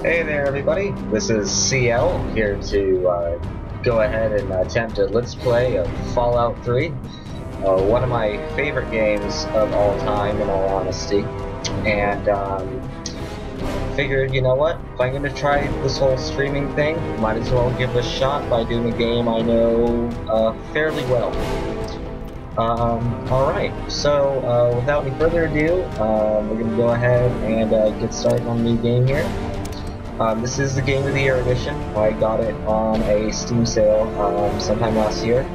Hey there, everybody. This is CL here to go ahead and attempt a Let's Play of Fallout 3, one of my favorite games of all time, in all honesty. And figured, you know what? If I'm going to try this whole streaming thing, might as well give it a shot by doing a game I know fairly well. Alright, so without any further ado, we're going to go ahead and get started on a new game here. This is the Game of the Year edition. I got it on a Steam sale sometime last year.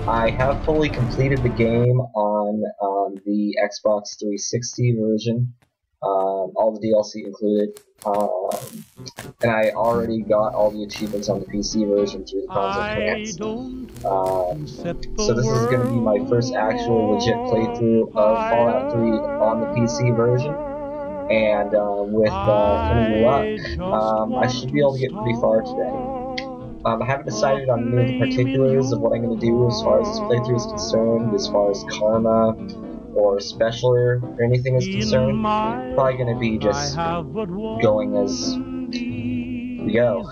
I have fully completed the game on the Xbox 360 version, all the DLC included, and I already got all the achievements on the PC version through the Cons of France. So this is going to be my first actual legit playthrough of Fallout 3 on the PC version. And with any luck, I should be able to get pretty far today. I haven't decided on any of the particulars of what I'm going to do as far as this playthrough is concerned, as far as karma or special or anything is concerned. Probably going to be just going as we go.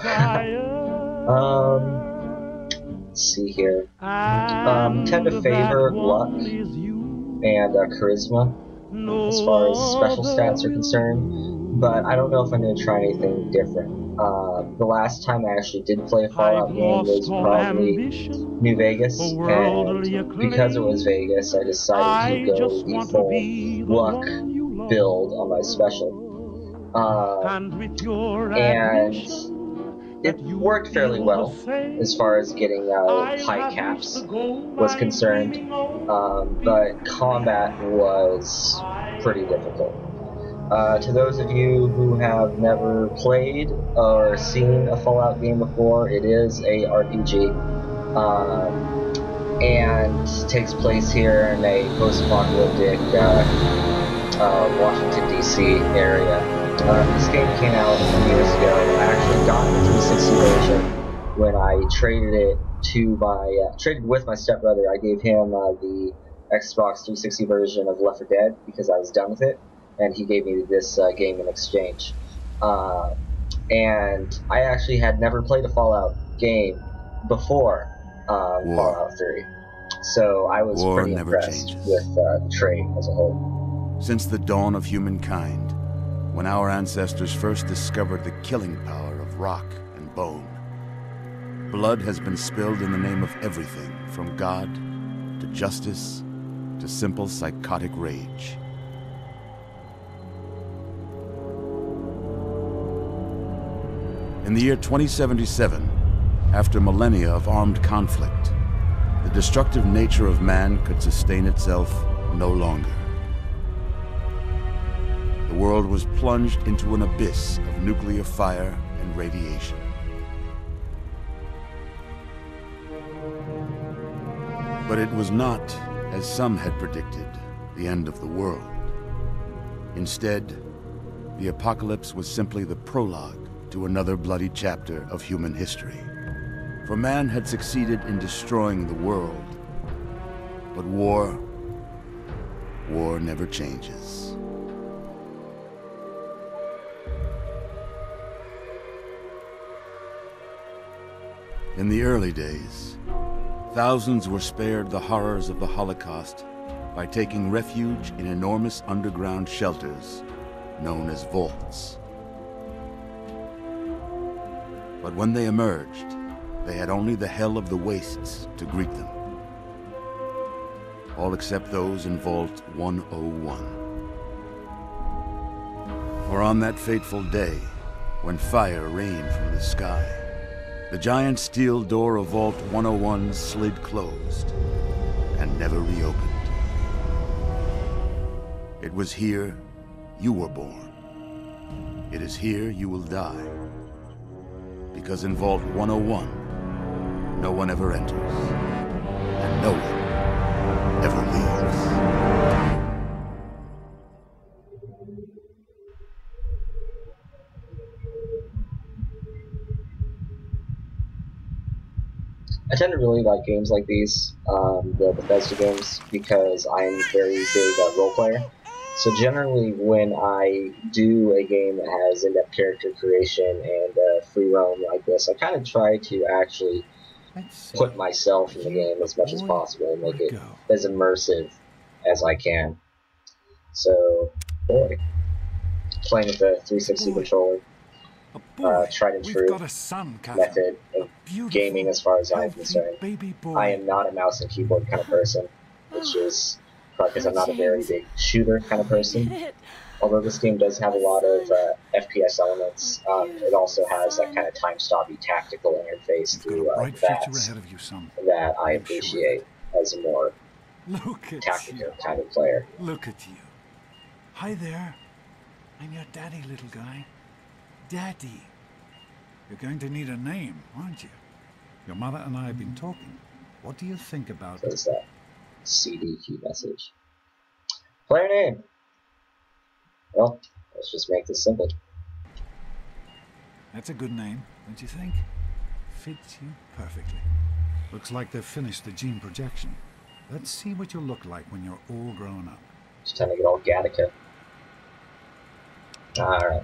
Let's see here. Tend to favor luck and charisma as far as special stats are concerned, but I don't know if I'm going to try anything different. The last time I actually did play a Fallout game was probably New Vegas, and because it was Vegas, I decided to go the full luck build on my special. And it worked fairly well as far as getting high caps was concerned, but combat was pretty difficult. To those of you who have never played or seen a Fallout game before, it is a RPG, and takes place here in a post-apocalyptic Washington, D.C. area. This game came out a few years ago. I actually got the 360 version when I traded it to traded with my stepbrother. I gave him the Xbox 360 version of Left 4 Dead because I was done with it, and he gave me this game in exchange. And I actually had never played a Fallout game before Fallout 3, so I was pretty impressed with the trade as a whole. Since the dawn of humankind, when our ancestors first discovered the killing power of rock and bone, blood has been spilled in the name of everything from God to justice to simple psychotic rage. In the year 2077, after millennia of armed conflict, the destructive nature of man could sustain itself no longer. The world was plunged into an abyss of nuclear fire and radiation. But it was not, as some had predicted, the end of the world. Instead, the apocalypse was simply the prologue to another bloody chapter of human history. For man had succeeded in destroying the world, but war never changes. In the early days, thousands were spared the horrors of the Holocaust by taking refuge in enormous underground shelters known as vaults. But when they emerged, they had only the hell of the wastes to greet them. All except those in Vault 101. For on that fateful day, when fire rained from the sky, the giant steel door of Vault 101 slid closed and never reopened. It was here you were born. It is here you will die. Because in Vault 101, no one ever enters, and no one ever leaves. I tend to really like games like these, the Bethesda games, because I'm a very big role player. So generally, when I do a game that has in-depth character creation and free roam like this, I kind of try to actually Let's see. put myself Are in the you game a as much as boy possible and or make a it girl? as immersive as I can. So, boy, playing with the 360 Boy. controller, A boy. tried and We've true got a son, Catherine. method A of beautiful, gaming as far as I'm healthy concerned. baby boy. I am not a mouse and keyboard kind of person, which is probably because I'm not a very James. big shooter kind of We person. did it. Although this game does have a My lot of son. FPS elements, My it also beautiful has that son. kind of time-stoppy tactical interface You've got through a bright future VATS ahead of you, son. that I I'm sure of appreciate as a more Look at tactical you. kind of player. Look at you. Hi there. I'm your daddy, little guy. Daddy. You're going to need a name, aren't you? Your mother and I have been talking. What do you think about... There's that CD key message. Player name! Well, let's just make this simple. That's a good name, don't you think? Fits you perfectly. Looks like they've finished the gene projection. Let's see what you'll look like when you're all grown up. Just trying to get all Gattaca. Alright.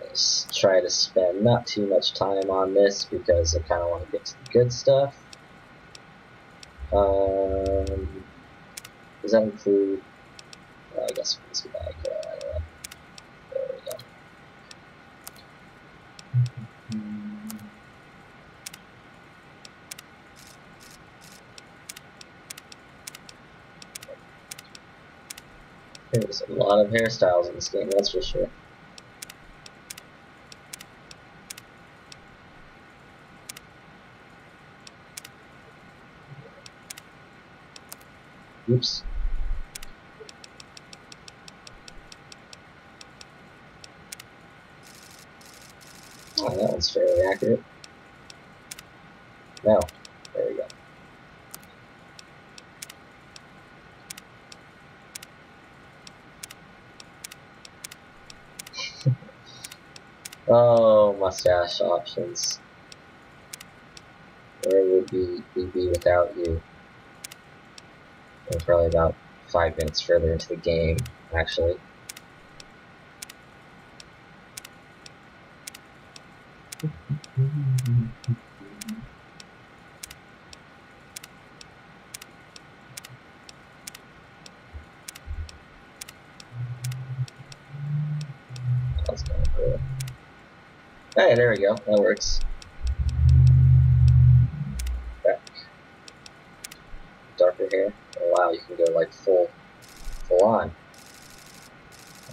Let's try to spend not too much time on this because I kind of want to get to the good stuff. Does that include... I guess let's go back. There we go. There's a lot of hairstyles in this game, that's for sure. Oops. Oh, that one's fairly accurate. No. There we go. Oh, mustache options. Where would we be without you? We're probably about 5 minutes further into the game, actually. That's kind of cool. Hey, there we go. That works. Back. Darker hair. Oh wow, you can go like full on.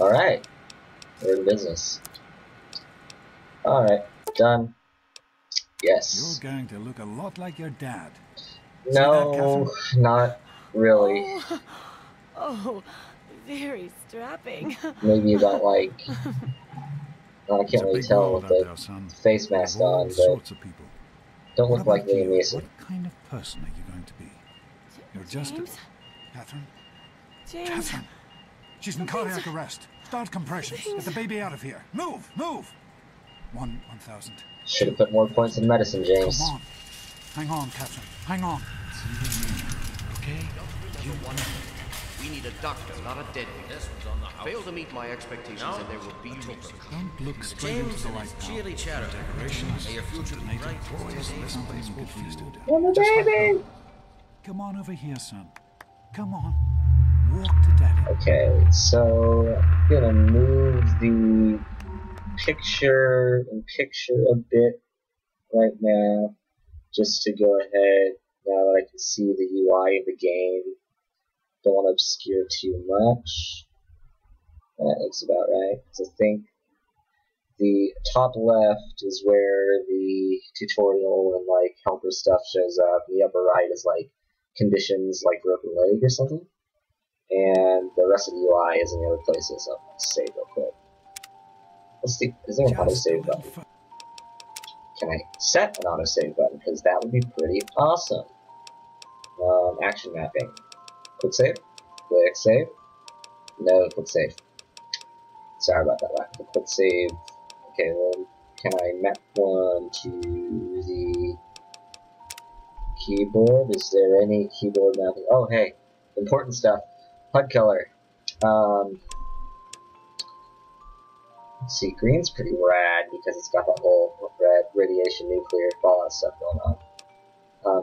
Alright. We're in business. Alright. Done. Yes. You're going to look a lot like your dad. No, not really. Oh, very strapping. Maybe about like... I can't really tell with the face mask on, but don't look like Liam Neeson. What kind of person are you going to be? You're just James? Catherine? James. Catherine! She's in cardiac arrest. Start compressions. Get the baby out of here. Move! Move! 1,000. Should have put more points in medicine, James. Come on. Hang on, Catherine. Hang on. Okay? We need a doctor, not a deadbeat. Fail to meet my expectations and there will be reasons. Don't look straight into the light now. Cheerly chatter. Decorations, May your future be bright. there's something good for you to do. I'm a baby! Come on over here, son. Come on. Walk to daddy. Okay, so I'm gonna move the picture a bit right now, just to go ahead, now that I can see the UI of the game. Don't want to obscure too much. That looks about right. So I think the top left is where the tutorial and like helper stuff shows up. The upper right is like conditions like broken leg or something. And the rest of the UI is in the other places. So let's save real quick. Let's see, is there an autosave button? Can I set an autosave button? Because that would be pretty awesome. Action mapping. Quick save. Quick save. No, quick save. Sorry about that. Quick save. Okay, then can I map one to the keyboard? Is there any keyboard mapping? Oh, hey, important stuff. HUD color. Let's see, green's pretty rad because it's got that whole red radiation nuclear fallout stuff going on.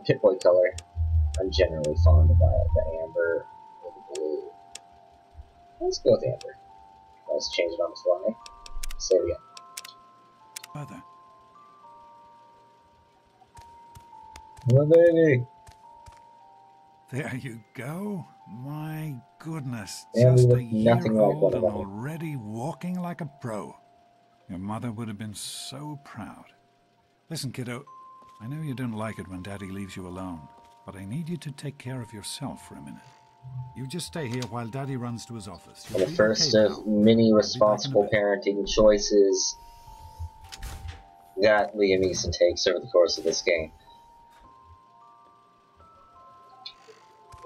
Pip-Boy color, I'm generally fond of the amber or the blue. Let's go with amber. Let's change it on the fly. Say it again. Further. Oh, baby! There you go. My goodness. And we Just a look nothing year like old one and another. already walking like a pro. Your mother would have been so proud. Listen, kiddo, I know you don't like it when Daddy leaves you alone, but I need you to take care of yourself for a minute. You just stay here while Daddy runs to his office. The first of many responsible parenting choices that Liam Neeson takes over the course of this game.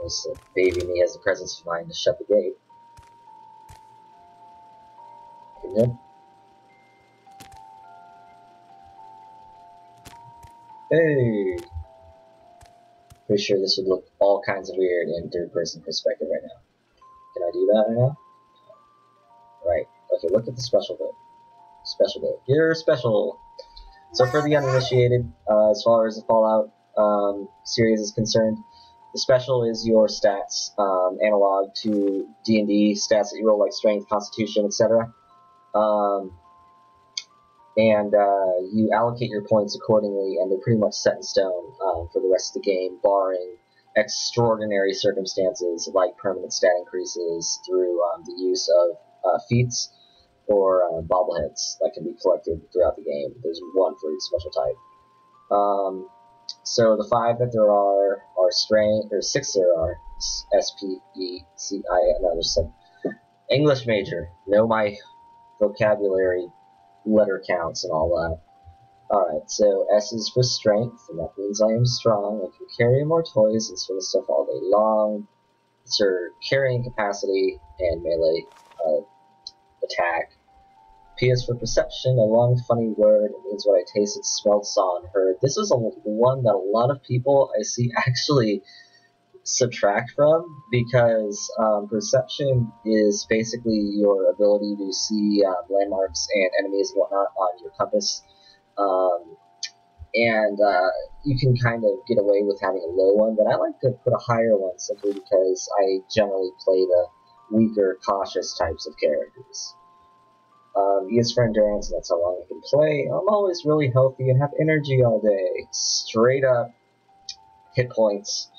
The baby me has the presence of mind to shut the gate. Good. Hey! Pretty sure this would look all kinds of weird in third-person perspective right now. Can I do that right now? Right. Okay, look at the special bit. Special bit. You're special! So for the uninitiated, as far as the Fallout series is concerned, the special is your stats, analog to D&D stats that you roll, like strength, constitution, etc. You allocate your points accordingly, and they're pretty much set in stone for the rest of the game, barring extraordinary circumstances like permanent stat increases through the use of feats or bobbleheads that can be collected throughout the game. There's one for each special type. So the 5 that there are strength, or 6 there are, S-P-E-C-I, no, there's some English major, know my vocabulary, letter counts and all that. Alright, so S is for strength, and that means I am strong. I can carry more toys and sort of stuff all day long. It's your carrying capacity and melee attack. P is for perception, a long funny word. It means what I tasted, smelled, saw, and heard. This is one that a lot of people I see actually subtract from, because perception is basically your ability to see landmarks and enemies and whatnot on your compass. You can kind of get away with having a low one, but I like to put a higher one simply because I generally play the weaker, cautious types of characters. E is for endurance, and that's how long I can play. I'm always really healthy and have energy all day. Straight up hit points,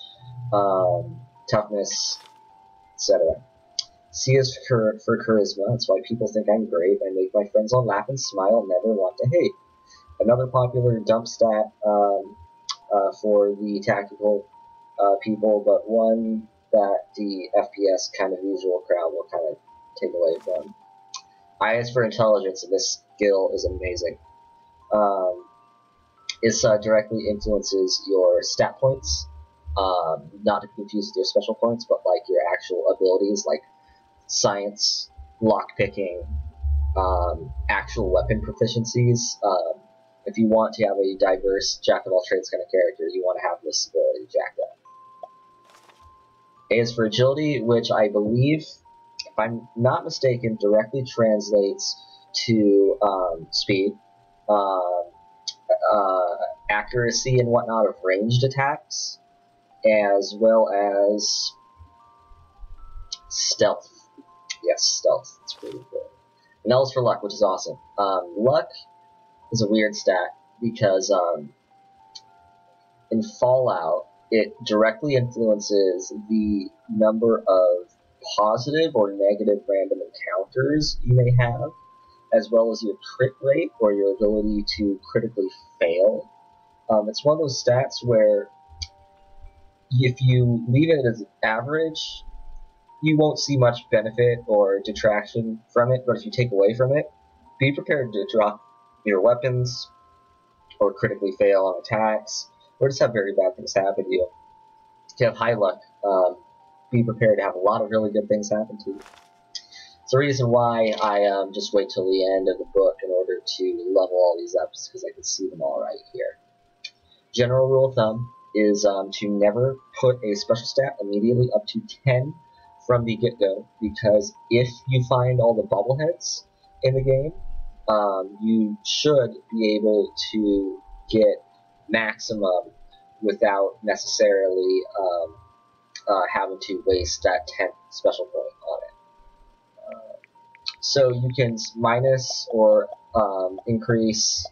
toughness, etc. C is for charisma. That's why people think I'm great. I make my friends all laugh and smile, never want to hate. Another popular dump stat for the tactical people, but one that the FPS kind of usual crowd will kind of take away from. I is for intelligence, and this skill is amazing. It directly influences your stat points, not to be confused with your special points, but like your actual abilities, like science, lockpicking, actual weapon proficiencies. If you want to have a diverse jack-of-all-trades kind of character, you want to have this ability jacked up. A is for agility, which I believe, if I'm not mistaken, directly translates to speed, accuracy and whatnot of ranged attacks, as well as stealth. Yes, stealth. It's pretty good. And L is for luck, which is awesome. Luck is a weird stat because in Fallout, it directly influences the number of positive or negative random encounters you may have, as well as your crit rate, or your ability to critically fail. It's one of those stats where if you leave it as average, you won't see much benefit or detraction from it, but if you take away from it, be prepared to drop your weapons, or critically fail on attacks, or just have very bad things happen to you. If you have high luck, be prepared to have a lot of really good things happen to you. It's the reason why I just wait till the end of the book in order to level all these up, because I can see them all right here. General rule of thumb is to never put a special stat immediately up to 10 from the get-go, because if you find all the bobbleheads in the game, you should be able to get maximum without necessarily having to waste that 10th special point on it. So you can minus or increase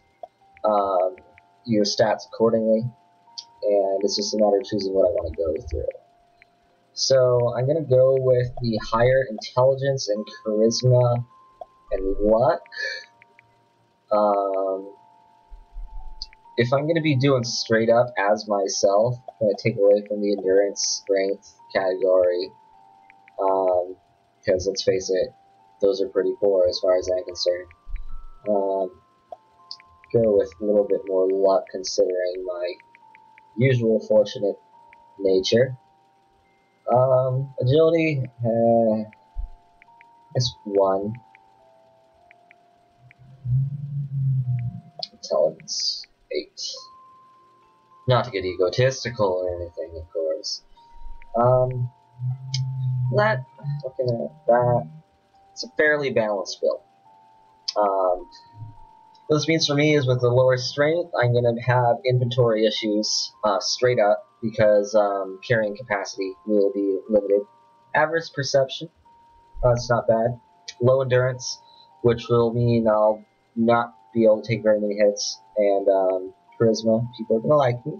your stats accordingly, and it's just a matter of choosing what I want to go through. So I'm going to go with the higher intelligence and charisma and luck. If I'm going to be doing straight up as myself, I'm going to take away from the endurance, strength category, because let's face it, those are pretty poor as far as I'm concerned. Go with a little bit more luck considering my usual fortunate nature. Agility, it's 1. Intelligence, 8. Not to get egotistical or anything, of course. Looking at that, it's a fairly balanced build. What this means for me is with the lower strength, I'm going to have inventory issues straight up because carrying capacity will be limited. Average perception, it's not bad. Low endurance, which will mean I'll not be able to take very many hits. And charisma, people are going to like me.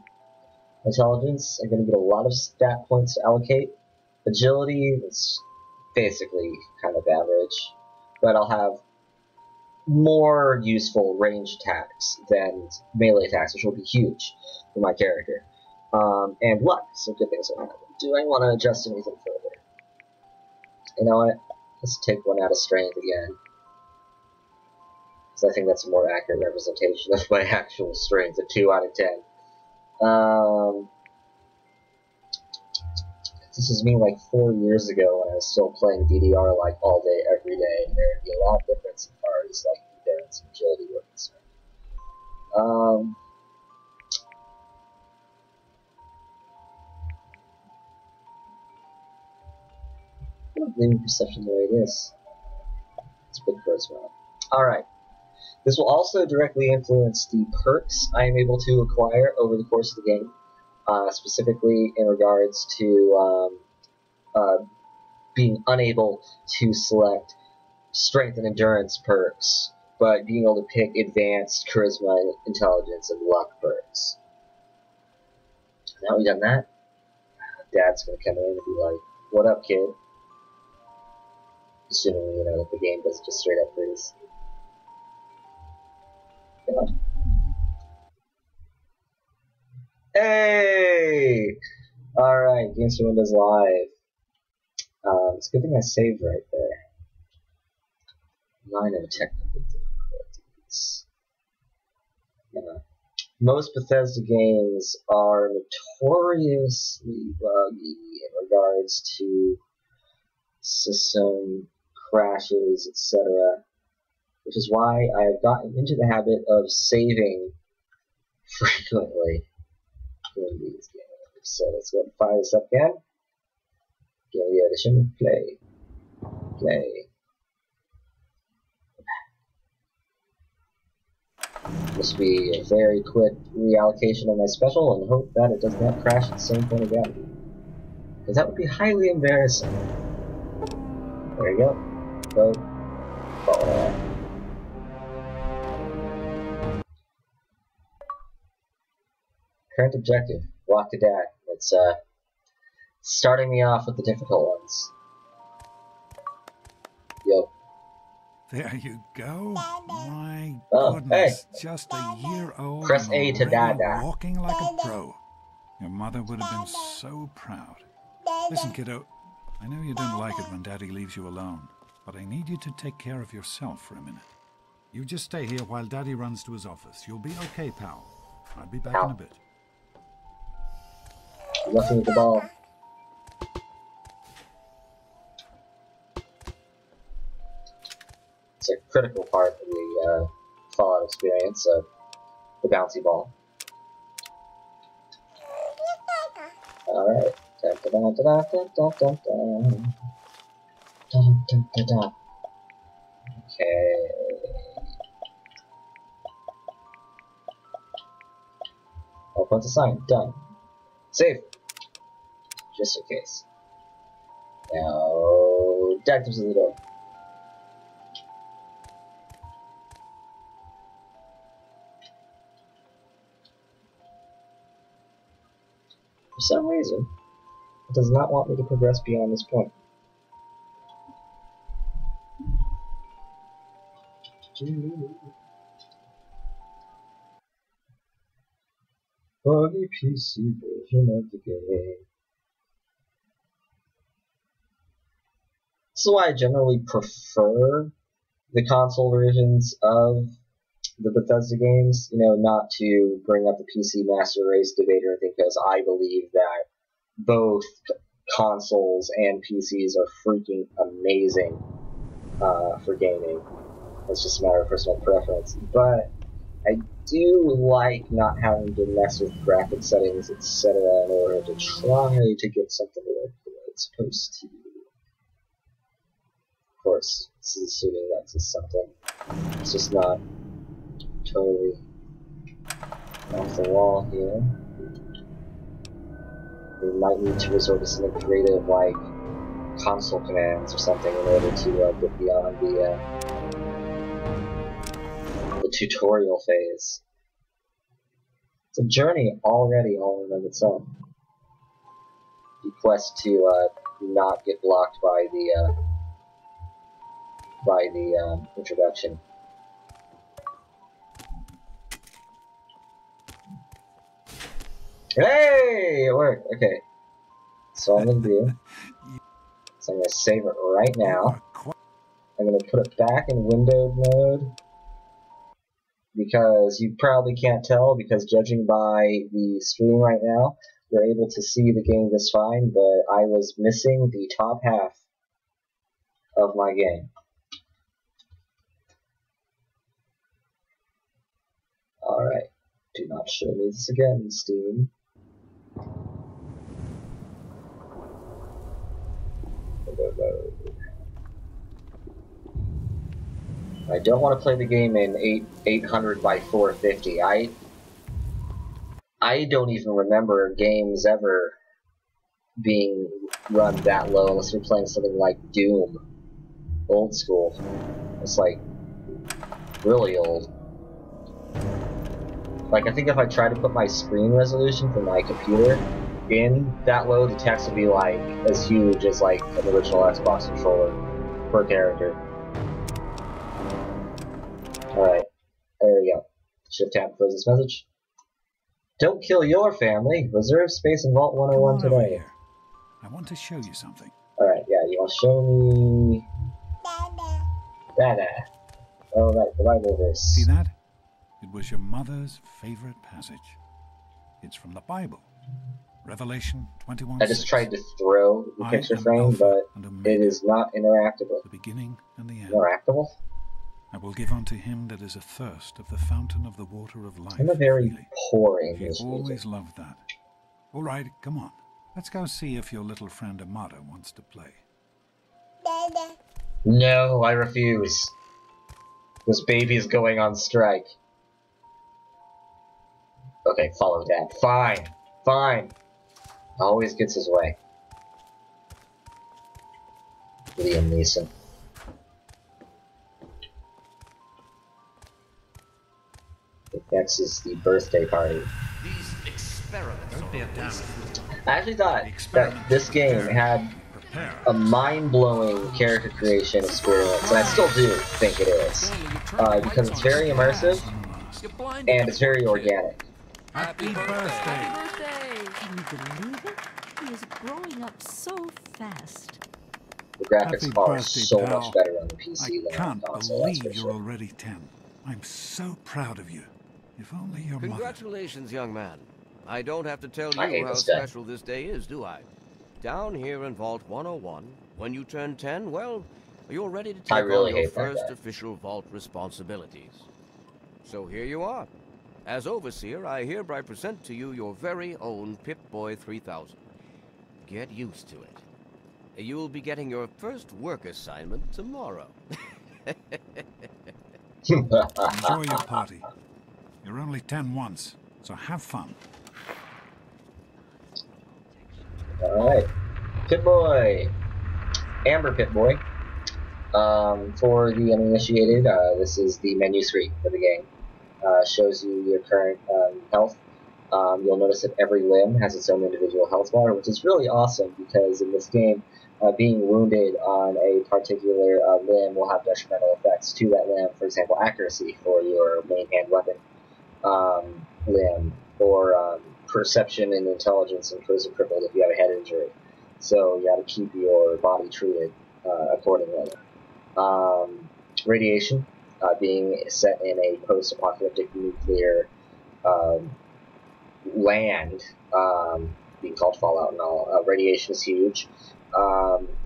Intelligence, I'm going to get a lot of stat points to allocate. Agility, it's basically kind of average, but I'll have more useful range attacks than melee attacks, which will be huge for my character. And luck, so good things will happen. Do I want to adjust anything further? You know what? Let's take 1 out of strength again, because I think that's a more accurate representation of my actual strength, a 2 out of 10. This is me like 4 years ago when I was still playing DDR like all day, every day, and there would be a lot of difference as far as like endurance and agility were concerned. I don't leave perception the way it is. It's a big charisma. Alright. This will also directly influence the perks I am able to acquire over the course of the game. Specifically in regards to being unable to select strength and endurance perks, but being able to pick advanced charisma, intelligence, and luck perks. Now we've done that, Dad's going to come in and be like, "What up, kid?" Assuming, you know, that the game doesn't just straight up freeze. Come on. Hey! Alright, Gamester Windows Live. It's a good thing I saved right there. 9 of technical difficulties. Yeah. Most Bethesda games are notoriously buggy in regards to system crashes, etc. Which is why I have gotten into the habit of saving frequently in these games. So let's go and fire this up again. Game the edition, play. Play. This will be a very quick reallocation of my special and hope that it does not crash at the same point again. Because that would be highly embarrassing. There you go. Go. Follow that. Current objective, walk to Dad. It's starting me off with the difficult ones. Yo. There you go. My Oh, goodness, hey. just a year old. Press and A to already Dada. walking like a pro. Your mother would have been so proud. Listen, kiddo, I know you don't like it when Daddy leaves you alone, but I need you to take care of yourself for a minute. You just stay here while Daddy runs to his office. You'll be okay, pal. I'll be back in a bit. Nothing with the ball. It's a critical part of the Fallout experience of the bouncy ball. Alright. Dun, dun, dun, dun. Okay. I'll put the sign. Done. Save. Just in case. Now, Dad comes to the door. For some reason, it does not want me to progress beyond this point. For the PC version of the game. This is why I generally prefer the console versions of the Bethesda games, you know, not to bring up the PC Master Race debate or anything, because I believe that both consoles and PCs are freaking amazing for gaming. It's just a matter of personal preference. But I do like not having to mess with graphic settings, etc., in order to try to get something to work the way it's supposed to. Of course, this is assuming that's just something. It's just not totally off the wall here. We might need to resort to something creative like console commands or something in order to get beyond the tutorial phase. It's a journey already all in of itself. The quest to not get blocked by the introduction. Hey, it worked. Okay. So I'm gonna do. So I'm gonna save it right now. I'm gonna put it back in windowed mode because you probably can't tell, because judging by the screen right now, you're able to see the game just fine, but I was missing the top half of my game. Alright. Do not show me this again, Steam. I don't want to play the game in 800 by 450. I don't even remember games ever being run that low unless you're playing something like Doom. Old school. It's like really old. Like, I think if I try to put my screen resolution for my computer in that low, the text would be like as huge as like an original Xbox controller per character. Alright, there we go. Shift tab to close this message. Don't kill your family. Reserve space in Vault 101 today. Here. I want to show you something. Alright, yeah, you want to show me... Dada. Alright, the Bible verse. See that? It was your mother's favorite passage. It's from the Bible. Revelation 21:6. I just tried to throw the picture frame, but it is not interactable. The beginning and the end. Interactable? I will give unto him that is athirst of the fountain of the water of life. I'm a very freely. poor He English always music. loved that. All right, come on. Let's go see if your little friend Amada wants to play. No, I refuse. This baby is going on strike. Okay, follow Dad. Fine. Fine. Always gets his way. Liam Neeson. Next is the birthday party. These experiments I actually thought that this game had a mind-blowing character creation experience, and I still do think it is, because it's very immersive and it's very organic. Happy birthday! Can you believe it? He is growing up so fast. The graphics Happy are birthday, so pal. much better on the PC I than on can't the console, that's for believe you're sure. already 10. I'm so proud of you. If only your mother... Congratulations, young man. I don't have to tell I hate you how this guy. special this day is, do I? Down here in Vault 101, when you turn 10, well, you're ready to I take really on your hate that first guy. official Vault responsibilities. So here you are. As Overseer, I hereby present to you your very own Pip-Boy 3000. Get used to it. You'll be getting your first work assignment tomorrow. Enjoy your party. You're only 10 once, so have fun. Alright. Pip-Boy! Amber Pip-Boy. For the uninitiated, this is the menu screen for the game. Shows you your current health. You'll notice that every limb has its own individual health bar, which is really awesome because in this game, being wounded on a particular limb will have detrimental effects to that limb. For example, accuracy for your main hand weapon limb, or perception and intelligence improves or crippled if you have a head injury. So you got to keep your body treated accordingly. Radiation, being set in a post-apocalyptic nuclear land, being called Fallout and all, radiation is huge.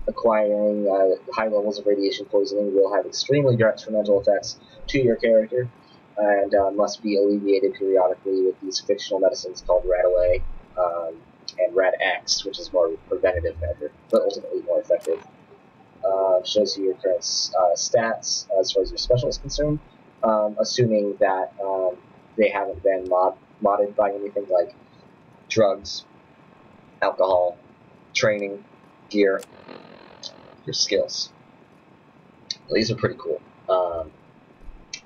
Acquiring high levels of radiation poisoning will have extremely detrimental effects to your character, and must be alleviated periodically with these fictional medicines called Radaway and Rad-X, which is more preventative measure, but ultimately more effective. Shows you your current stats as far as your special is concerned, assuming that they haven't been modded by anything like drugs, alcohol, training, gear, your skills. Well, these are pretty cool.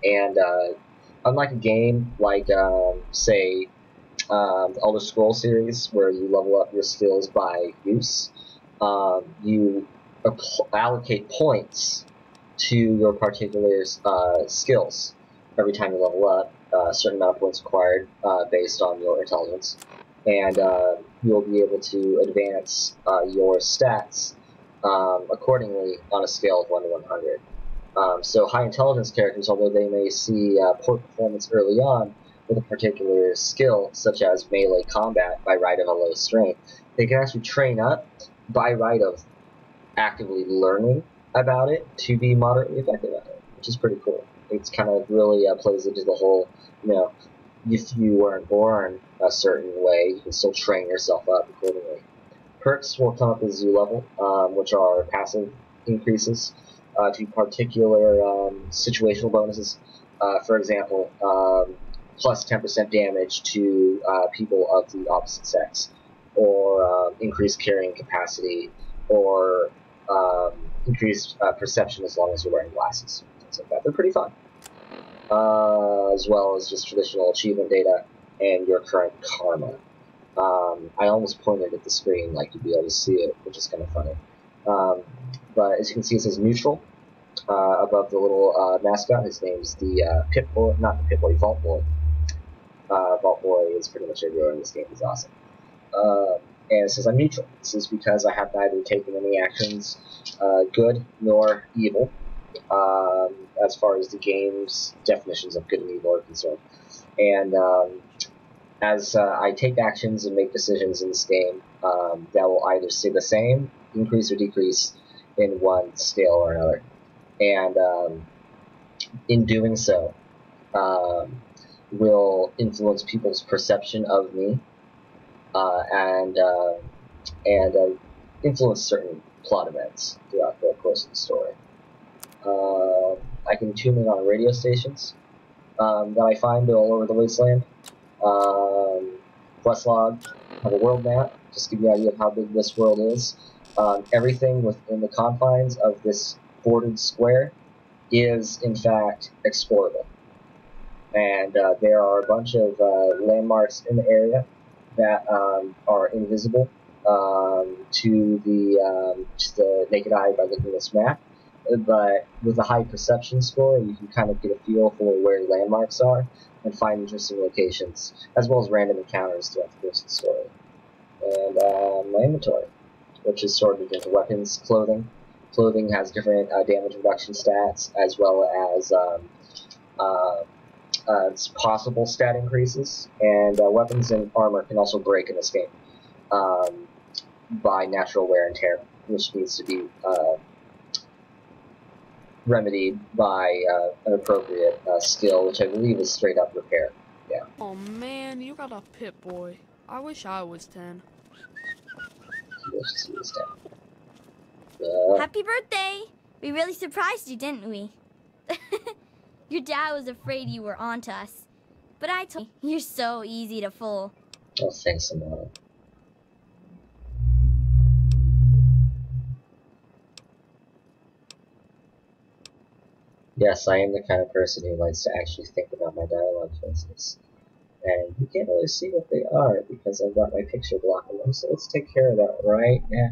And unlike a game like, say, the Elder Scrolls series, where you level up your skills by use, you allocate points to your particular skills every time you level up. A certain amount of points required based on your intelligence, and you'll be able to advance your stats accordingly on a scale of 1 to 100. So high intelligence characters, although they may see poor performance early on with a particular skill, such as melee combat by right of a low strength, they can actually train up by right of actively learning about it to be moderately effective at it, which is pretty cool. It's kind of really plays into the whole, if you weren't born a certain way, you can still train yourself up accordingly. Perks will come up as you level, which are passive increases to particular situational bonuses. For example, plus 10% damage to people of the opposite sex, or increased carrying capacity, or increased perception as long as you're wearing glasses. Things like that. They're pretty fun. As well as just traditional achievement data and your current karma. I almost pointed at the screen like you'd be able to see it, which is kind of funny. But as you can see, it says neutral above the little mascot. His name's the Pip-Boy, not the Pip-Boy, Vault Boy. Vault Boy is pretty much everywhere in this game. He's awesome. And it says I'm neutral. This is because I have neither taken any actions, good nor evil, as far as the game's definitions of good and evil are concerned. And as I take actions and make decisions in this game, that will either stay the same, increase or decrease in one scale or another. And in doing so, will influence people's perception of me, and influence certain plot events throughout the course of the story. I can tune in on radio stations that I find all over the wasteland. Quest log, have a world map, just to give you an idea of how big this world is. Everything within the confines of this bordered square is, in fact, explorable. And there are a bunch of landmarks in the area that are invisible to the naked eye by looking at this map. But with a high perception score, you can kind of get a feel for where landmarks are and find interesting locations, as well as random encounters throughout the course of the story. And my inventory, which is sorted into weapons, clothing. Clothing has different damage reduction stats, as well as possible stat increases, and weapons and armor can also break in this game by natural wear and tear, which needs to be remedied by an appropriate skill, which I believe is straight up repair. Yeah. Oh man, you got a Pip-Boy. I wish I was 10. He wishes he was 10. Happy birthday! We really surprised you, didn't we? Your dad was afraid you were onto us. But I told you, you're so easy to fool. Oh, thanks a lot. Yes, I am the kind of person who likes to actually think about my dialogue choices. And you can't really see what they are because I've got my picture blocking them, so let's take care of that right now.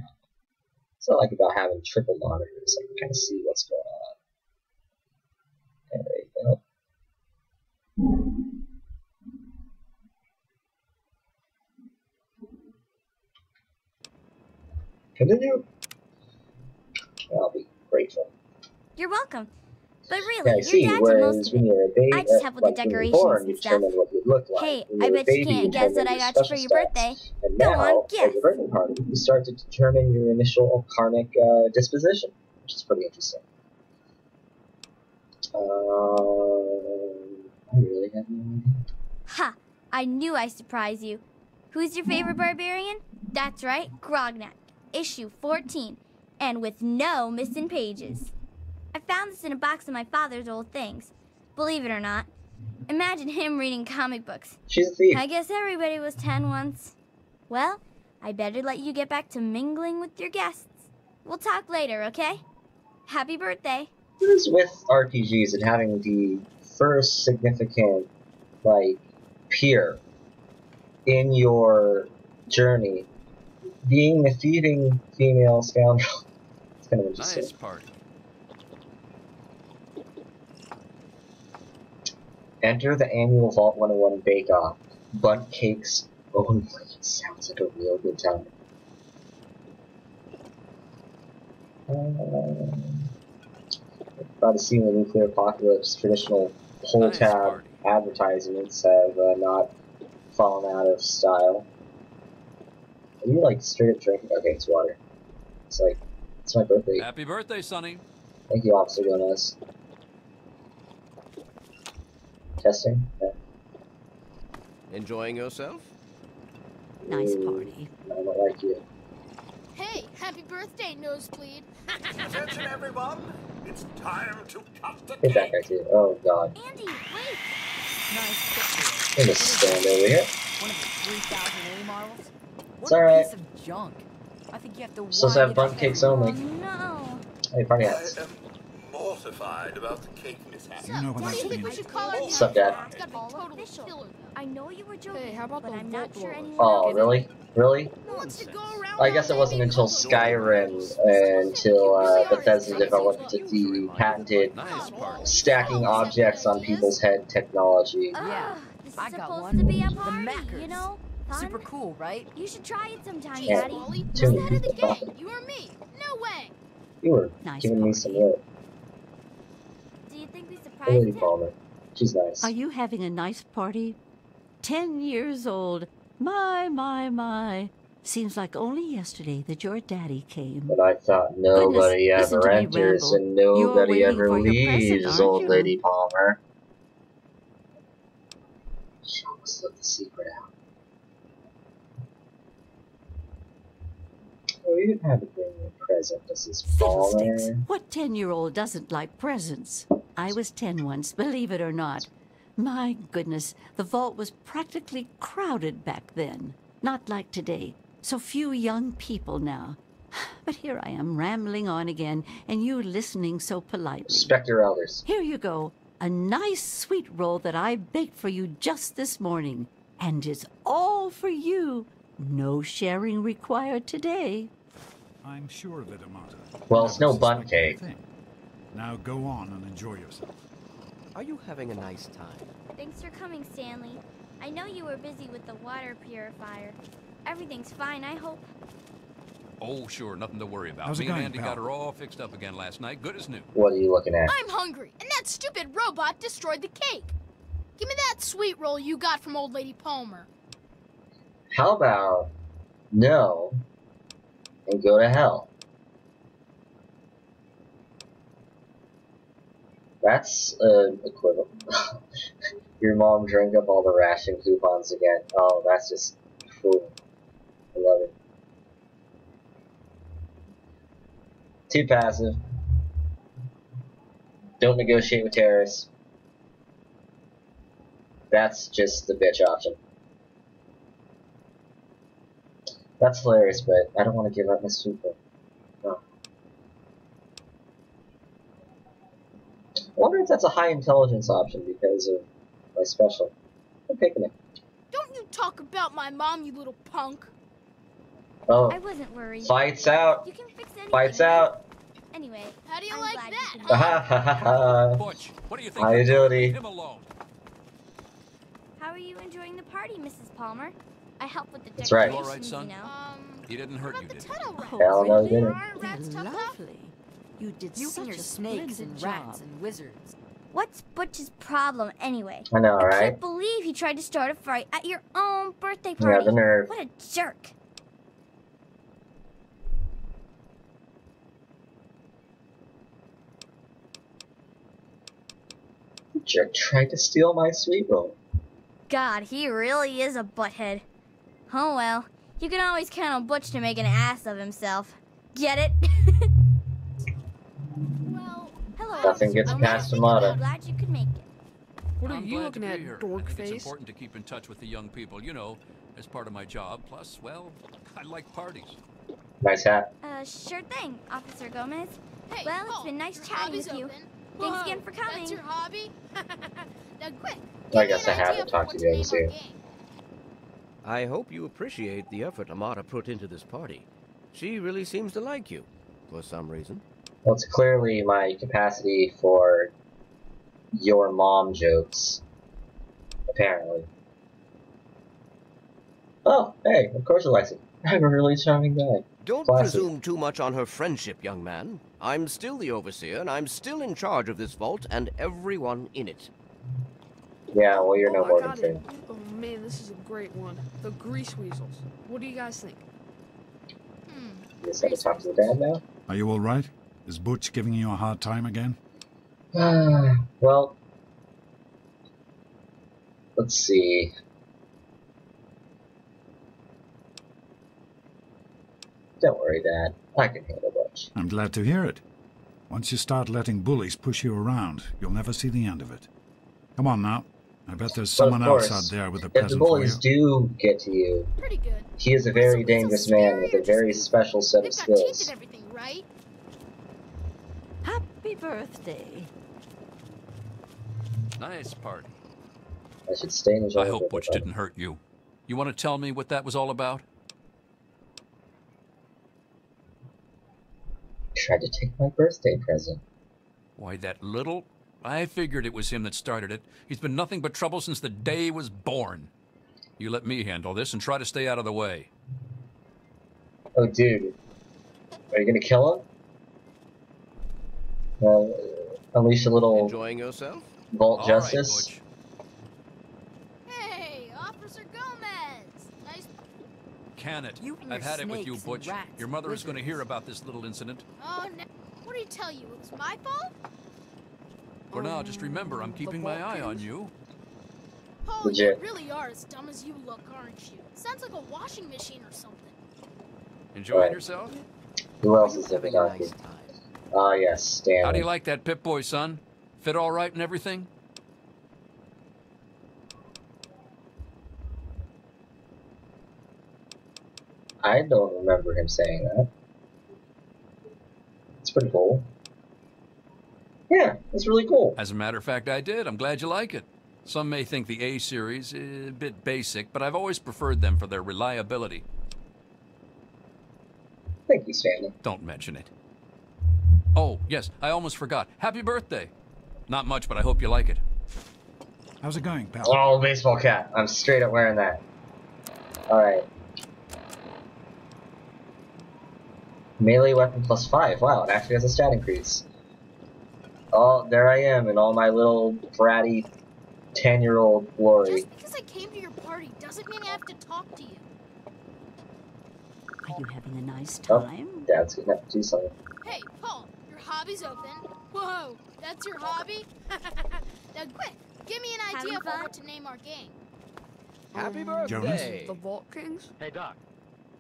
It's not like about having triple monitors, I can kind of see what's going on. And there you go. Continue. I'll be grateful. You're welcome. But Yeah, really, I your see. dad did Whereas most of when it. you were a baby, I just help with the like when you were decorations born, you and stuff. determined what you'd look like. Hey, When I you were a bet you baby, can't guess what I determined got you for your special birthday. stats. And Go now, on, at guess. your birthday party, you start to determine your initial karmic disposition, which is pretty interesting. I really have no idea. Ha! I knew I'd surprise you. Who's your favorite barbarian? That's right, Grognak. Issue 14. And with no missing pages. I found this in a box of my father's old things. Believe it or not. Imagine him reading comic books. She's a thief. I guess everybody was 10 once. Well, I better let you get back to mingling with your guests. We'll talk later, okay? Happy birthday. What is with RPGs and having the first significant, like, peer in your journey being a thieving female scoundrel? It's kind of interesting. Nice party. Enter the annual Vault 101 Bake-Off. Bunt cakes only. It sounds like a real good time. About to see the nuclear apocalypse, traditional pull Nice tab party. advertisements have not fallen out of style. Are you like straight up drinking? Okay, it's water. It's like, it's my birthday. Happy birthday, Sonny. Thank you, Officer Gomez. Testing? Yeah. Enjoying yourself? Nice party. I don't like you. Hey, happy birthday, Nosebleed. Attention, everyone! It's time to cut the Hit that cake. guy too. Oh god. Andy, wait! Nice I'm gonna stand over here. One of the 3,000 A models? It's What a alright. piece of junk. I think you have to Supposed to wind have it bunt up cakes and- Oh only. no! Hey, party I hats. am mortified about the cake mishap. You know what What do that you think we means. should call our What's up, Dad? It's gotta be totally Official. killer. I know you were joking, Hey, how about but those I'm not Volt sure blowers? anyone Oh, else. really? Really? Who wants to go around I guess it wasn't until Skyrim until Bethesda developed the patented Nice party. stacking objects on people's head technology. Yeah, This is I got supposed one. to be a The party, Mackers. you know? Fun. Super cool, right? You should try it sometime, Yeah. Daddy. Wally, Too who's many the head of the people gang? You or me? No way. You were Nice giving me party. some lip. Do you think we Lady surprised him? Palmer. She's nice. Are you having a nice party? 10 years old. My. Seems like only yesterday that your daddy came. But I thought nobody Goodness, ever listen to me enters ramble. and You're nobody waiting ever for your present, leaves, aren't old you? Lady Palmer. She almost let the secret out. Oh, you didn't have to bring me a present, Mrs. Fiddlesticks. Palmer. What 10-year-old doesn't like presents? I was 10 once, believe it or not. My goodness, the vault was practically crowded back then. Not like today. So few young people now. But here I am rambling on again, and you listening so politely. Spectre Elders. Here you go. A nice sweet roll that I baked for you just this morning. And it's all for you. No sharing required today. I'm sure that Amata. Well, it's no never bun suspected a cake. thing. Now go on and enjoy yourself. Are you having a nice time? Thanks for coming, Stanley. I know you were busy with the water purifier. Everything's fine, I hope. Oh, sure, nothing to worry about. How's it Me and going, Andy pal? got her all fixed up again last night, good as new. What are you looking at? I'm hungry, and that stupid robot destroyed the cake. Give me that sweet roll you got from old Lady Palmer. How about no and go to hell? That's equivalent. Your mom drank up all the ration coupons again. Oh, that's just cruel. I love it. Too passive. Don't negotiate with terrorists. That's just the bitch option. That's hilarious, but I don't want to give up my super. No. I wonder if that's a high intelligence option because of my special. I'm picking it. Don't you talk about my mom, you little punk. Oh. I wasn't worried. Fights out. You can fix anything. Fights out. Anyway, how do you I'm like glad that? you Ha ha ha ha. Butch, what do you think? Hi, agility. Leave him alone. How are you enjoying the party, Mrs. Palmer? I help with the That's right. decorations, You all right, son? you know. He didn't hurt you, did he? Hell no, he didn't. They're lovely. You did You such and your a snakes splendid and job. rats and wizards. What's Butch's problem anyway? I know, I right? can't believe he tried to start a fight at your own birthday Yeah, party. the nerve. What a jerk. Jerk tried to steal my sweet roll. God, he really is a butthead. Oh well, you can always count on Butch to make an ass of himself. Get it? Well, hello. Nothing gets I'm past glad Amada. glad you could make it. What are I'm you glad looking to be at, here. dork I think face? It's important to keep in touch with the young people, you know, as part of my job. Plus, well, I like parties. Nice hat. Sure thing, Officer Gomez. Hey, Well, it's Paul, been nice your chatting hobby's with you. open. Thanks Whoa, again for coming. That's your hobby? Now quick. I give guess me I an have idea to for talk what to the name overseer. our game. I hope you appreciate the effort Amada put into this party. She really seems to like you, for some reason. Well, it's clearly my capacity for your mom jokes. Apparently. Oh, hey, of course Alexi. I'm a really charming guy. Don't Classic. presume too much on her friendship, young man. I'm still the overseer, and I'm still in charge of this vault and everyone in it. Yeah, well, you're no I Morgan got it. Freeman. Oh man, this is a great one. The Grease Weasels. What do you guys think? You just have to talk to the dad now? Are you all right? Is Butch giving you a hard time again? Well, let's see. Don't worry, Dad. I can handle Butch. I'm glad to hear it. Once you start letting bullies push you around, you'll never see the end of it. Come on now. I bet there's But of someone else course, out there with a if the present for you. bullies do get to you, Pretty good. he is a very dangerous man with a very special set of They've got teeth skills. and everything, right? Happy birthday. Nice party. I should stay in the I hope Butch didn't hurt you. You want to tell me what that was all about? Tried to take my birthday present. Why, that little... I figured it was him that started it. He's been nothing but trouble since the day he was born. You let me handle this and try to stay out of the way. Oh, dude. Are you gonna kill him? Unleash a little Enjoying yourself? Vault All Justice? right, Butch. Hey, Officer Gomez. Nice. Can it? You and I've your had it with you, snakes and Butch. rats Your and mother is going to hear wizards. about this little incident. Oh, no. What did he tell you? It was my fault? For now, just remember, I'm keeping my eye on you. Paul, Legit. you really are as dumb as you look, aren't you? Sounds like a washing machine or something. Enjoying Right. yourself? Who else is Having living a on nice you? time. Ah, yes, Stanley. How do you like that Pip-Boy, son? Fit all right and everything? I don't remember him saying that. It's pretty cool. Yeah, it's really cool. As a matter of fact, I did. I'm glad you like it. Some may think the A series is a bit basic, but I've always preferred them for their reliability. Thank you, Stanley. Don't mention it. Oh, yes, I almost forgot. Happy birthday. Not much, but I hope you like it. How's it going, pal? Oh, baseball cap. I'm straight up wearing that. Alright. Melee weapon plus 5. Wow, it actually has a stat increase. Oh, there I am in all my little bratty 10-year-old glory. Just because I came to your party doesn't mean I have to talk to you. Are you having a nice Oh, time? Dad's gonna have to do something. Hey, Paul, your hobby's open. Whoa, that's your hobby? Now quick, give me an idea Having for fun? what to name our game. Happy Jonas? birthday! The Vault Kings? Hey, Doc.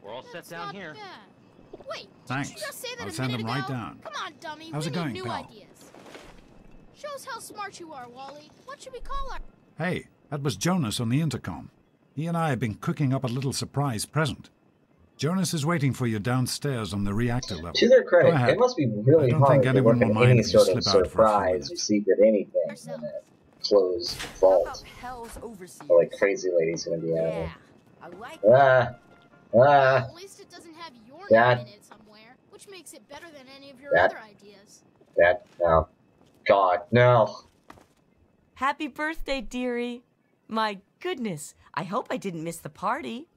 We're all set That's down not here. bad. Wait, Thanks. did you just say that I'll a send minute them right ago? down. Come on, dummy. How's we it need going, new pal? ideas. Shows how smart you are, Wally. What should we call our... Hey, that was Jonas on the intercom. He and I have been cooking up a little surprise present. Jonas is waiting for you downstairs on the reactor level. To their Go credit, ahead. it must be really I don't hard think to anyone work will in mind any if you sort of slip out for a few surprise or minutes. secret anything in a closed vault. Hell's overseers. Or like crazy lady's gonna be out Yeah, there. I like At least it doesn't have your Dad. name in it somewhere, which makes it better than any of your Dad. other ideas. No. God, no. Happy birthday, dearie. My goodness, I hope I didn't miss the party.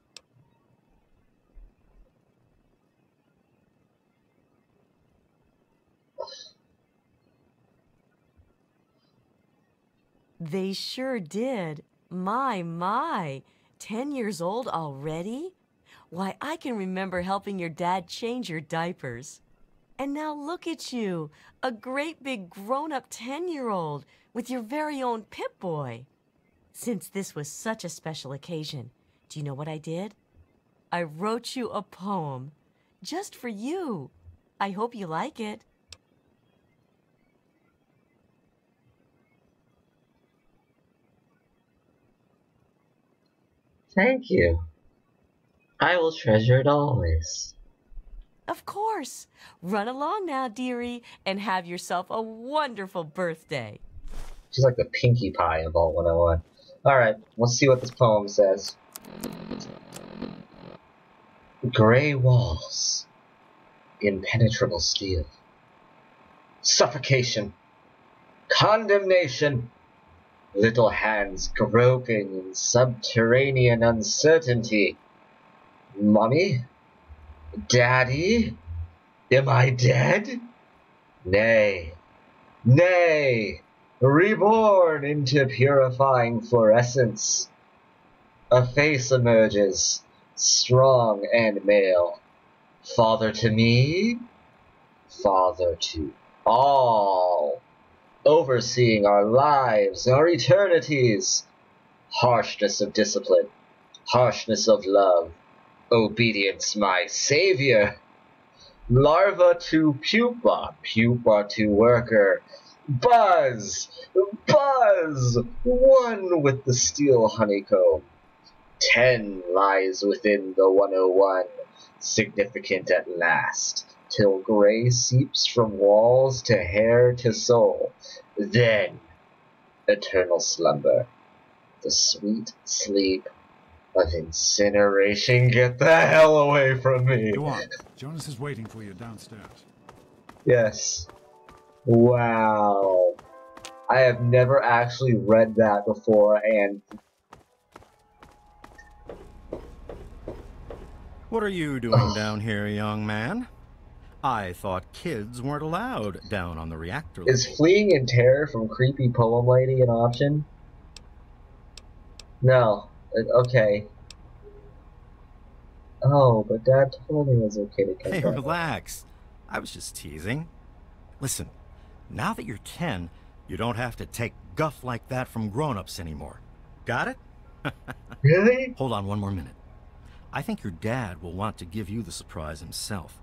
They sure did. My. 10 years old already? Why, I can remember helping your dad change your diapers. And now look at you, a great big grown-up 10-year-old with your very own Pip-Boy. Since this was such a special occasion, do you know what I did? I wrote you a poem, just for you. I hope you like it. Thank you. I will treasure it always. Of course. Run along now, dearie, and have yourself a wonderful birthday. She's like the Pinkie Pie of Vault 101. Alright, let's see what this poem says. Gray walls. Impenetrable steel. Suffocation. Condemnation. Little hands groping in subterranean uncertainty. Mommy? Daddy? Am I dead? Nay. Nay! Reborn into purifying fluorescence. A face emerges, strong and male. Father to me, father to all. Overseeing our lives, our eternities. Harshness of discipline, harshness of love. Obedience, my savior. Larva to pupa, pupa to worker. Buzz! Buzz! One with the steel honeycomb. 10 lies within the 101, significant at last, till gray seeps from walls to hair to soul. Then, eternal slumber, the sweet sleep of incineration. Get the hell away from me! Go on. Jonas is waiting for you downstairs. Yes. Wow. I have never actually read that before, and What are you doing down here, young man? I thought kids weren't allowed down on the reactor level. is fleeing in terror from creepy poem lady an option? No. Okay. Oh, but Dad told me it was okay to come Hey, down. relax. I was just teasing. Listen, now that you're 10, you don't have to take guff like that from grown-ups anymore. Got it? Really? Hold on one more minute. I think your dad will want to give you the surprise himself.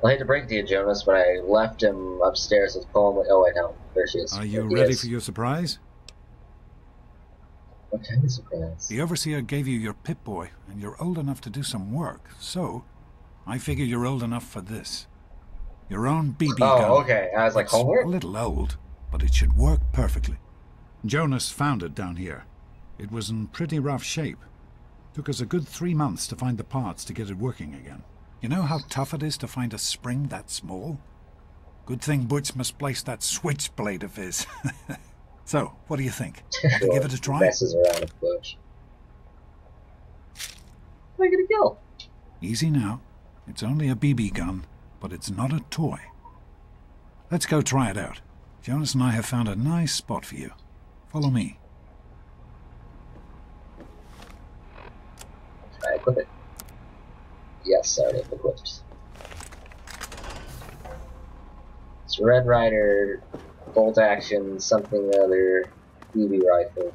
I hate to break it to you, Jonas, but I left him upstairs with poem. Oh, wait, no. There she is. Are you There he ready is. for your surprise? What kind of surprise? The Overseer gave you your Pip-Boy, and you're old enough to do some work, so I figure you're old enough for this. Your own BB gun. Oh, okay. I was like, It's homework? a little old, but it should work perfectly. Jonas found it down here. It was in pretty rough shape. Took us a good 3 months to find the parts to get it working again. You know how tough it is to find a spring that small? Good thing Butch misplaced that switchblade of his. So, what do you think? Want to give it a try? Messes around with Butch. Where are you gonna go? Easy now. It's only a BB gun, but it's not a toy. Let's go try it out. Jonas and I have found a nice spot for you. Follow me. Try equip it. Yes, already equipped. It's Red Rider, bolt action, something other, BB rifle.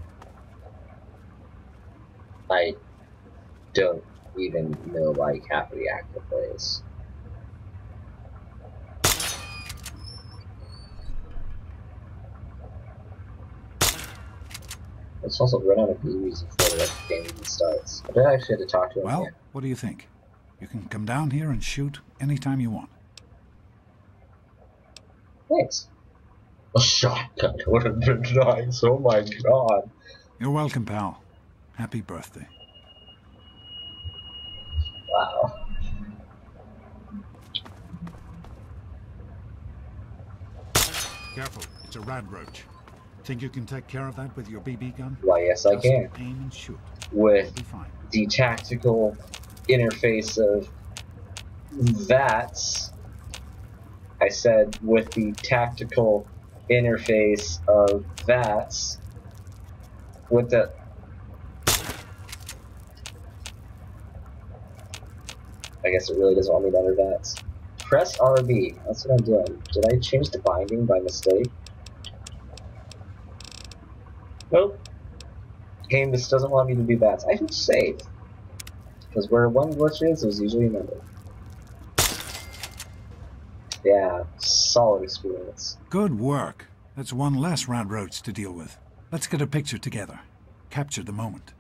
I don't even know like half of the active plays. Let's also run out of views before the game even starts. I did actually have to talk to him. Well, here. what do you think? You can come down here and shoot anytime you want. Thanks. A shotgun would have been nice. Oh my god. You're welcome, pal. Happy birthday. Wow. Careful, it's a rad roach. Think you can take care of that with your BB gun? Why, yes, I can. Aim and shoot. With the tactical interface of VATS. I said with the tactical interface of VATS. With the... I guess it really doesn't want me to enter VATS. Press RB. That's what I'm doing. Did I change the binding by mistake? Nope. Game just doesn't want me to do that. I should save. Because where one glitch is, there's usually another. Yeah, solid experience. Good work. That's one less rad roach to deal with. Let's get a picture together. Capture the moment.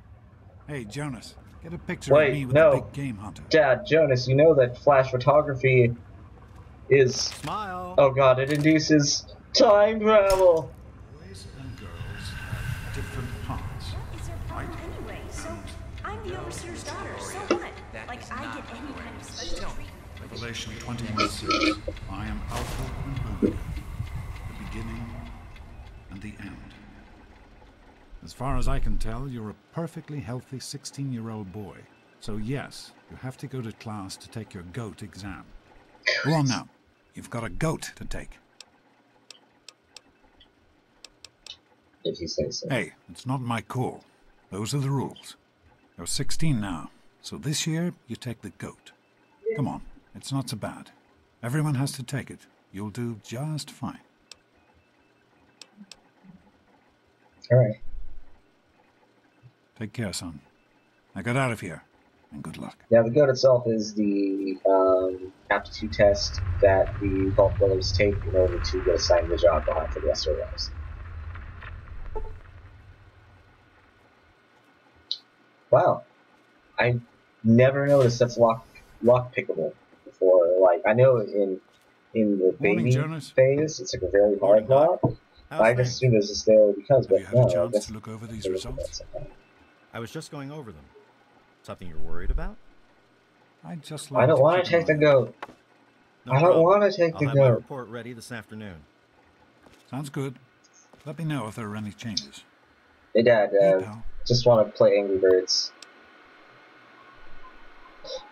Hey, Jonas, get a picture of me with the big game hunter. Dad, Jonas, you know that flash photography is... Smile. Oh god, it induces time travel. Boys and girls have different hearts. What is your problem anyway? So, I'm the overseer's daughter, so what? Like, I get any kind of special treatment. Revelation 21:6. I am Alpha and Omega, the beginning and the end. As far as I can tell, you're a perfectly healthy 16-year-old boy. So yes, you have to go to class to take your GOAT exam. Go on now. You've got a GOAT to take. If you say so. Hey, it's not my call. Those are the rules. You're 16 now, so this year you take the GOAT. Come on, it's not so bad. Everyone has to take it. You'll do just fine. Alright. Take care, son. Now get out of here, and good luck. Now, the GOAT itself is the aptitude test that the Vault Brothers take in order to get assigned the job behind for the rest of their lives. Wow. I never noticed that's lock pickable before. Like, I know in the baby phase, it's like a very hard lock. I just assumed it was just there because, but no, I guess to look over these results? I was just going over them. Something you're worried about? I don't want to take the GOAT. I don't want to take the I'll have my GOAT. report ready this afternoon. Sounds good. Let me know if there are any changes. Hey, Dad, just want to play Angry Birds.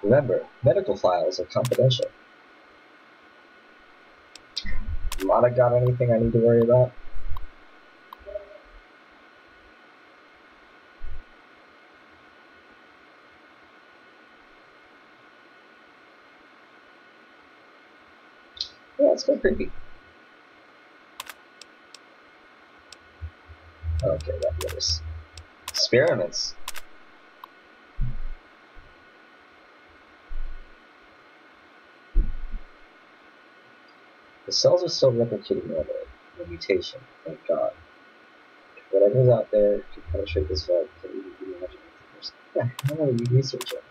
Remember, medical files are confidential. Mata got anything I need to worry about? Yeah, it's kind of creepy. Okay, that matters. Experiments. The cells are still replicating normally. No mutation, thank God. If whatever's out there can penetrate this vault, can even be imagined. Yeah, I don't want to research it.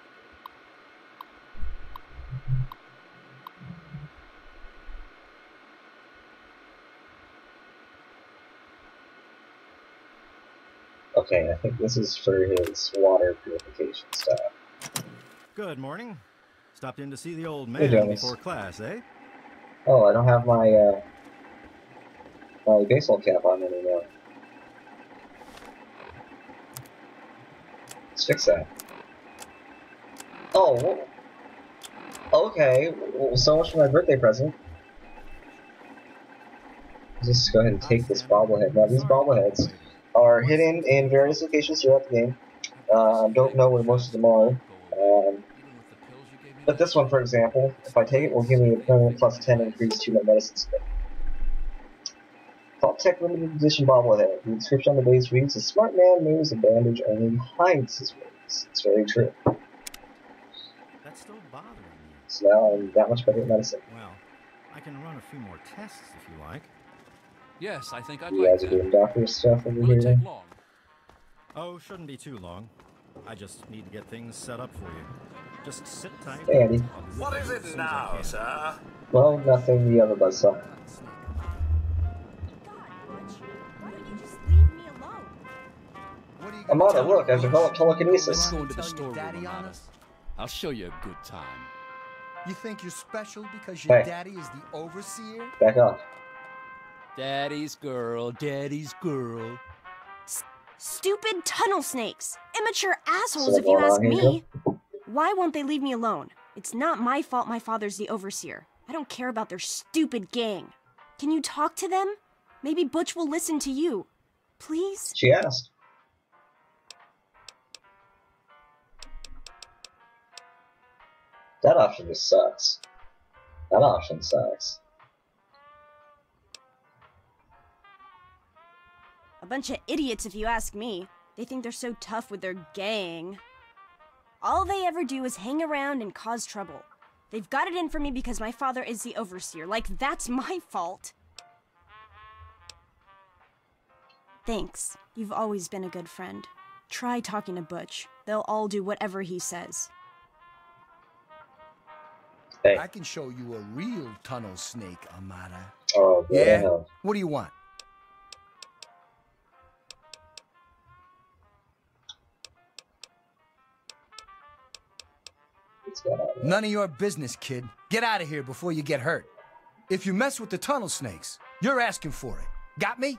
Okay, I think this is for his water purification stuff. Good morning. Stopped in to see the old Hey, man Jonas. before class, eh? Oh, I don't have my my baseball cap on anymore. Let's fix that. Oh, okay. Well, so much for my birthday present. Let's just go ahead and take this bobblehead. Now, these bobbleheads are hidden in various locations throughout the game. Don't know where most of them are. But this one, for example, if I take it, will give me a permanent plus 10 increase to my medicine skill. Vault Tech limited edition bobblehead. The description on the base reads, "A smart man knows a bandage only hides his wounds." It's very true. So now I'm that much better at medicine. Well, I can run a few more tests if you like. Yes, I think I'd You like guys are that. doing doctor stuff over Will it here. take long? Oh, shouldn't be too long. I just need to get things set up for you. Just sit tight. Hey, Andy. What is it now, sir? Well, nothing. You have a buzzsaw. Amata, look, I've developed telekinesis. Going to the storeroom, Amata. I'll show you a good time. You think you're special because your Hey. daddy is the overseer? Back off. Daddy's girl, daddy's girl. Stupid tunnel snakes! Immature assholes, So if you going ask on here, me! Why won't they leave me alone? It's not my fault my father's the overseer. I don't care about their stupid gang. Can you talk to them? Maybe Butch will listen to you. Please? She asked. That option just sucks. That option sucks. A bunch of idiots, if you ask me. They think they're so tough with their gang. All they ever do is hang around and cause trouble. They've got it in for me because my father is the overseer. Like, that's my fault. Thanks. You've always been a good friend. Try talking to Butch. They'll all do whatever he says. Hey. I can show you a real tunnel snake, Amata. Oh, Yeah? yeah. What do you want? None of your business, kid. Get out of here before you get hurt. If you mess with the tunnel snakes, you're asking for it. Got me?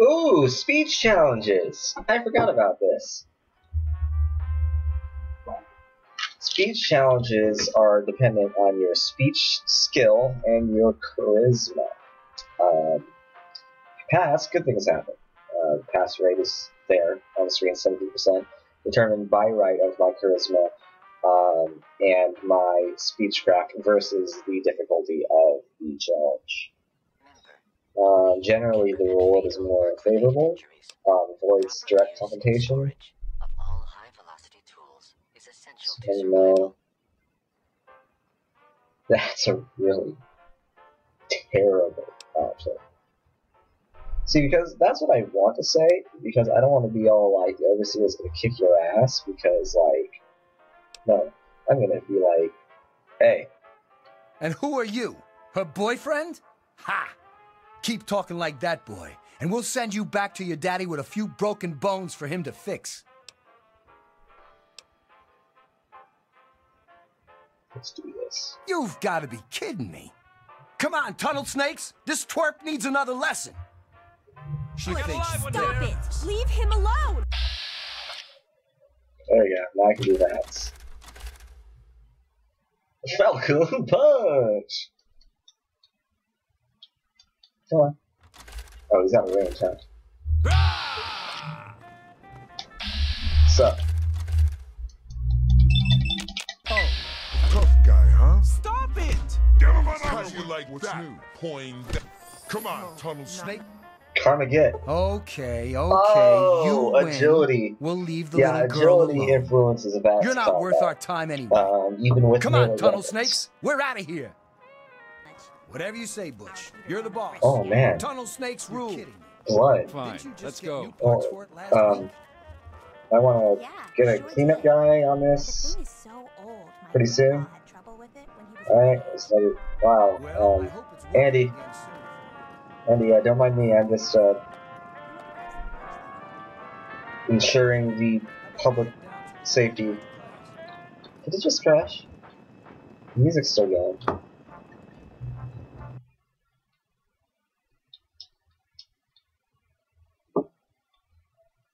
Ooh, speech challenges. I forgot about this. Speech challenges are dependent on your speech skill and your charisma. If you pass, good things happen. The pass rate is there on the screen, 70%, determined by right of my charisma and my speechcraft versus the difficulty of the challenge. Generally, the reward is more favorable, avoids direct confrontation. And that's a really terrible option. See, because that's what I want to say, because I don't want to be all like, the overseer's gonna kick your ass, because, like, no, I'm gonna be like, hey. And who are you? Her boyfriend? Ha! Keep talking like that, boy, and we'll send you back to your daddy with a few broken bones for him to fix. Let's do this. You've got to be kidding me. Come on, tunnel snakes. This twerp needs another lesson. She thinks... Stop it! Leave him alone! There we go. Now I can do that. Falcon Punch! Come on. Oh, he's out of range, huh? Sup? Oh, tough guy, huh? Stop it! Get him on how you like what's that? New? Come on, tunnel snake. Karma get. Okay, Oh, you win. agility. We'll leave the Yeah, little girl agility alone. influences advanced You're not combat. worth our time anyway. Even with Come on, melee tunnel weapons. snakes. We're out of here. Whatever you say, Butch. You're the boss. Oh, man. Tunnel snakes rule. Blood. Fine, let's go. Oh, I want to get a cleanup guy on this pretty soon. Alright, so, wow. Andy, don't mind me. I'm just ensuring the public safety. Did it just crash? The music's still going.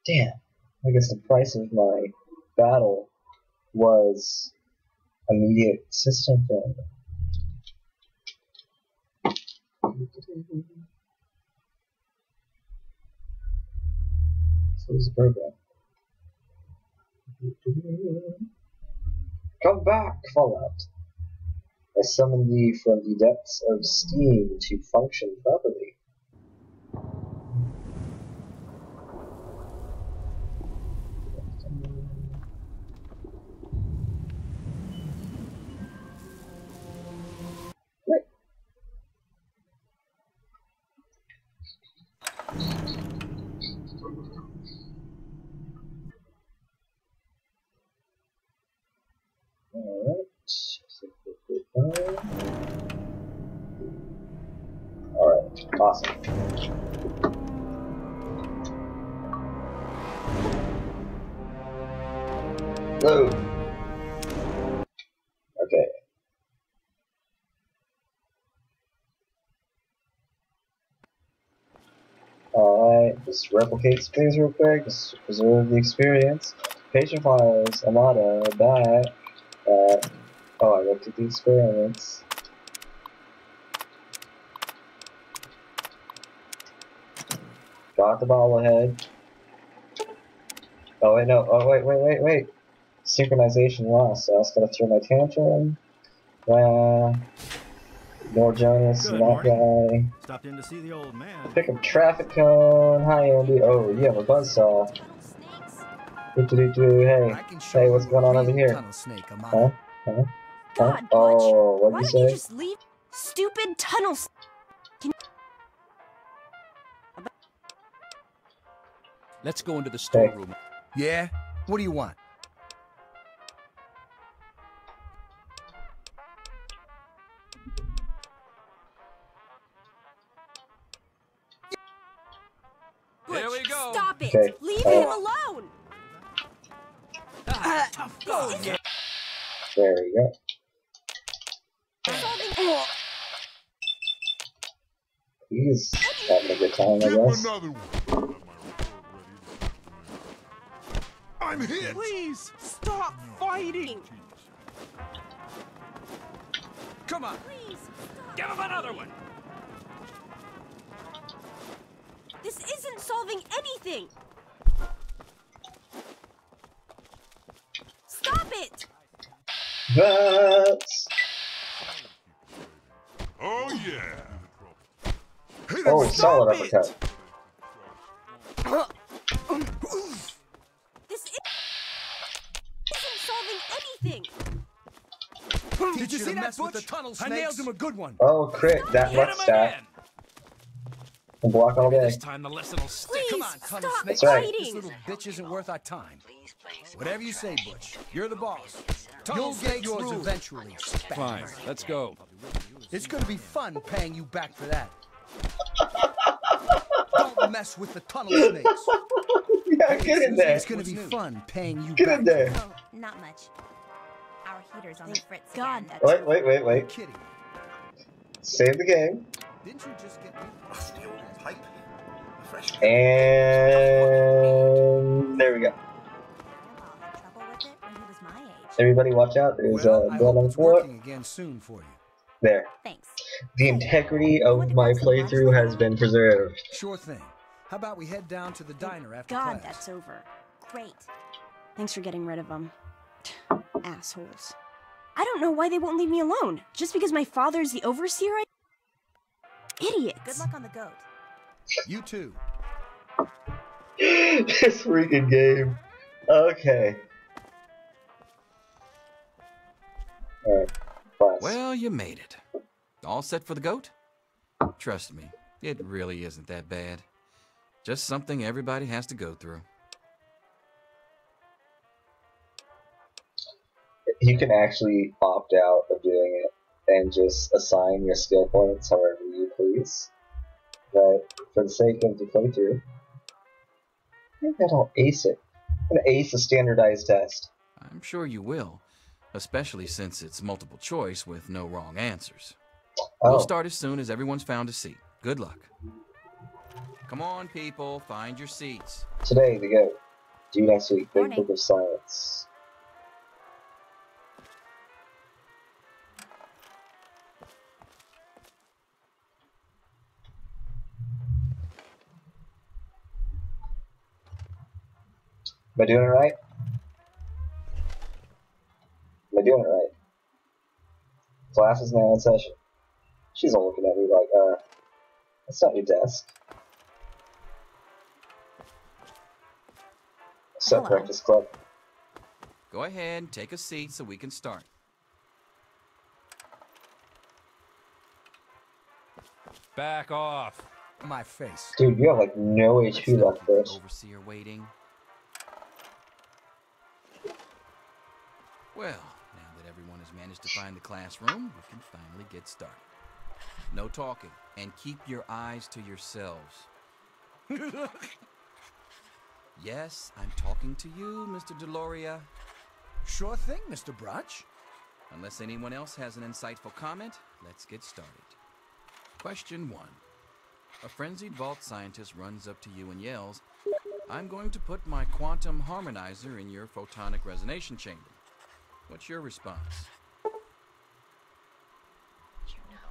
Damn. I guess the price of my battle was immediate system failure. So is the program. Come back, Fallout. I summon thee from the depths of steam to function properly. Awesome. Whoa. Okay. Alright, just replicate things real quick, just preserve the experience. Patient files, Amada, back. Oh, I looked at the experiments. Got the bobblehead. Oh wait, no. Oh wait. Synchronization lost, so I was gonna throw my tantrum. More Jonas, Good that guy. Stopped in to see the old man. Pick up traffic cone. Hi, Andy. Oh, you have a buzzsaw. Hey, what's going on over here? Huh? God, Butch, Oh, what'd why you don't say? you just leave? Stupid tunnels. Let's go into the storeroom. Yeah? What do you want? Here we go. Stop it! Okay. Leave him alone! Tough go. There we go. He's having a good time, I guess. Another one. I'm hit. Please stop fighting. Come on. Please, stop. Give him another one. This isn't solving anything! Stop it! That's... Oh yeah. Oh, solid uppercut. This isn't solving anything! Did you see that, Butch? I nailed him a good one. Oh, crit. That Hit left him staff. again. Can block all day. This time the lesson will stick. Please, Come on, Tunnel stop Snake. That's right. This fighting! little bitch isn't worth our time. Whatever you say, Butch. You're the boss. You'll get yours eventually. Fine, let's go. It's gonna be fun paying you back for that. Don't mess with the Tunnel Snakes. Yeah, get in there. It's gonna be fun paying you Get back. in there. Oh, not much. Our heater's on the fritz God, again. that's Wait. Kidding. Save the game. Didn't you just get me? Rusty old pipe. Fresh. And there we go. Grandpa had trouble with it when he was my age. Everybody watch out. There's Well, I blood hope on the it's floor. working again soon for you. There. Thanks. The integrity of my playthrough has been preserved. Sure thing. How about we head down to the diner after God, class? that's over. Great. Thanks for getting rid of them. Assholes. I don't know why they won't leave me alone. Just because my father's the overseer? Idiots. Good luck on the goat. You too. This freaking game. Okay. Alright. Class. Well, you made it. All set for the goat? Trust me, it really isn't that bad. Just something everybody has to go through. You can actually opt out of doing it and just assign your skill points however you please. But for the sake of the playthrough, I think I'll ace it. I'm gonna ace a standardized test. I'm sure you will, especially since it's multiple choice with no wrong answers. Oh. We'll start as soon as everyone's found a seat. Good luck. Come on, people, find your seats. Today, the goat. Due next week, Big Morning. Book of Silence. Am I doing it right? Am I doing it right? Class is now in session. She's all looking at me like, that's not your desk. Set Hello. Breakfast Club. Go ahead, take a seat so we can start. Back off. My face. Dude, you have like no HP left, bitch. Overseer waiting. Well, now that everyone has managed to find the classroom, we can finally get started. No talking, and keep your eyes to yourselves. Yes, I'm talking to you, Mr. Deloria. Sure thing, Mr. Brotch. Unless anyone else has an insightful comment, let's get started. Question 1. A frenzied vault scientist runs up to you and yells, "I'm going to put my quantum harmonizer in your photonic resonation chamber." What's your response?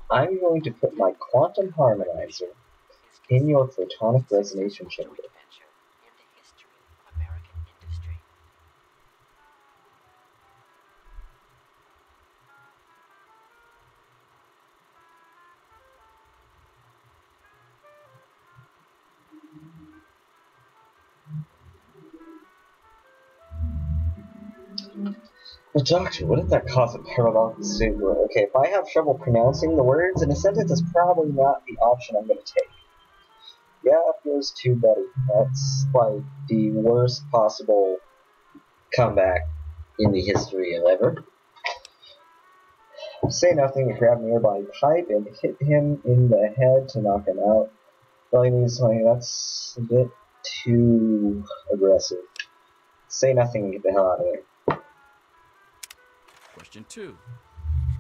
I'm going to put my quantum harmonizer in your photonic resonation chamber. But doctor, wouldn't that cause a parabolic super? Okay, if I have trouble pronouncing the words in a sentence, it's probably not the option I'm going to take. Yeah, feels too buddy. That's like the worst possible comeback in the history of ever. Say nothing, grab a nearby pipe and hit him in the head to knock him out. Really means something that's a bit too aggressive. Say nothing and get the hell out of there. Question 2.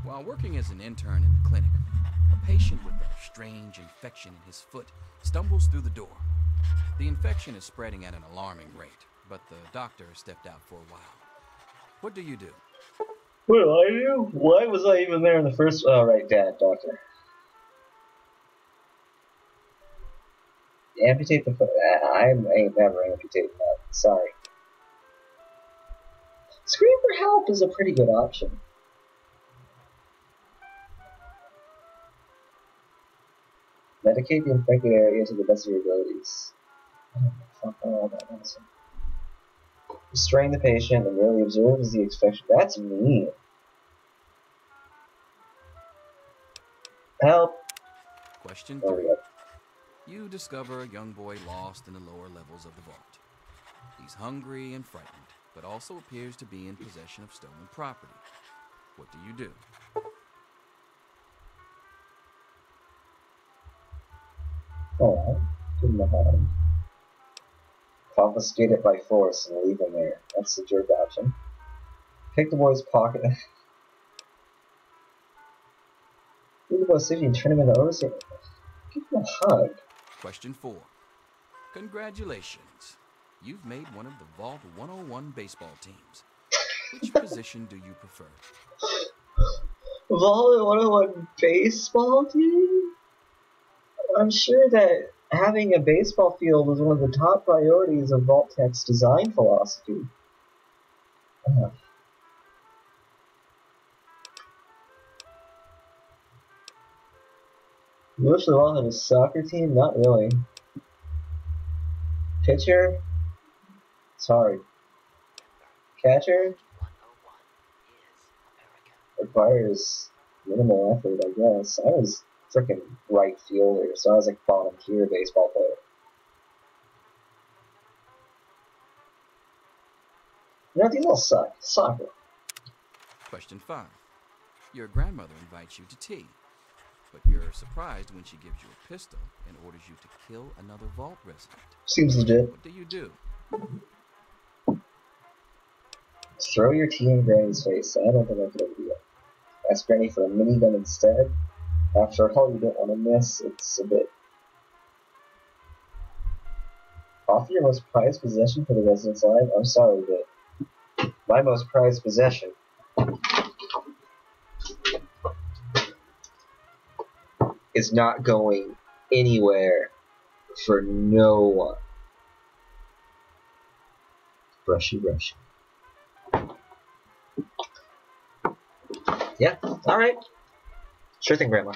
While working as an intern in the clinic, a patient with a strange infection in his foot stumbles through the door. The infection is spreading at an alarming rate, but the doctor stepped out for a while. What do you do? What do I do? Why was I even there in the first... Oh, right, Dad, doctor. Amputate the foot. I ain't never amputating that. Sorry. Scream for help is a pretty good option. Medicate the infected area to the best of your abilities. Restrain the patient and merely observe as the infection. That's mean. Help! Question 3. You discover a young boy lost in the lower levels of the vault. He's hungry and frightened, but also appears to be in possession of stolen property. What do you do? Oh, give him a hand. Confiscate it by force and leave him there. That's the jerk option. Pick the boy's pocket. Leave the boy's safety and turn him into overseer. Give him a hug. Question 4. Congratulations. You've made one of the Vault 101 baseball teams. Which position do you prefer? Vault 101 baseball team? I'm sure that having a baseball field is one of the top priorities of Vault-Tech's design philosophy. You wish the Vault had a soccer team? Not really. Pitcher? Sorry. Catcher? Requires minimal effort, I guess. I was frickin' right fielder, so I was like bottom tier baseball player. You know, these all suck. Soccer. Question 5. Your grandmother invites you to tea, but you're surprised when she gives you a pistol and orders you to kill another Vault resident. Seems legit. What do you do? Throw your tea in Granny's face. I don't think I could ever do that. Ask Granny for a minigun instead. After all, you don't want to miss. It's a bit. Offer your most prized possession for the residents alive. I'm sorry, but my most prized possession is not going anywhere for no one. Brushy, brushy. Yeah, alright. Sure thing, Grandma.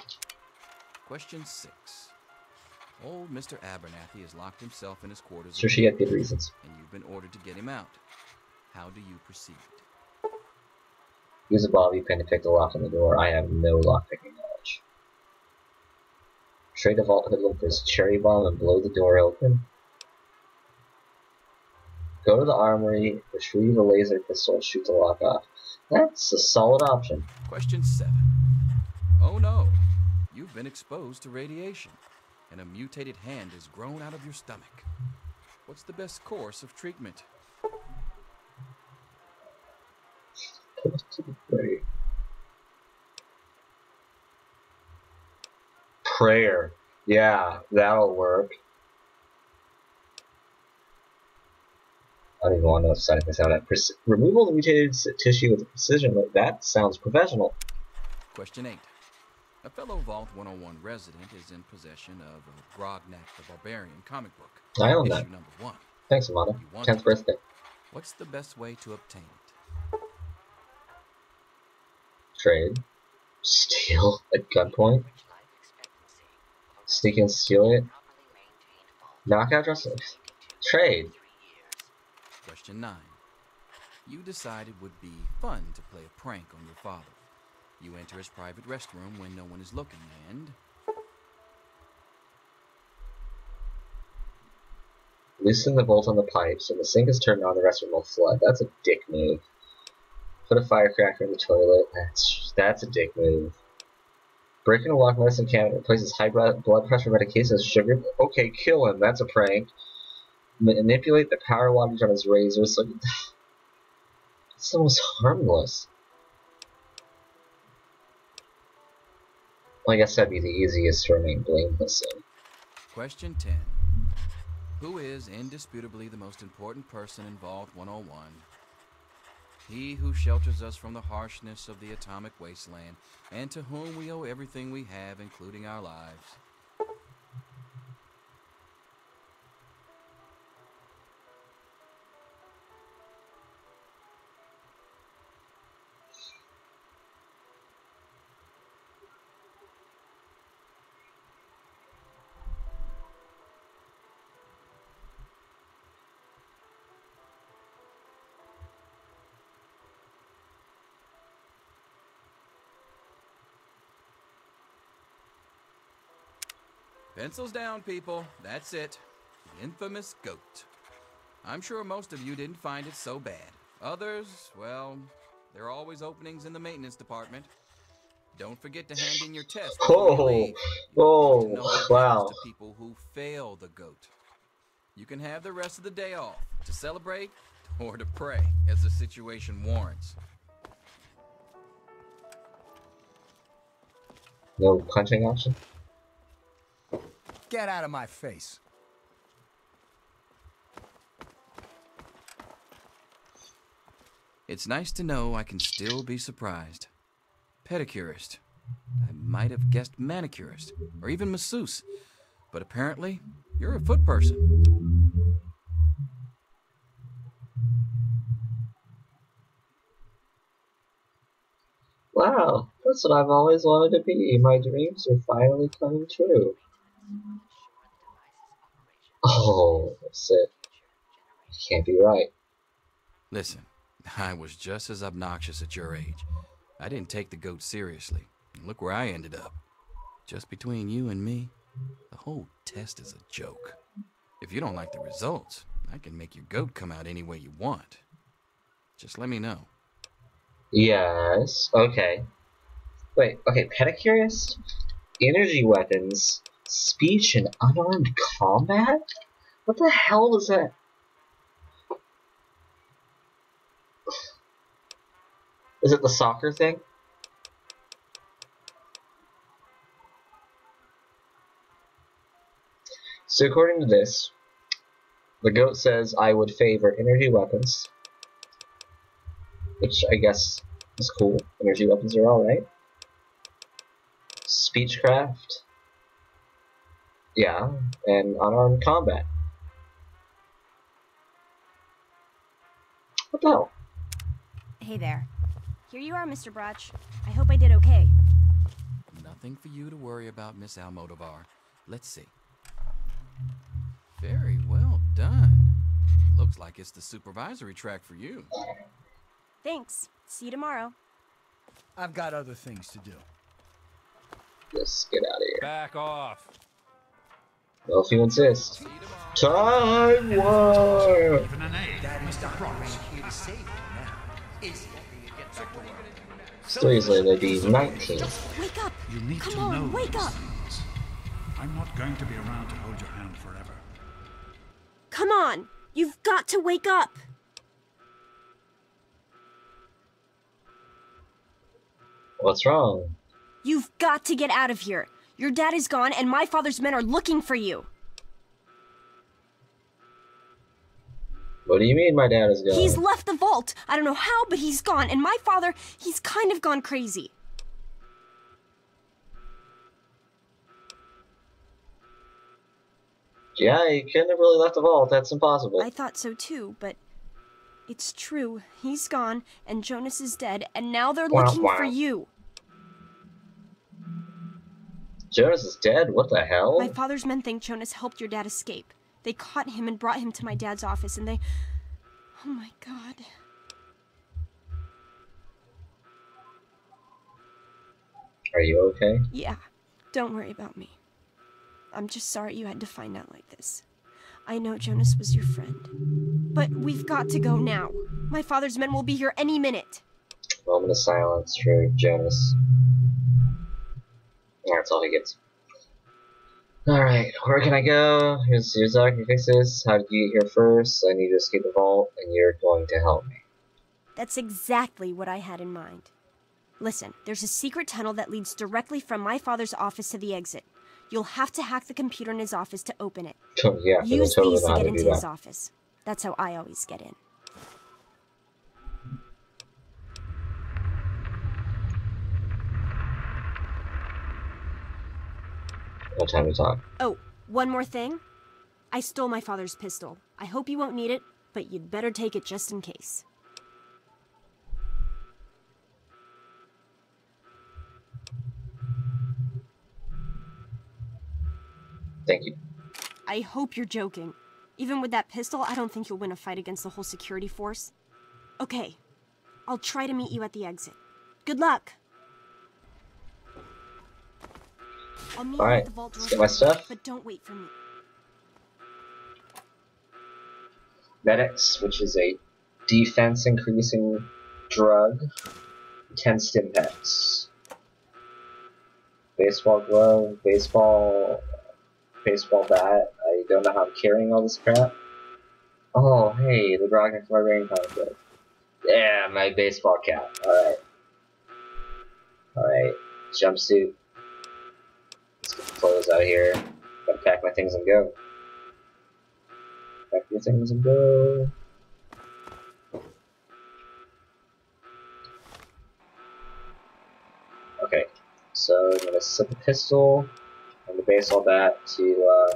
Question 6. Old Mr. Abernathy has locked himself in his quarters. Sure, she had good reasons. And you've been ordered to get him out. How do you proceed? Use a bobby pin to pick the lock on the door. I have no lockpicking knowledge. Trade a vault hoodlum for his cherry bomb and blow the door open. Go to the armory, retrieve a laser pistol, and shoot the lock off. That's a solid option. Question 7. Oh no. you've been exposed to radiation, and a mutated hand has grown out of your stomach. What's the best course of treatment? Prayer. Yeah, that'll work. I don't even want to know what side this out at. Removal of mutated tissue with precision. That sounds professional. Question 8. A fellow Vault 101 resident is in possession of a Grognak the Barbarian comic book. I own that. Issue number 1. Thanks, Amanda. 10th birthday. What's the best way to obtain it? Trade. Steal at gunpoint. Sneak and steal it. Knockout dresser. Trade. Question 9. You decide it would be fun to play a prank on your father. You enter his private restroom when no one is looking and... Loosen the bolt on the pipes. When the sink is turned on, the restroom will flood. That's a dick move. Put a firecracker in the toilet. That's a dick move. Breaking a locked medicine cabinet replaces high blood pressure medications with sugar. Okay, kill him. That's a prank. Manipulate the power wattage on his razor. So it's almost harmless. Well, I guess that'd be the easiest to remain blameless in. Question 10. Who is indisputably the most important person in Vault 101? He who shelters us from the harshness of the atomic wasteland, and to whom we owe everything we have, including our lives. Pencils down, people. That's it. The infamous goat. I'm sure most of you didn't find it so bad. Others, well, there are always openings in the maintenance department. Don't forget to hand in your test. Wow. To people who fail the goat. You can have the rest of the day off to celebrate or to pray as the situation warrants. No punching option? Get out of my face. It's nice to know I can still be surprised. Pedicurist. I might have guessed manicurist, or even masseuse. But apparently, you're a foot person. Wow, that's what I've always wanted to be. My dreams are finally coming true. Oh, that's it. Can't be right. Listen, I was just as obnoxious at your age. I didn't take the goat seriously. And look where I ended up. Just between you and me, the whole test is a joke. If you don't like the results, I can make your goat come out any way you want. Just let me know. Yes, okay. Wait, okay, pedicurist? Energy weapons? Speech and unarmed combat? What the hell was that? Is it the soccer thing? So according to this, the goat says I would favor energy weapons, which I guess is cool. Energy weapons are alright. Speechcraft. Yeah, and unarmed combat. What the hell? Hey there. Here you are, Mr. Brotch. I hope I did okay. Nothing for you to worry about, Miss Almodovar. Let's see. Very well done. Looks like it's the supervisory track for you. Thanks. See you tomorrow. I've got other things to do. Just get out of here. Back off. Well, if you insist. Time war! 3 years later, they'd be 19. Wake up! You need Come to on, know wake these up! things. I'm not going to be around to hold your hand forever. Come on! You've got to wake up! What's wrong? You've got to get out of here. Your dad is gone, and my father's men are looking for you. What do you mean my dad is gone? He's left the vault. I don't know how, but he's gone. And my father, he's kind of gone crazy. Yeah, he couldn't have really left the vault. That's impossible. I thought so too, but it's true. He's gone, and Jonas is dead, and now they're looking for you. Jonas is dead? What the hell? My father's men think Jonas helped your dad escape. They caught him and brought him to my dad's office, and they... Oh my god. Are you okay? Yeah, don't worry about me. I'm just sorry you had to find out like this. I know Jonas was your friend. But we've got to go now. My father's men will be here any minute. Moment of silence for Jonas. That's all he gets. Alright, where can I go? Here's how I can fix this. How did you get here first? I need to escape the vault, and you're going to help me. That's exactly what I had in mind. Listen, there's a secret tunnel that leads directly from my father's office to the exit. You'll have to hack the computer in his office to open it. Yeah, Use totally these to get into his that. office. That's how I always get in. No time to talk. Oh, one more thing. I stole my father's pistol. I hope you won't need it, but you'd better take it just in case. Thank you. I hope you're joking. Even with that pistol, I don't think you'll win a fight against the whole security force. Okay, I'll try to meet you at the exit. Good luck! I'll meet you Alright, at the vault door, let's get my stuff. but don't wait for me. Medics, which is a defense increasing drug. 10 stim packs. Baseball glove, baseball bat. I don't know how I'm carrying all this crap. Oh, hey, the Grognak Barbarian conflict. Yeah, my baseball cap. Alright. Alright. Jumpsuit. Let's get the clothes out of here. Gotta pack my things and go. Pack your things and go. Okay. So I'm gonna set the pistol and the baseball bat to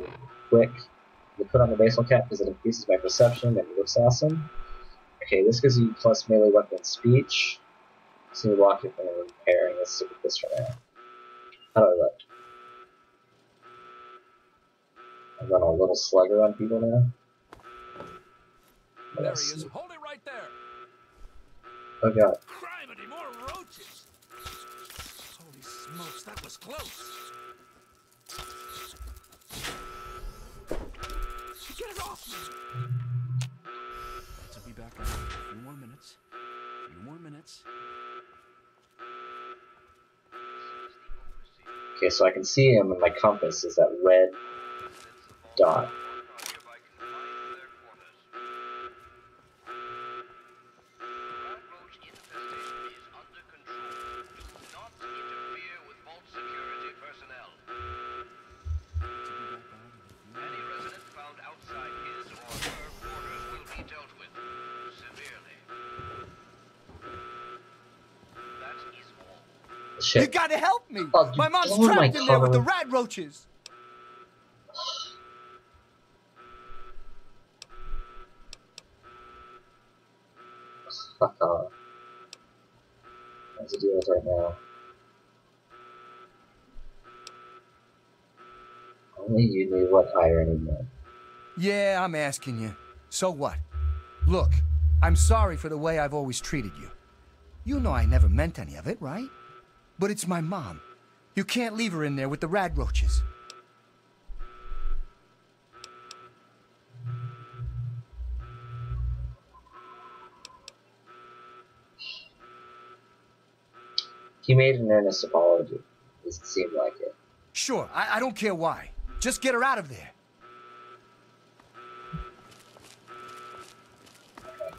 quick. You put on the baseball cap because it increases my perception and it looks awesome. Okay, this gives you plus melee weapon speech. So you walk it from repairing this stupid pistol now. How do I look? I'm going a little slugger on people now. There he is. Hold it right there. Oh god. Criminy, more roaches. Holy smokes, that was close. Get it off me. Let's be back in a few more minutes. A few more minutes. Okay, so I can see him and my compass is that red dot. Shit. You gotta help me! Oh, my mom's oh my trapped in there with the God. rad roaches! Fuck off. What's the deal with right now? Only you knew what irony meant. Yeah, I'm asking you. So what? Look, I'm sorry for the way I've always treated you. You know I never meant any of it, right? But it's my mom. You can't leave her in there with the rad roaches. He made an earnest apology. It seemed like it. Sure, I don't care why. Just get her out of there. Okay.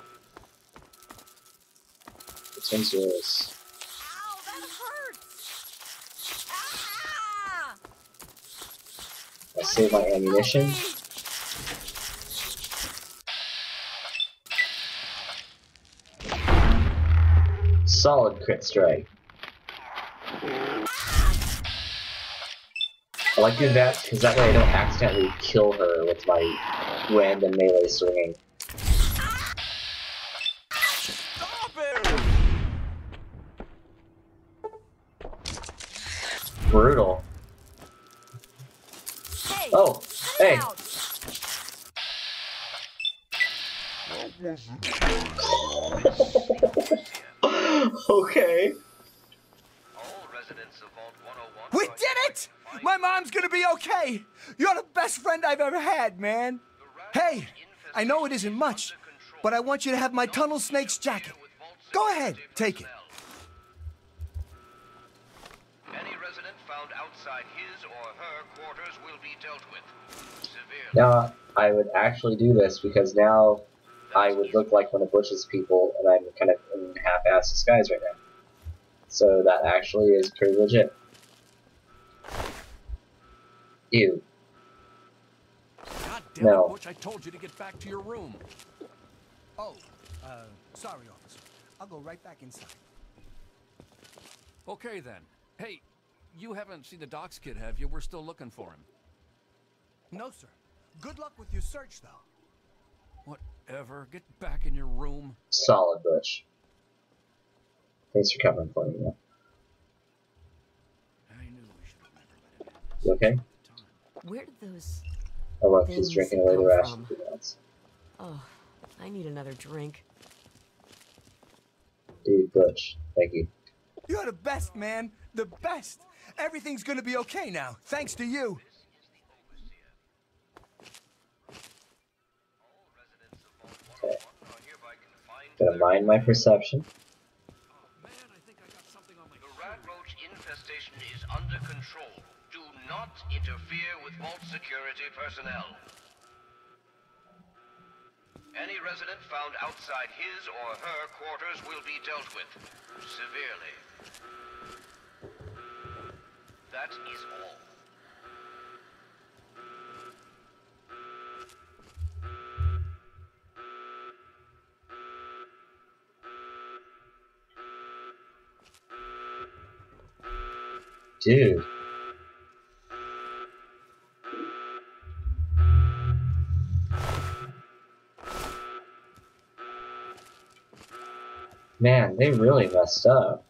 This one's yours. Ow, that hurts! Ah! I save my ammunition. Solid crit strike. I like doing that because that way I don't accidentally kill her with my random melee swinging. Brutal. Hey, oh, hey. Okay. We did it! My mom's gonna be okay! You're the best friend I've ever had, man! Hey, I know it isn't much, but I want you to have my Tunnel Snake's jacket. Go ahead, take it. Any resident found outside his or her quarters will be dealt with severely. Now, I would actually do this because now I would look like one of Bush's people, and I'm kind of in half-assed disguise right now. So that actually is pretty legit. Ew. God damn No. it, Butch, I told you to get back to your room. Oh, sorry, officer. I'll go right back inside. Okay, then. Hey, you haven't seen the Doc's kid, have you? We're still looking for him. No, sir. Good luck with your search, though. Whatever. Get back in your room. Solid, Bush. Thanks for covering for me, man. I knew we should have never let it You okay? Where did those... Oh, look, he's things drinking away the come ration from? he wants. Oh, I need another drink. Dude, Butch, thank you. You're the best, man. The best. Everything's gonna be okay now, thanks to you. Okay. Gonna mind my perception. The rat roach infestation is under control. Do not interfere with vault security personnel. Any resident found outside his or her quarters will be dealt with severely. That is all. Dude. Man, they really messed up.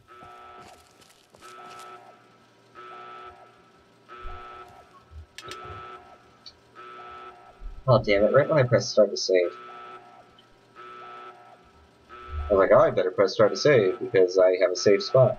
Oh, damn it, right when I press start to save. I was like, oh, I better press start to save because I have a safe spot.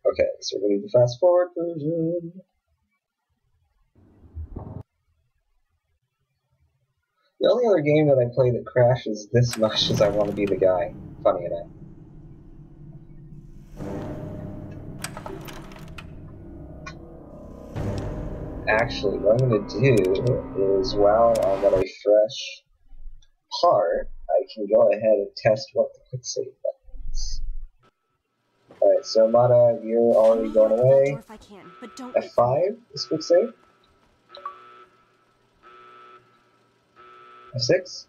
Okay, so we're going to do the fast forward version. The only other game that I play that crashes this much is I Want to Be the Guy. Funny enough. Actually, what I'm going to do is while I'm at a fresh part, I can go ahead and test what the quick save button is. Alright, so Mata, you're already going away. If I can, but don't F5 is quick save. F6,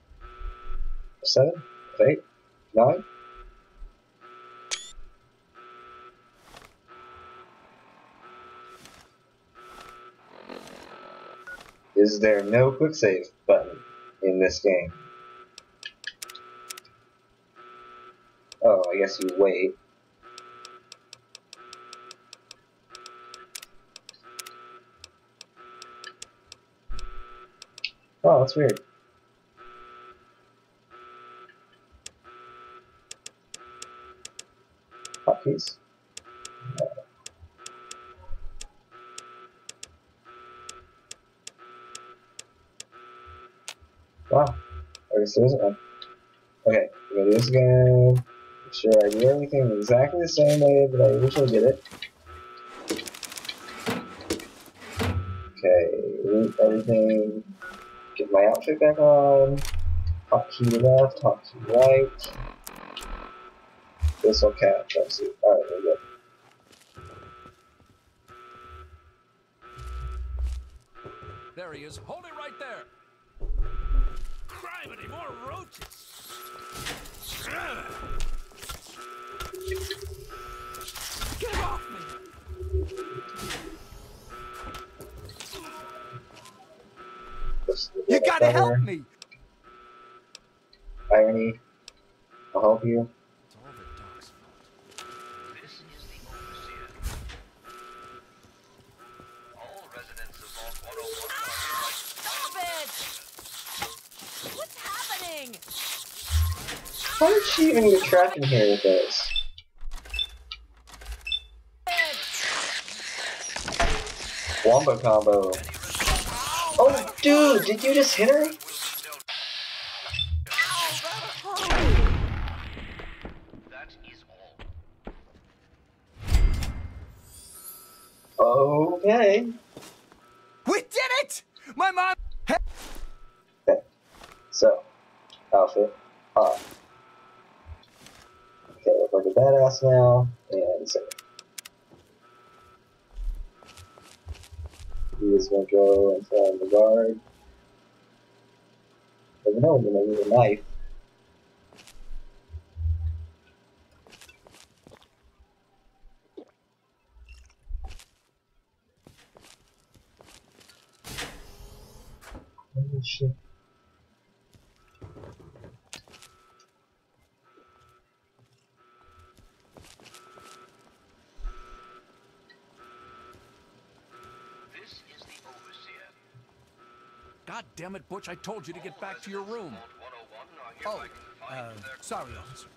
F7, F8, 9. Is there no quick save button in this game? Oh, I guess you wait. Oh, that's weird. Wow. I guess there isn't one. Okay, we're gonna do this again. Make sure I do everything exactly the same way that I usually did it. Okay, root everything. Get my outfit back on. Hotkey left, hotkey right. This will count. Jumpsuit. Alright, we're good. There he is. Hold it right there. Criminy, more roaches. Get off me. You gotta help me. Irony. I'll help you. How did she even get trapped in here with this? Wombo combo. Oh, dude, did you just hit her? Okay. We did it! My mom. Okay. So, outfit. Okay, look like a badass now, and so he is gonna go and throw in the guard. Doesn't know we're gonna need a knife. Oh shit. God damn it, Butch, I told you to get back to your room. Oh, sorry, officer.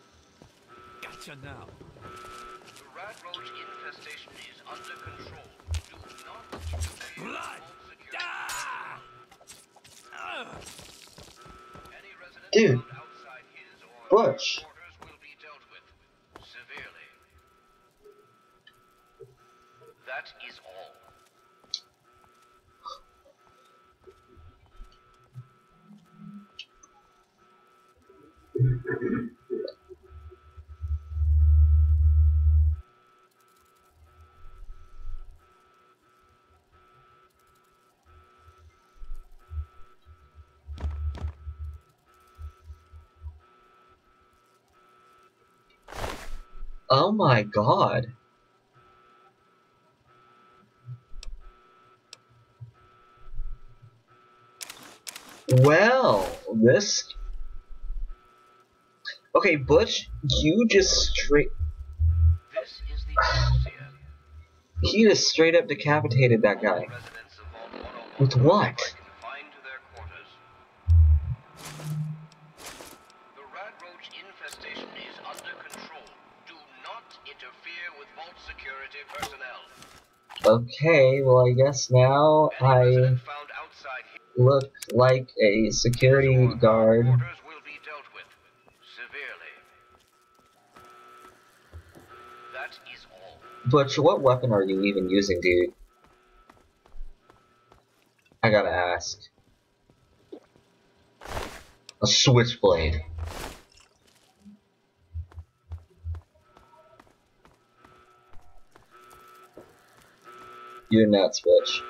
Gotcha now. The rat roach infestation is under control. Do not blood! Dude, Butch. will be dealt with severely. That is all. Oh my god. Well, this... Okay, Butch, you just straight... He just straight up decapitated that guy. With what? The rat roach infestation is under control. Do not interfere with vault security personnel. Okay, well I guess now I look like a security guard. Will be dealt with severely. That is all. Butch, what weapon are you even using, dude? I gotta ask. A switchblade. You're nuts, Butch.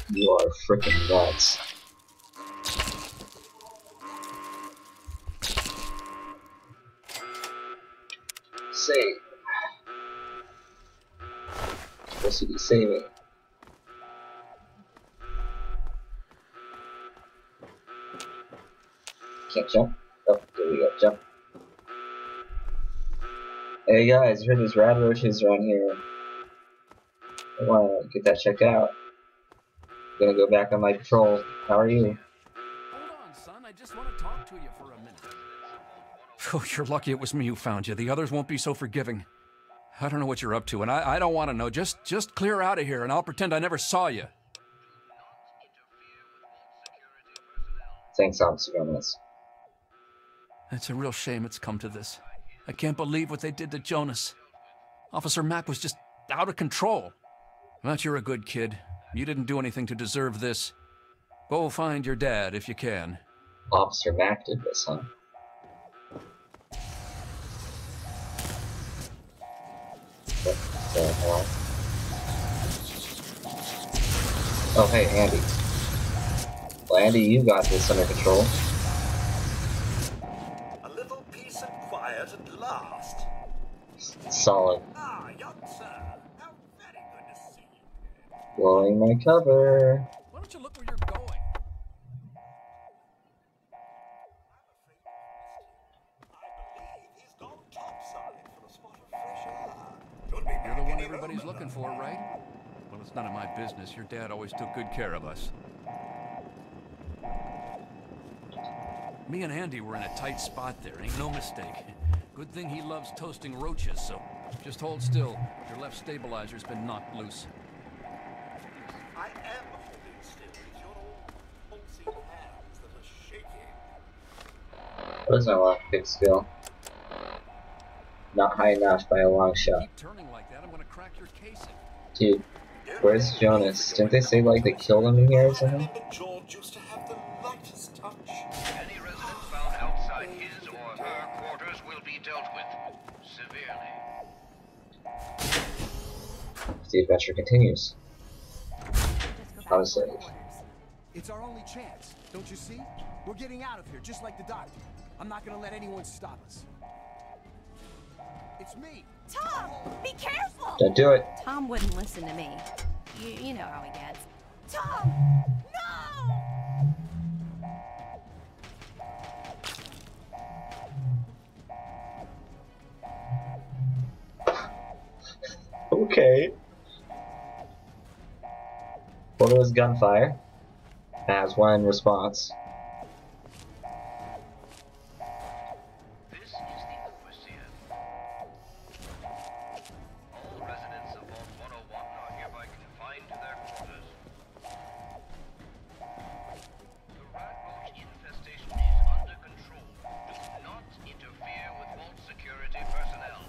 You are freaking nuts. Save. Supposed to be saving. Can't jump. Oh, there we go. Jump. Hey guys, I heard there's rat roaches around here. I wanna get that checked out. I'm gonna go back on my patrol. How are you? Hold on, son. I just want to talk to you for a minute. Oh, you're lucky it was me who found you. The others won't be so forgiving. I don't know what you're up to, and I don't want to know. Just clear out of here, and I'll pretend I never saw you. Thanks, Officer Gomez. It's a real shame it's come to this. I can't believe what they did to Jonas. Officer Mack was just out of control. But you're a good kid. You didn't do anything to deserve this. Go find your dad if you can. Officer Mack did this, huh? What the hell? Oh, hey, Andy. Well, Andy, you got this under control. A little peace and quiet at last. Solid. Ah, young sir. How very good to see you. Blowing my cover. Why don't you look where you're going? You're the one everybody's looking for, right? Well, it's none of my business. Your dad always took good care of us. Me and Andy were in a tight spot there, ain't no mistake. Good thing he loves toasting roaches, so just hold still. Your left stabilizer's been knocked loose. I am holding still. It's your old pulsing hands that are shaking. What is my lockpick skill? Not high enough by a long shot. Keep turning like that, I'm gonna crack your casing. Dude, where's Jonas? Didn't they say like they killed him in here or something? George used to have the lightest touch. Any resident found outside his or her quarters will be dealt with severely. The adventure continues. How to save. It's our only chance, don't you see? We're getting out of here, just like the doctor. I'm not gonna let anyone stop us. It's me! Tom! Be careful! Don't do it. Tom wouldn't listen to me. You know how he gets. Tom! No! Okay. Photo is gunfire. As one response. This is the Overseer. All residents of Vault 101 are hereby confined to their quarters. The rat roach infestation is under control. Do not interfere with Vault security personnel.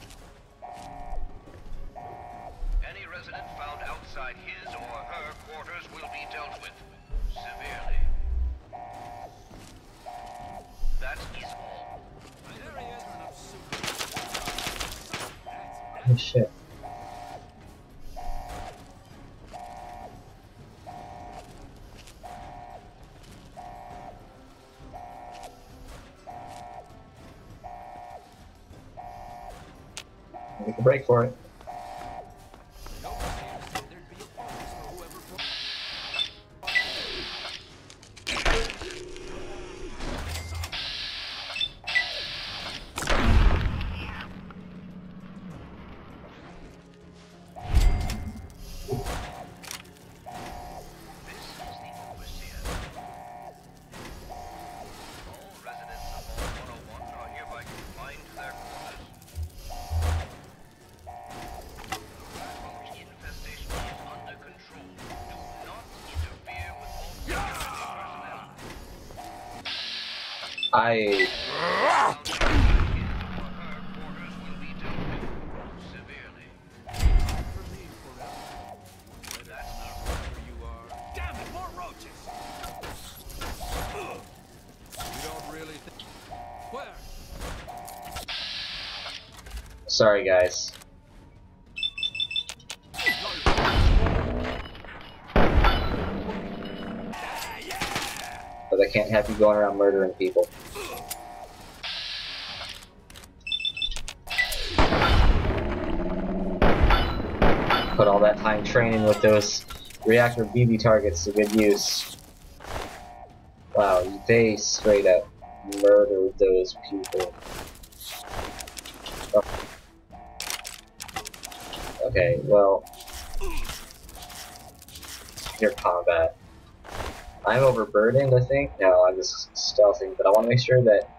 Any resident found outside his or her quarters will be dealt with severely. That is all. There he is. Oh shit. Make a break for it. Sorry, guys. But I can't have you going around murdering people. Put all that time training with those reactor BB targets to good use. Wow, they straight up murdered those people. Okay, well, your combat. I'm overburdened, I think. No, I'm just stealthing, but I want to make sure that.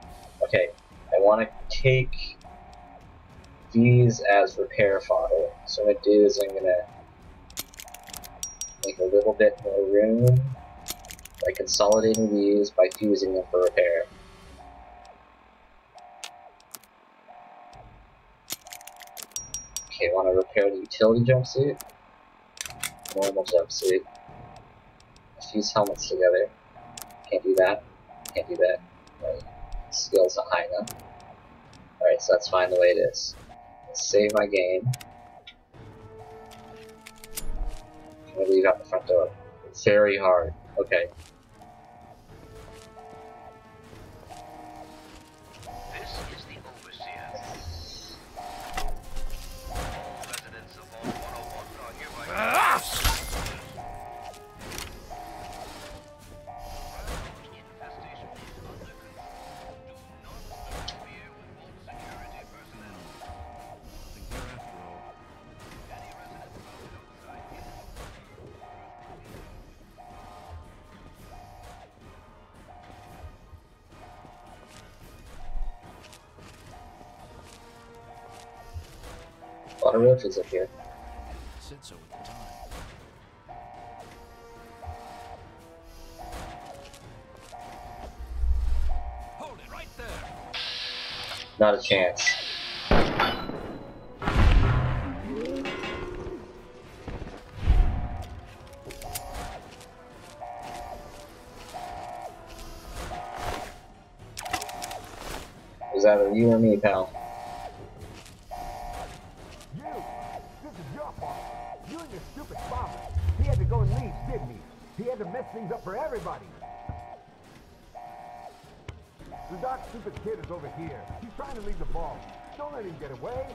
Okay, I want to take these as repair fodder. So what I'm gonna do is I'm gonna make a little bit more room by consolidating these by fusing them for repair. Okay, want to repair the utility jumpsuit, normal jumpsuit. Fuse helmets together. Can't do that. Can't do that. Right. Skill's not high enough. Alright, so that's fine the way it is. Let's save my game. I'm gonna leave out the front door. It's very hard. Okay. This is the Overseer. Residents of Vault 101 are hereby... A lot of roaches up here. Said so at the time. Hold it right there. Not a chance. It was either you or me, pal. He had to go and leave, didn't he? He had to mess things up for everybody. The dark, stupid kid is over here. He's trying to leave the ball. Don't let him get away.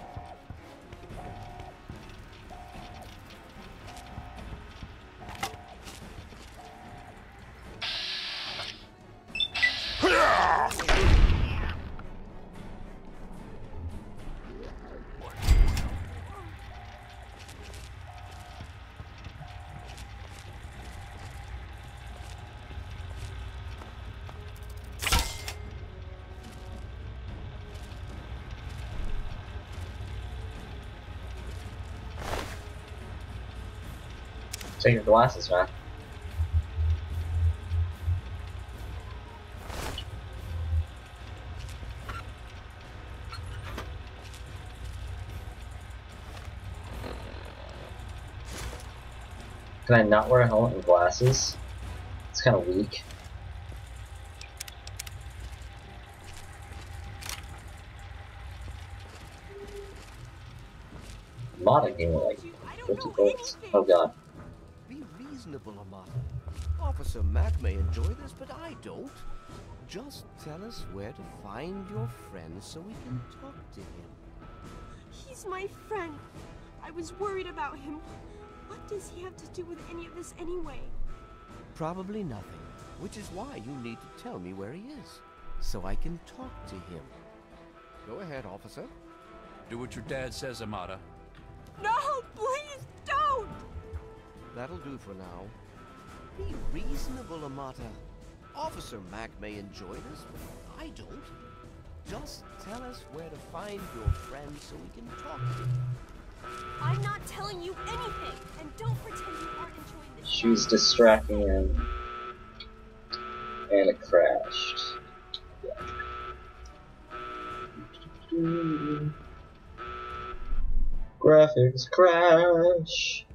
Take your glasses, man. Can I not wear a helmet and glasses? It's kind of weak. Modding me like 50 bullets. Oh god. Be reasonable, Amata. Officer Mack may enjoy this, but I don't. Just tell us where to find your friend so we can talk to him. He's my friend. I was worried about him. What does he have to do with any of this anyway? Probably nothing, which is why you need to tell me where he is, so I can talk to him. Go ahead, officer. Do what your dad says, Amata. No, please don't! That'll do for now. Be reasonable, Amata. Officer Mack may enjoy this, but I don't. Just tell us where to find your friend so we can talk to him. I'm not telling you anything, and don't pretend you aren't enjoying this. She's distracting him. And it crashed. Graphics crash.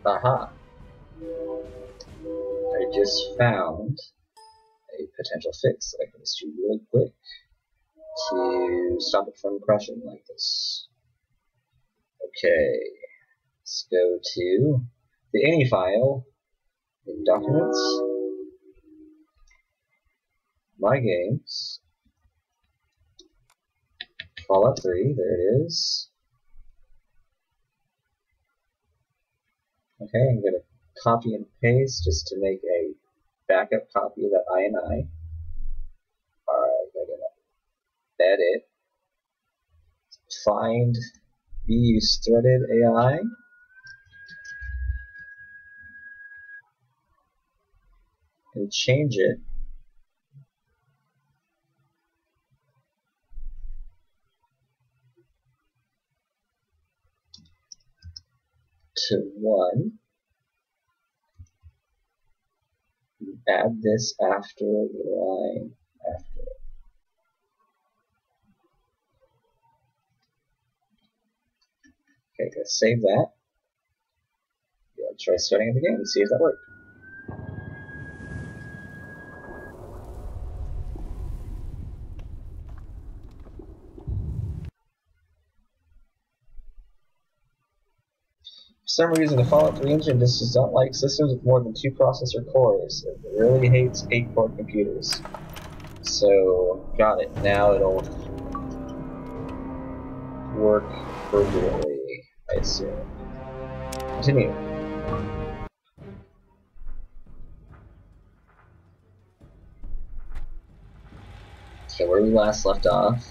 Aha. I just found a potential fix that I can just do really quick to stop it from crashing like this. Okay, let's go to the any file in Documents, My Games, Fallout 3, there it is. Okay, I'm gonna copy and paste just to make a backup copy of that INI. Alright, I'm gonna edit. Find use threaded AI. And change it to 1. Add this after the line after it. Okay, gonna save that. Yeah, try starting it again and see if that worked. For some reason, the Fallout 3 engine just does not like systems with more than 2 processor cores. It really hates 8-core computers. So, got it. Now it'll work perfectly, I assume. Continue. Okay, where we last left off.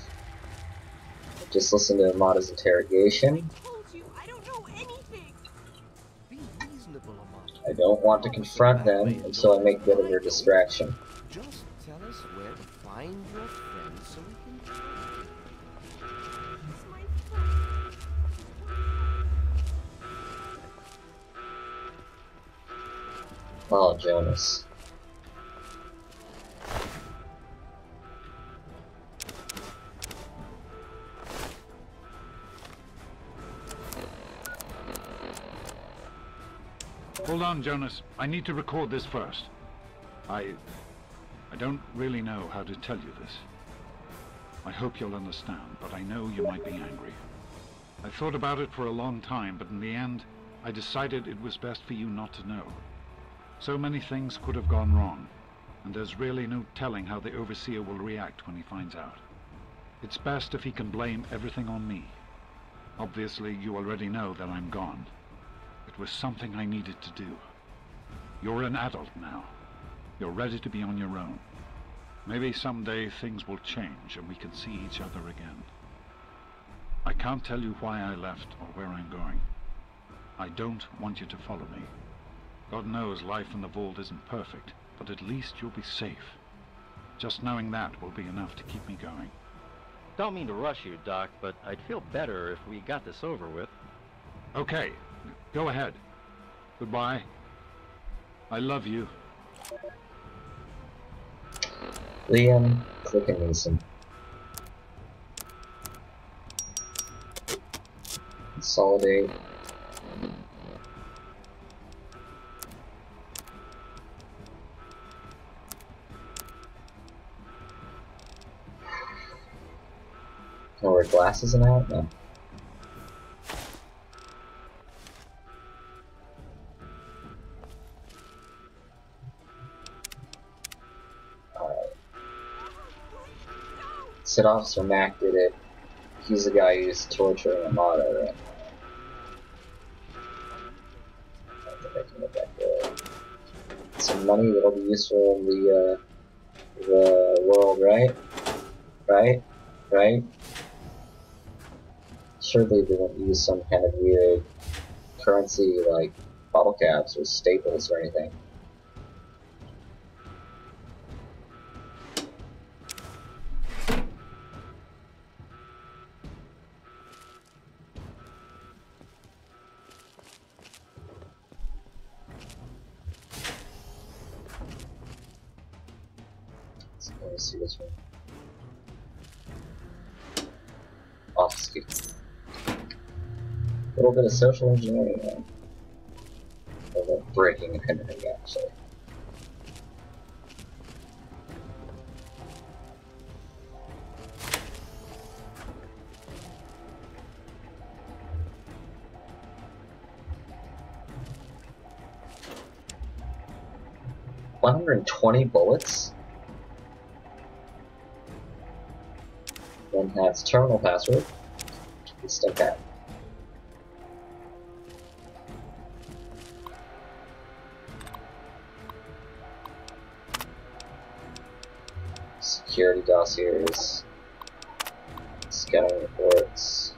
Just listen to Amata's interrogation. I don't want to confront them until I make good of their distraction. Just tell us where to find your friends so we can... Oh, Jonas. Hold on, Jonas. I need to record this first. I don't really know how to tell you this. I hope you'll understand, but I know you might be angry. I thought about it for a long time, but in the end, I decided it was best for you not to know. So many things could have gone wrong, and there's really no telling how the Overseer will react when he finds out. It's best if he can blame everything on me. Obviously, you already know that I'm gone. It was something I needed to do. You're an adult now. You're ready to be on your own. Maybe someday things will change and we can see each other again. I can't tell you why I left or where I'm going. I don't want you to follow me. God knows life in the vault isn't perfect, but at least you'll be safe. Just knowing that will be enough to keep me going. Don't mean to rush you, Doc, but I'd feel better if we got this over with. Okay, go ahead. Goodbye. I love you. Liam, click and listen. Consolidate. Can I wear glasses and out? No. Said Officer Mack did it. He's the guy who's torturing Amata, right? I think I can get back there. Some money that'll be useful in the world, right? Right? Surely they won't use some kind of weird currency like bottle caps or staples or anything. Let me see this one. Office key. A little bit of social engineering there. A little breaking and anything, actually. $120 bullets? Then has terminal password. It's stuck at. Security dossiers. Scouting reports.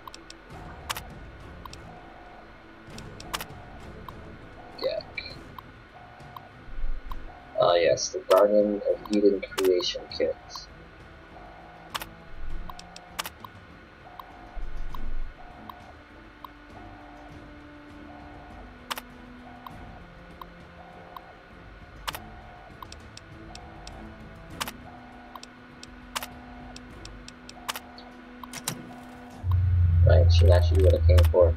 Yes, the Garden of Eden Creation Kit. Right, should actually be what I came for.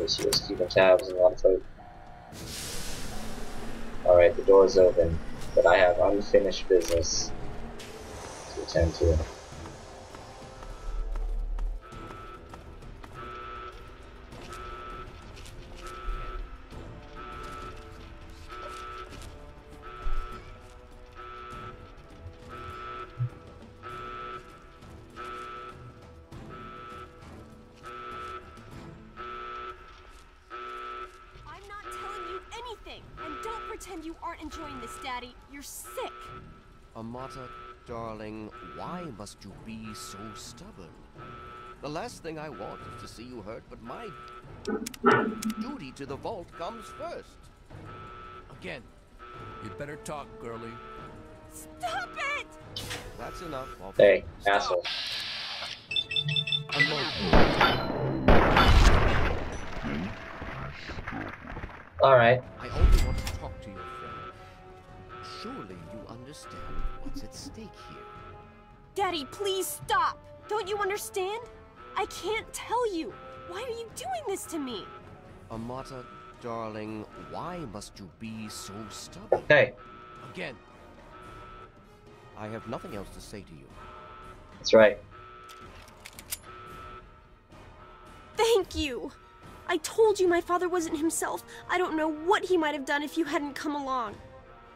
She was keeping tabs and a lot of food. Alright, the door's open, but I have unfinished business to attend to. Pretend you aren't enjoying this, Daddy. You're sick. Amata, darling, why must you be so stubborn? The last thing I want is to see you hurt, but my duty to the vault comes first. Again, you'd better talk, girlie. Stop it! That's enough. Hey, asshole. Alright. I only want to talk to your friend. Surely you understand what's at stake here. Daddy, please stop! Don't you understand? I can't tell you. Why are you doing this to me? Amata, darling, why must you be so stubborn? Hey. Again. I have nothing else to say to you. That's right. Thank you! I told you my father wasn't himself. I don't know what he might have done if you hadn't come along.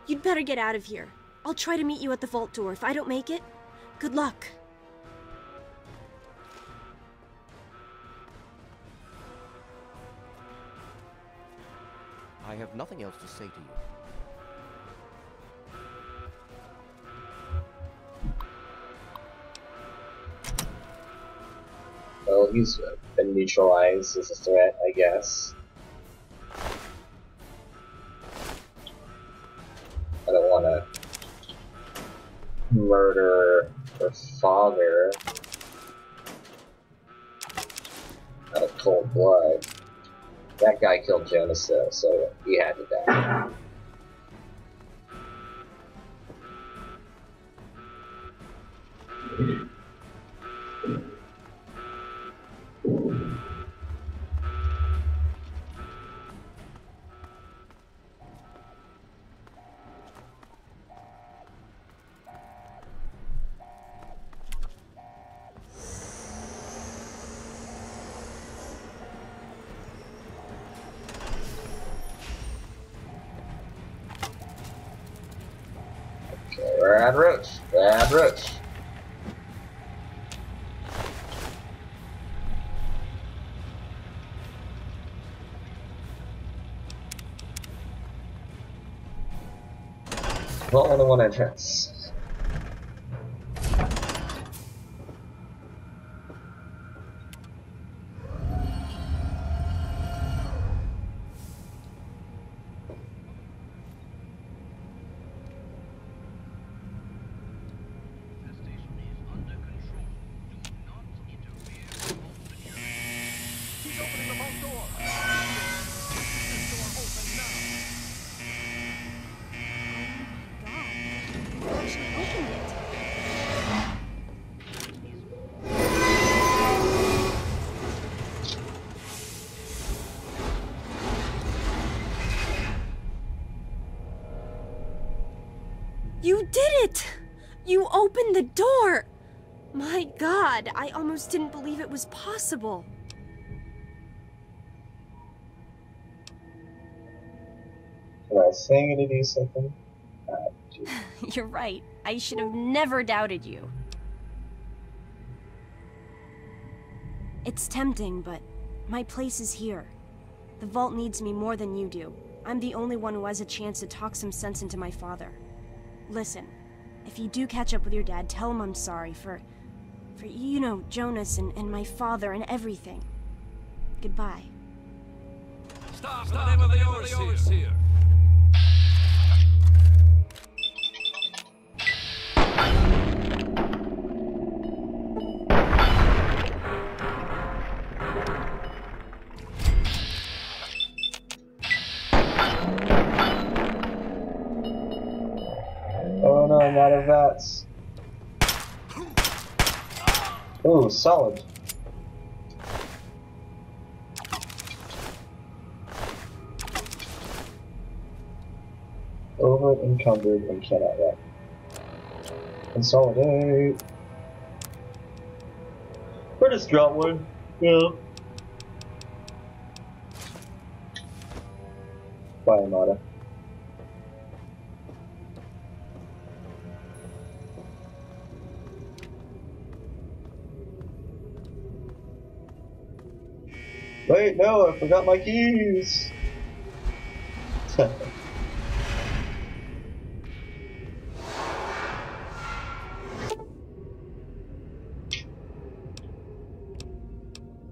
You'd better get out of here. I'll try to meet you at the vault door. If I don't make it, good luck. I have nothing else to say to you. Well, he's been neutralized as a threat, I guess. I don't want to murder her father out of cold blood. That guy killed Jonas though, so he had to die. Bad roach. Bad roach. Well, only one entrance. You did it! You opened the door! My God, I almost didn't believe it was possible. Can I sing to do something? You're right. I should have never doubted you. It's tempting, but my place is here. The vault needs me more than you do. I'm the only one who has a chance to talk some sense into my father. Listen, if you do catch up with your dad, tell him I'm sorry for you know, Jonas and my father and everything. Goodbye. Stop! The name of the overseer. Oh no, I'm out of vats. Oh, solid. Over encumbered and cannot wreck. Consolidate. Or just drop one. Yeah. Bye, Amada. Wait, no, I forgot my keys!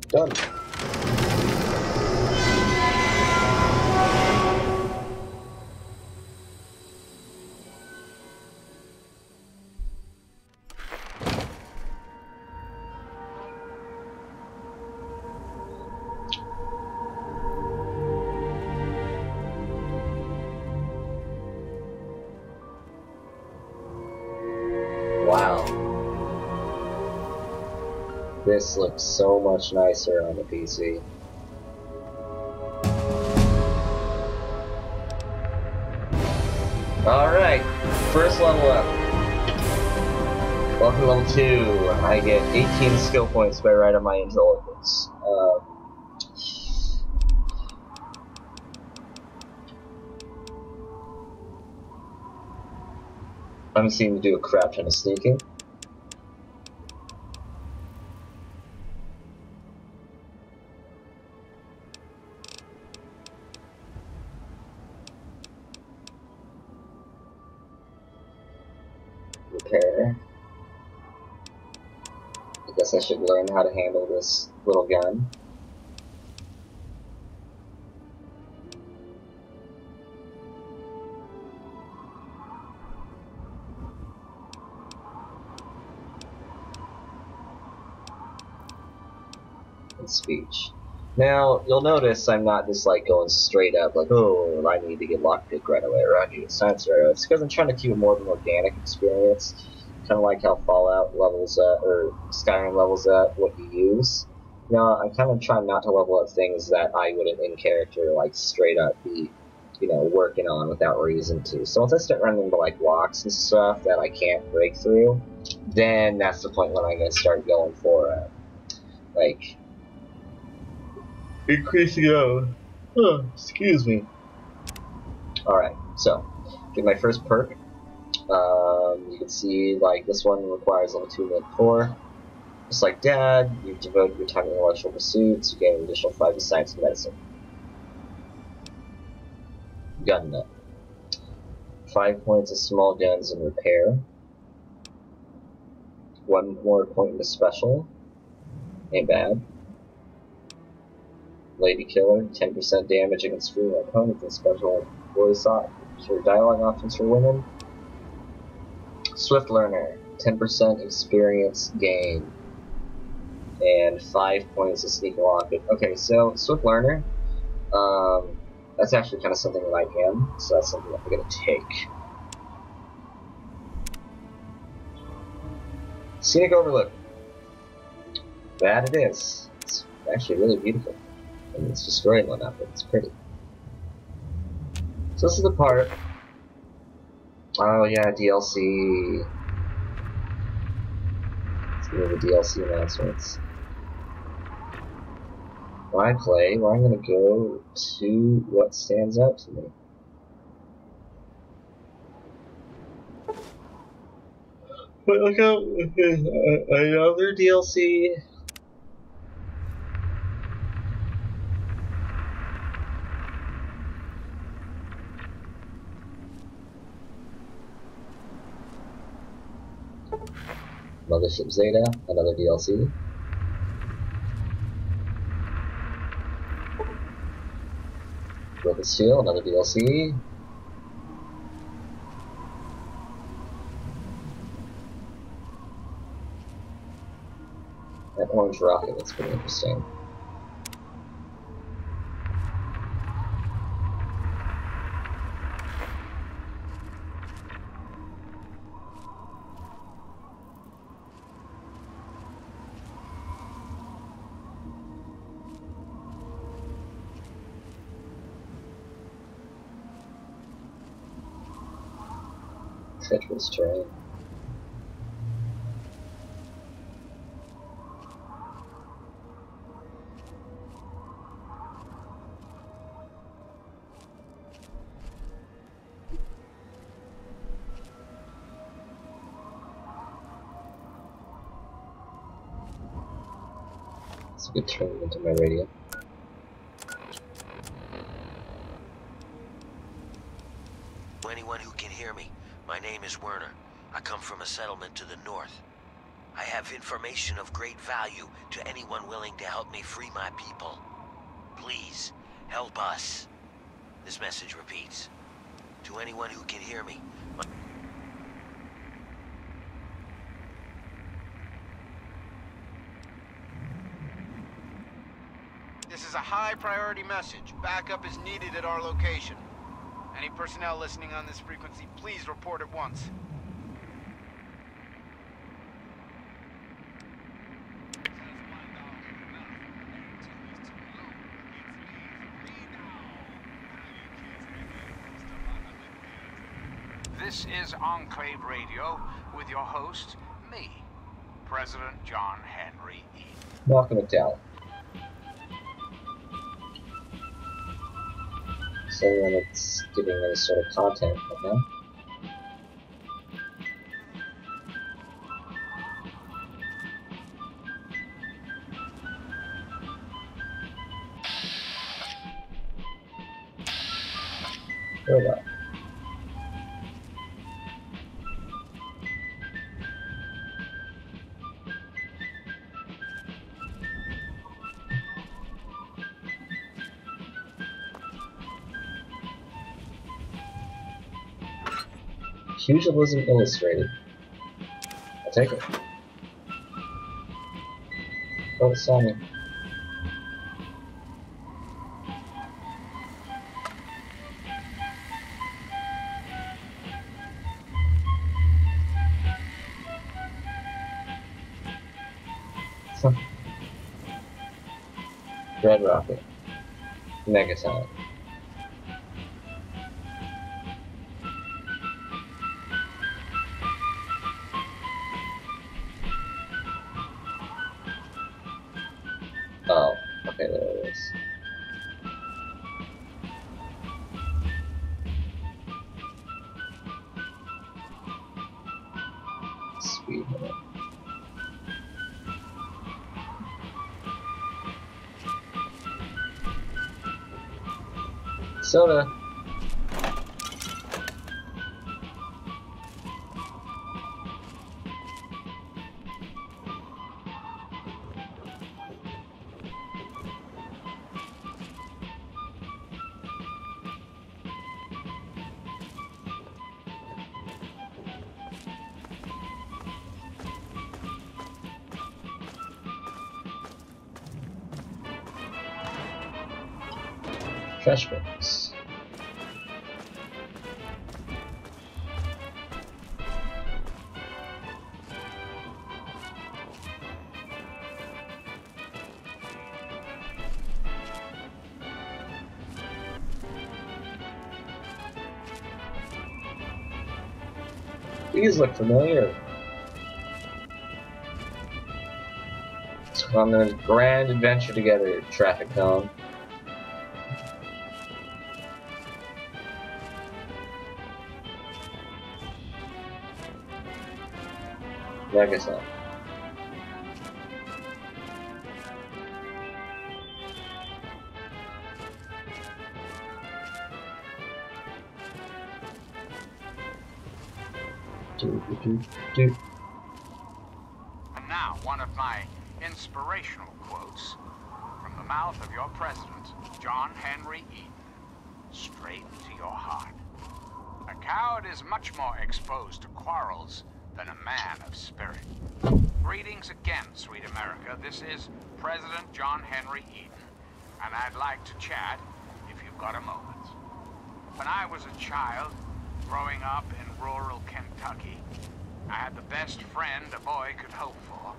Done. Wow. This looks so much nicer on the PC. Alright, first level up. Welcome to level 2. I get 18 skill points by right of my intelligence. I'm seeming to do a crap ton of sneaking. Repair. I guess I should learn how to handle this little gun. Speech. Now, you'll notice I'm not just like going straight up like, oh, I need to get lockpick right away or I need a science right away. It's because I'm trying to keep it more of an organic experience, kind of like how Fallout levels up, or Skyrim levels up what you use. Now, I'm kind of trying not to level up things that I wouldn't in character like straight up be, you know, working on without reason to. So once I start running into like locks and stuff that I can't break through, then that's the point when I'm going to start going for like increasing excuse me. Alright, so get my first perk. You can see like this one requires level 2 and 4. Just like Dad, you devote your time to intellectual pursuits, you gain an additional 5 to science and medicine. Gun nut. 5 points of small guns and repair. 1 more point into special. Ain't bad. Lady Killer, 10% damage against female opponents and special voice for dialogue options for women. Swift Learner, 10% experience gain. And 5 points of sneak and lock it. Okay, so Swift Learner, that's actually kind of something that I am, so that's something that I'm going to take. Scenic Overlook. That it is. It's actually really beautiful. And it's destroyed one up, but it's pretty. So this is the part. Oh yeah, DLC. Let's go to the DLC announcements. When I play, well, I'm gonna go to what stands out to me. But look out, another DLC. Mothership Zeta, another DLC. Broken Steel, another DLC. That orange rocket looks pretty interesting. Treacherous terrain. It's a good turn into my radio. Anyone who can hear me, my name is Werner. I come from a settlement to the north. I have information of great value to anyone willing to help me free my people. Please, help us. This message repeats. To anyone who can hear me, This is a high-priority message. Backup is needed at our location. Any personnel listening on this frequency, please report at once. This is Enclave Radio with your host, me, President John Henry E. Welcome to town. So anyone that's giving any sort of content right now. Robot. Pugilism Illustrated. I'll take it. Oh, it saw me. Red Rocket. Megaton. Oh, okay, there it is. Speed limit. Soda. Trash bins. These look familiar. On a grand adventure together, Traffic Cone. Megaton. And now, one of my inspirational quotes from the mouth of your president, John Henry Eaton, straight to your heart. A coward is much more exposed to quarrels than a man of spirit. Greetings again, sweet America. This is President John Henry Eaton, and I'd like to chat if you've got a moment. When I was a child, growing up in rural Kentucky, I had the best friend a boy could hope for.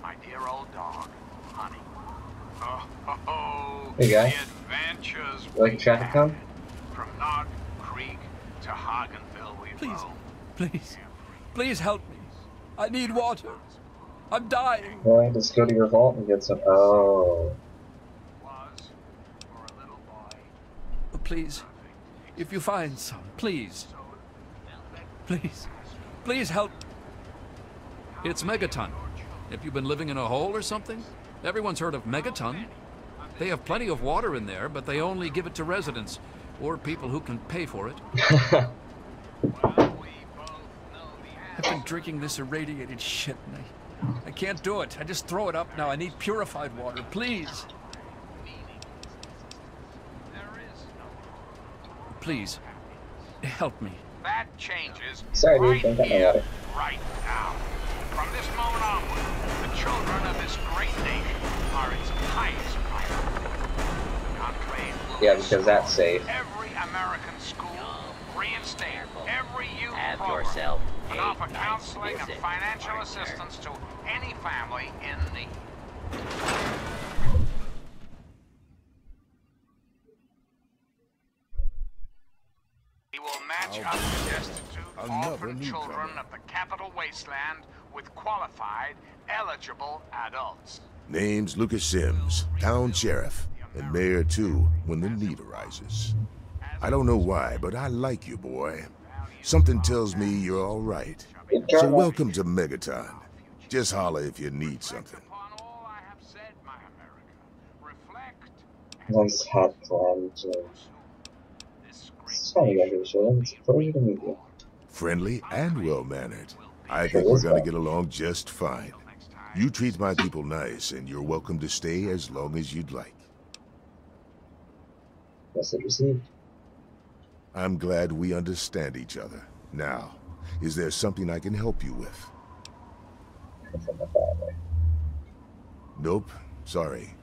My dear old dog, Honey. Oh, hey guy. The adventures you like a traffic cone? From Nog Creek to Hagenville we've Please help me. I need water. I'm dying. Well, just go to your vault and get some. Oh. Please, if you find some, please. Please help. It's Megaton. Have you been living in a hole or something? Everyone's heard of Megaton. They have plenty of water in there, but they only give it to residents or people who can pay for it. I've been drinking this irradiated shit, and I can't do it. I just throw it up now. I need purified water, please. Please, help me. That changes Sorry, dude, right don't get my here, water. right now. From this moment onward, the children of this great nation are its highest priority. The Conclave will Yeah, because that's safe. every American school, reinstate every youth Have program, yourself and a offer nice counseling and visit, financial partner. assistance to any family in need. He will match up the destitute orphan children of the capital wasteland with qualified, eligible adults. Name's Lucas Sims, town sheriff, and mayor too, when the need arises. I don't know why, but I like you, boy. Something tells me you're all right. So welcome to Megaton. Just holler if you need something. Nice hat plan. Sorry, it's a pleasure to meet you. Friendly and well-mannered. I think we're gonna get along just fine. You treat my people nice, and you're welcome to stay as long as you'd like. Message received. I'm glad we understand each other. Now, is there something I can help you with? Nope, sorry.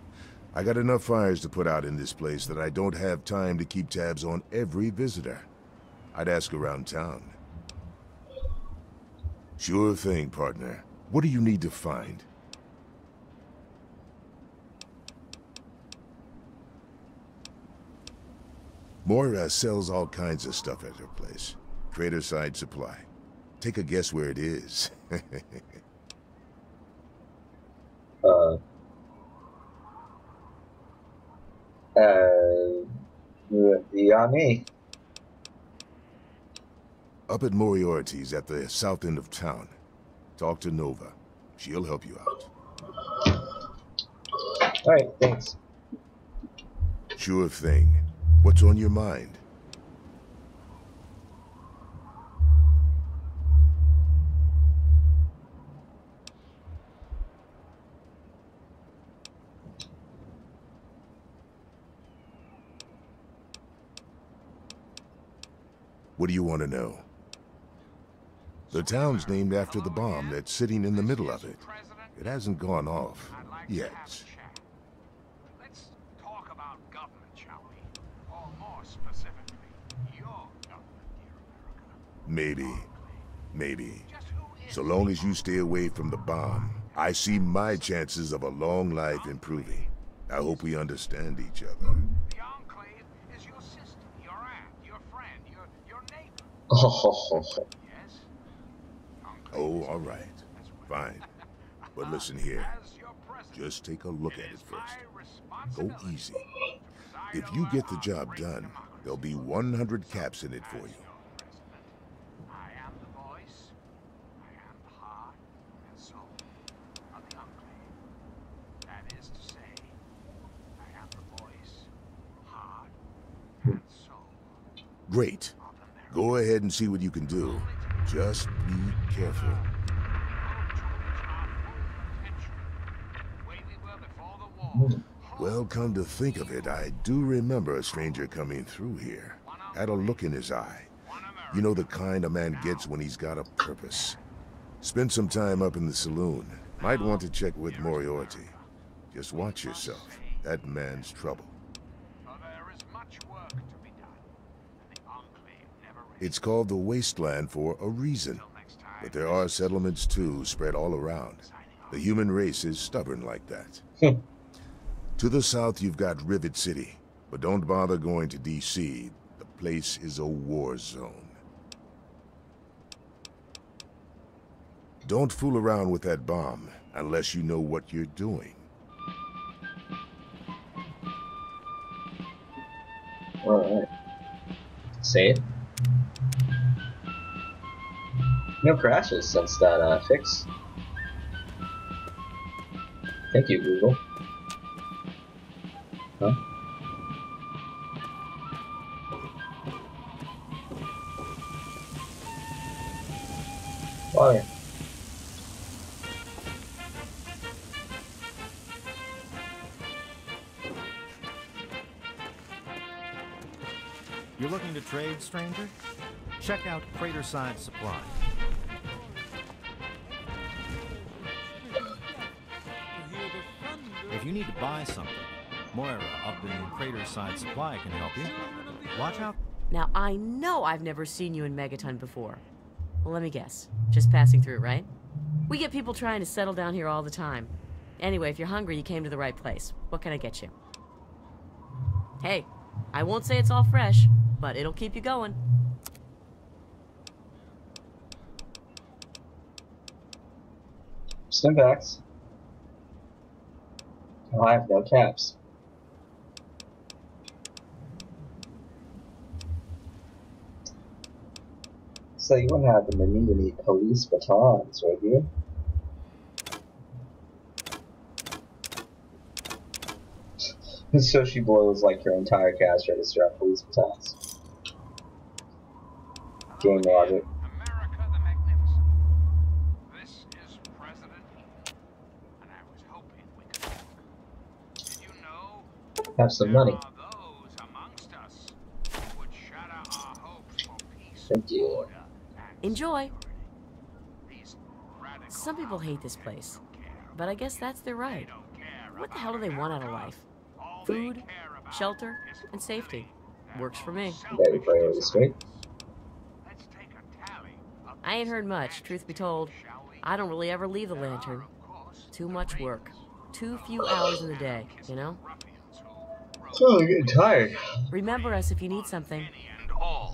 I got enough fires to put out in this place that I don't have time to keep tabs on every visitor. I'd ask around town. Sure thing, partner. What do you need to find? Moira sells all kinds of stuff at her place. Trader-side supply. Take a guess where it is. Me. Up at Moriarty's at the south end of town. Talk to Nova. She'll help you out. Alright, thanks. Sure thing. What's on your mind? What do you want to know? The town's named after the bomb that's sitting in the middle of it. It hasn't gone off yet. Let's talk about government, shall we? Or more specifically, your government, dear America. Maybe. So long as you stay away from the bomb, I see my chances of a long life improving. I hope we understand each other. The Enclave is your sister, your aunt, your friend, your neighbor. Yes? Oh, all right. Fine. But listen here. Just take a look at it first. Go easy. If you get the job done, there'll be 100 caps in it for you. I am the voice, I am the heart, and Great. Go ahead and see what you can do. Just be careful. Well, come to think of it, I do remember a stranger coming through here. Had a look in his eye. You know, the kind a man gets when he's got a purpose. Spend some time up in the saloon. Might want to check with Moriarty. Just watch yourself. That man's trouble. It's called the Wasteland for a reason. But there are settlements too, spread all around. The human race is stubborn like that. To the south, you've got Rivet City. But don't bother going to D.C. The place is a war zone. Don't fool around with that bomb unless you know what you're doing. Alright. Save. No crashes since that fix. Thank you, Google. Huh? Water. You're looking to trade, stranger? Check out Craterside Supply. If you need to buy something, Moira up in Craterside Supply can help you. Watch out. Now, I know I've never seen you in Megaton before. Well, let me guess. Just passing through, right? We get people trying to settle down here all the time. Anyway, if you're hungry, you came to the right place. What can I get you? Hey, I won't say it's all fresh, but it'll keep you going. Stimpaks. Oh, I have no caps. So you wouldn't happen to need any police batons, would you? So she blows like her entire cash register on police batons. Game logic. Have some money. Thank you. Enjoy. Some people hate this place, but I guess that's their right. What the hell do they want out of life? Food, shelter, and safety. Works for me. Very priority straight. I ain't heard much, truth be told. I don't really ever leave the lantern. Too much work. Too few hours in the day, you know? Oh, I'm getting tired. Remember us if you need something.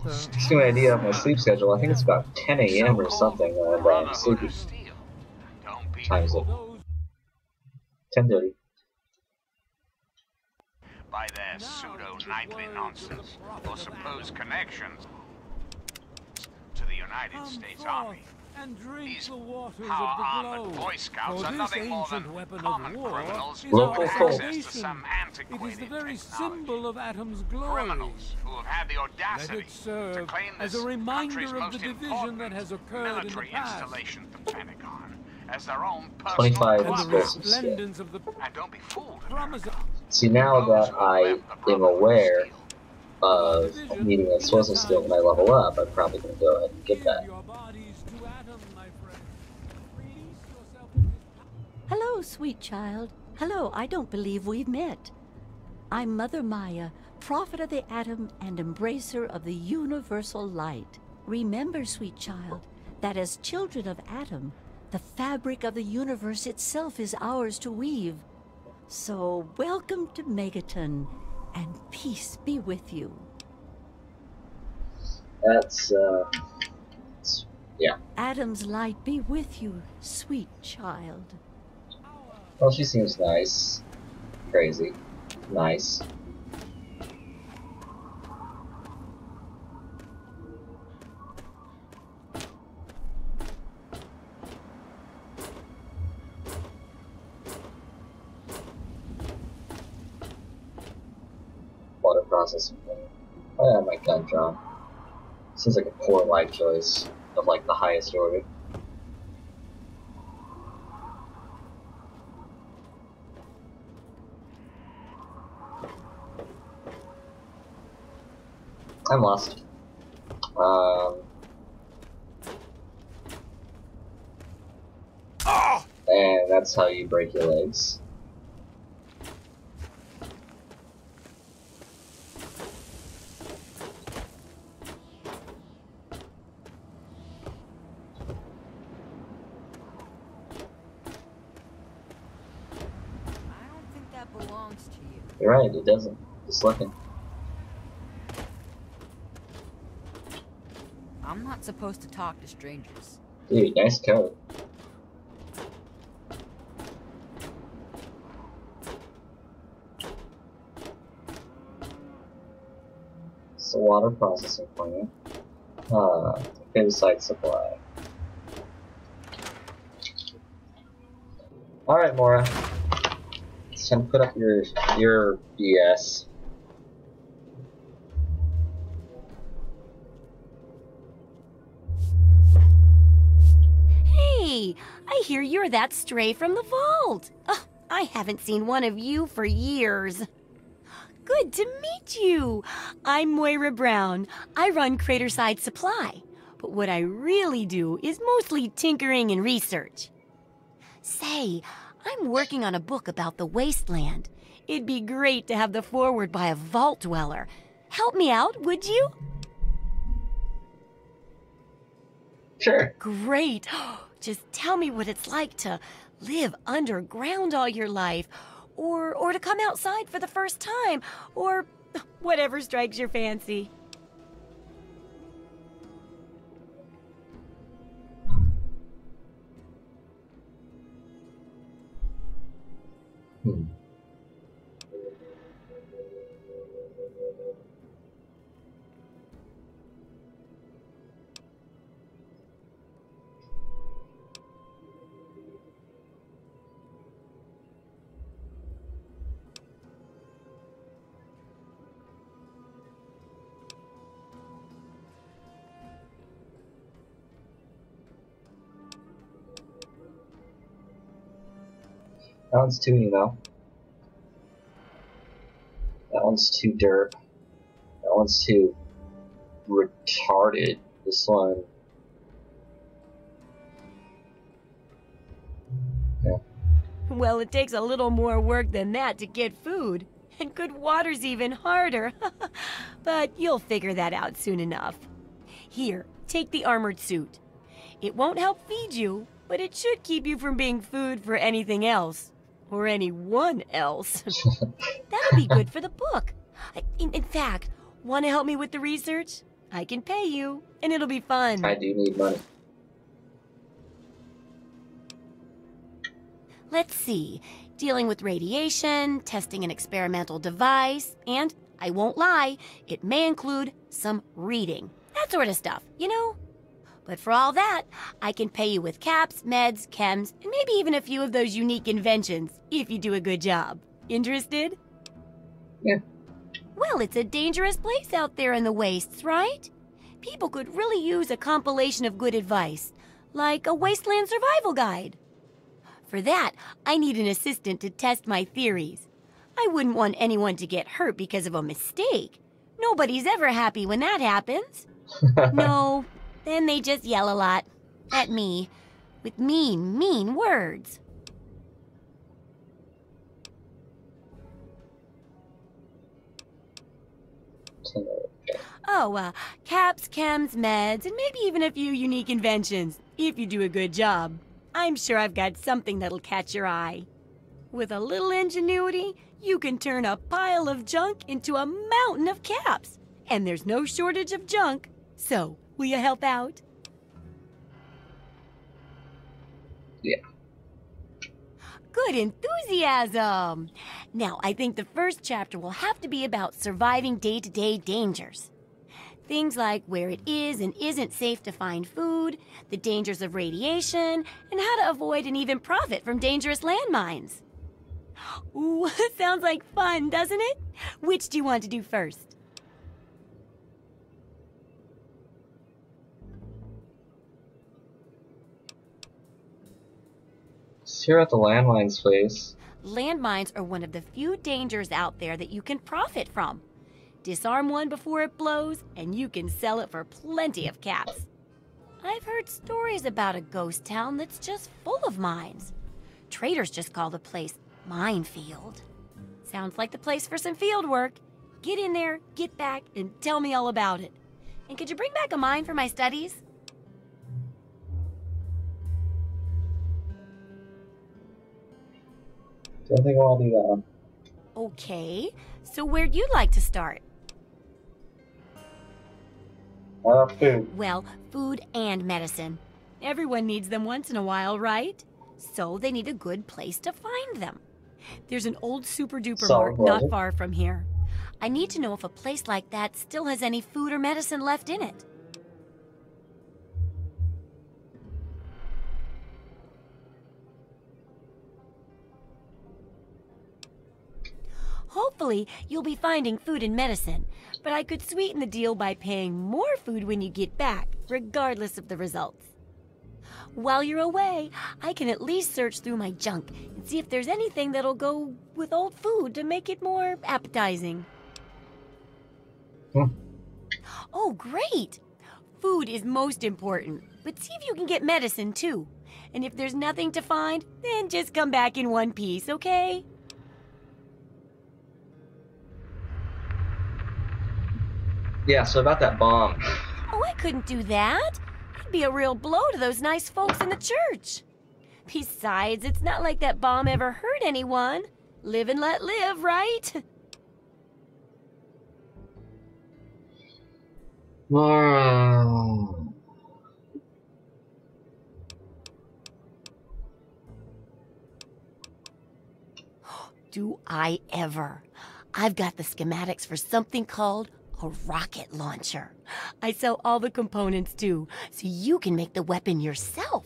Just to give me an idea of my sleep schedule, I think it's about 10 a.m. or something when I'm sleepy. Time is it? 10:30. By their pseudo-nightly nonsense or supposed connections to the United States Army. These power-armored Boy Scouts are nothing more than common criminals who have access to some antiquated It is the very symbol of Atom's glory. Criminals who have had the audacity Let it serve to claim as this a reminder country's of most the division important that has occurred in the military past. installation, the Pentagon, as their own personal 25 quarters. explosives. Resplendence of the And don't be fooled. See, now that I am aware of needing explosive skill when I level up, I'm probably going to go ahead and get that. Hello, sweet child. Hello, I don't believe we've met. I'm Mother Maya, prophet of the atom and embracer of the universal light. Remember, sweet child, that as children of Atom, the fabric of the universe itself is ours to weave. So, welcome to Megaton, and peace be with you. That's, yeah. Atom's light be with you, sweet child. Well, she seems nice. Crazy. Nice. Water processing plant. I have my gun drawn. Seems like a poor life choice of like the highest order. I'm lost. And that's how you break your legs. You're right, it doesn't. Just looking. I'm not supposed to talk to strangers. Dude, nice coat. It's a water processing plant. Inside supply. Alright, Mora. It's time to put up your BS. Hey, I hear you're that stray from the vault. Oh, I haven't seen one of you for years. Good to meet you. I'm Moira Brown. I run Craterside Supply. But what I really do is mostly tinkering and research. Say, I'm working on a book about the wasteland. It'd be great to have the foreword by a vault dweller. Help me out, would you? Sure. Great. Just tell me what it's like to live underground all your life, or to come outside for the first time, or whatever strikes your fancy. That one's too emo. That one's too derp. That one's too retarded. This one. Yeah. Well, it takes a little more work than that to get food. And good water's even harder. But you'll figure that out soon enough. Here, take the armored suit. It won't help feed you, but it should keep you from being food for anything else. Or anyone else. That'll be good for the book. In fact, want to help me with the research? I can pay you, and it'll be fun. I do need money. Let's see. Dealing with radiation, testing an experimental device, and, I won't lie, it may include some reading. That sort of stuff, you know? But for all that, I can pay you with caps, meds, chems, and maybe even a few of those unique inventions, if you do a good job. Interested? Yeah. Well, it's a dangerous place out there in the wastes, right? People could really use a compilation of good advice, like a wasteland survival guide. For that, I need an assistant to test my theories. I wouldn't want anyone to get hurt because of a mistake. Nobody's ever happy when that happens. No. Then they just yell a lot. At me. With mean, mean words. Oh, caps, chems, meds, and maybe even a few unique inventions, if you do a good job. I'm sure I've got something that'll catch your eye. With a little ingenuity, you can turn a pile of junk into a mountain of caps. And there's no shortage of junk. So, will you help out? Yeah. Good enthusiasm! Now, I think the first chapter will have to be about surviving day-to-day dangers. Things like where it is and isn't safe to find food, the dangers of radiation, and how to avoid and even profit from dangerous landmines. Ooh, sounds like fun, doesn't it? Which do you want to do first? hear about the landmines place. Landmines are one of the few dangers out there that you can profit from. Disarm one before it blows, and you can sell it for plenty of caps. I've heard stories about a ghost town that's just full of mines. Traders just call the place Minefield. Sounds like the place for some field work. Get in there, get back, and tell me all about it. And could you bring back a mine for my studies? Don't think I want to do that. Okay, so where'd you like to start? Food. Well, food and medicine. Everyone needs them once in a while, right? So they need a good place to find them. There's an old super-duper mart not far from here. I need to know if a place like that still has any food or medicine left in it. Hopefully, you'll be finding food and medicine, but I could sweeten the deal by paying more food when you get back, regardless of the results. While you're away, I can at least search through my junk and see if there's anything that'll go with old food to make it more appetizing. Oh, great! Food is most important, but see if you can get medicine too. And if there's nothing to find, then just come back in one piece, okay? Yeah, so about that bomb. Oh, I couldn't do that. It'd be a real blow to those nice folks in the church. Besides, it's not like that bomb ever hurt anyone. Live and let live, right? Do I ever. I've got the schematics for something called a rocket launcher. I sell all the components too, so you can make the weapon yourself.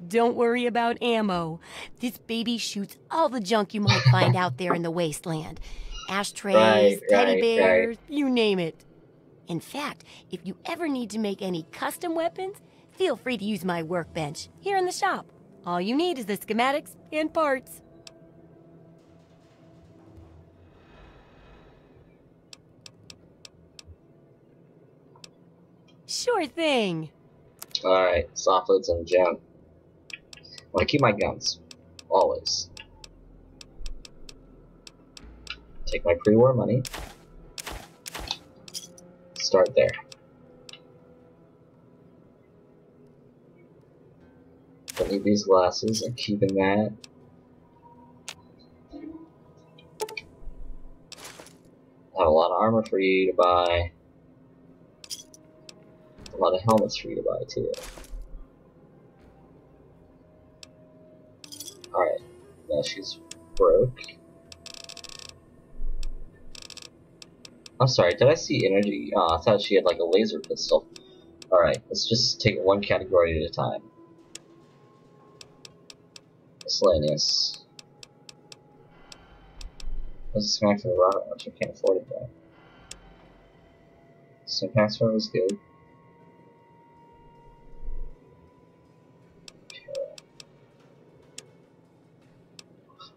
Don't worry about ammo. This baby shoots all the junk you might find out there in the wasteland. Ashtrays, teddy bears, you name it. In fact, if you ever need to make any custom weapons, feel free to use my workbench here in the shop. All you need is the schematics and parts. Sure thing. Alright, soft lids and junk. I want to keep my guns. Always. Take my pre-war money. Start there. Don't need these glasses. I'm keeping that. I have a lot of armor for you to buy. A lot of helmets for you to buy too. Alright, now she's broke. I'm sorry, did I see energy? Oh, I thought she had like a laser pistol. Alright, let's just take one category at a time. Miscellaneous. Let's just connect to the rocket launcher, can't afford it though. So password was good.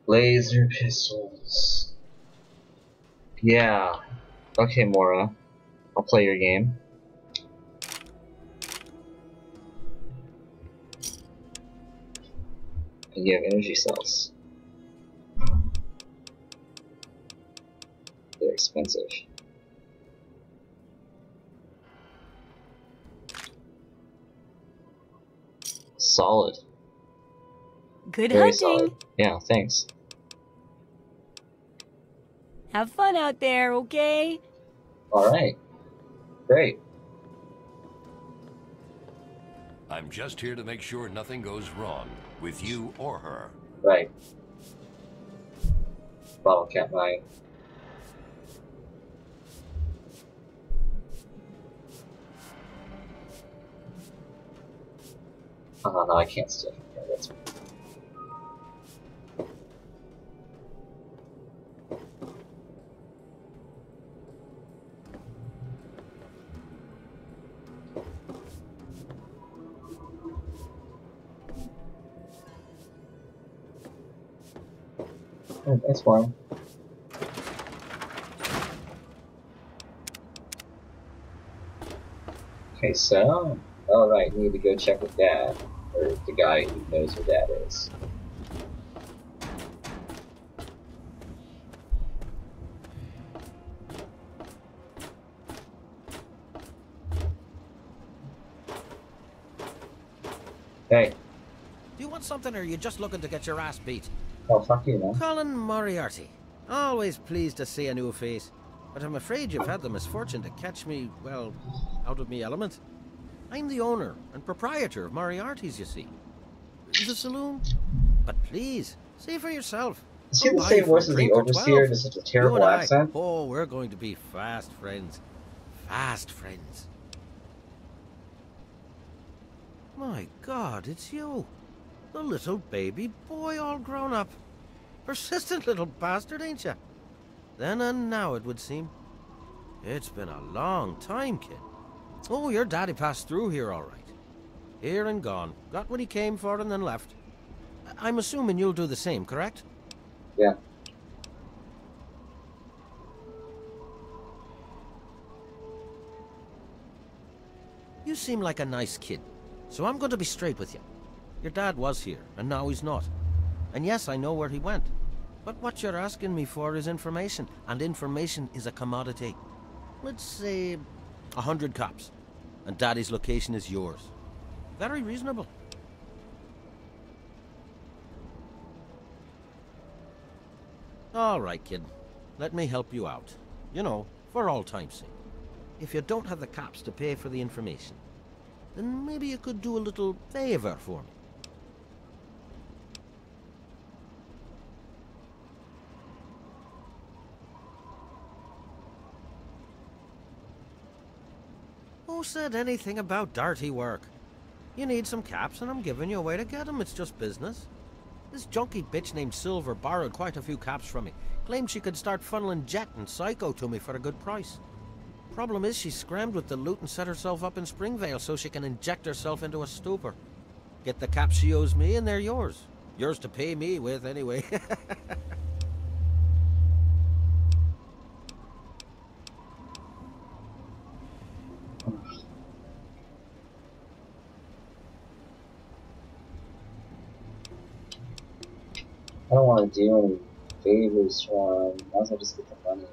Laser pistols. Yeah. Okay, Mora. I'll play your game. And you have energy cells. They're expensive. Solid. Good Very hunting. solid. Yeah, thanks. Have fun out there, okay? Alright. Great. I'm just here to make sure nothing goes wrong with you or her. Right. Bottle cap 9. Oh no, I can't steal from here. That's Oh, that's fine. Okay, so... Alright, need to go check with Dad. Or the guy who knows where Dad is. Hey. Do you want something, or are you just looking to get your ass beat? Oh, fuck you, man. Colin Moriarty. Always pleased to see a new face. But I'm afraid you've had the misfortune to catch me, well, out of me element. I'm the owner and proprietor of Moriarty's, you see. The saloon. But please, see for yourself. Is he the same voice as the overseer in such a terrible accent? Oh, we're going to be fast friends. Fast friends. My God, it's you. The little baby boy all grown up. Persistent little bastard, ain't you? Then and now, it would seem. It's been a long time, kid. Oh, your daddy passed through here all right. Here and gone. Got what he came for and then left. I'm assuming you'll do the same, correct? Yeah. You seem like a nice kid, so I'm going to be straight with you. Your dad was here, and now he's not. And yes, I know where he went. But what you're asking me for is information, and information is a commodity. Let's say 100 cops, and Daddy's location is yours. Very reasonable. All right, kid. Let me help you out. You know, for all time's sake. If you don't have the cops to pay for the information, then maybe you could do a little favor for me. Who said anything about dirty work? You need some caps and I'm giving you a way to get them. It's just business. This junky bitch named Silver borrowed quite a few caps from me. Claimed she could start funneling Jet and Psycho to me for a good price. Problem is she scrammed with the loot and set herself up in Springvale so she can inject herself into a stupor. Get the caps she owes me and they're yours. Yours to pay me with anyway. I don't want to do any favors for him. Might as well just get the money.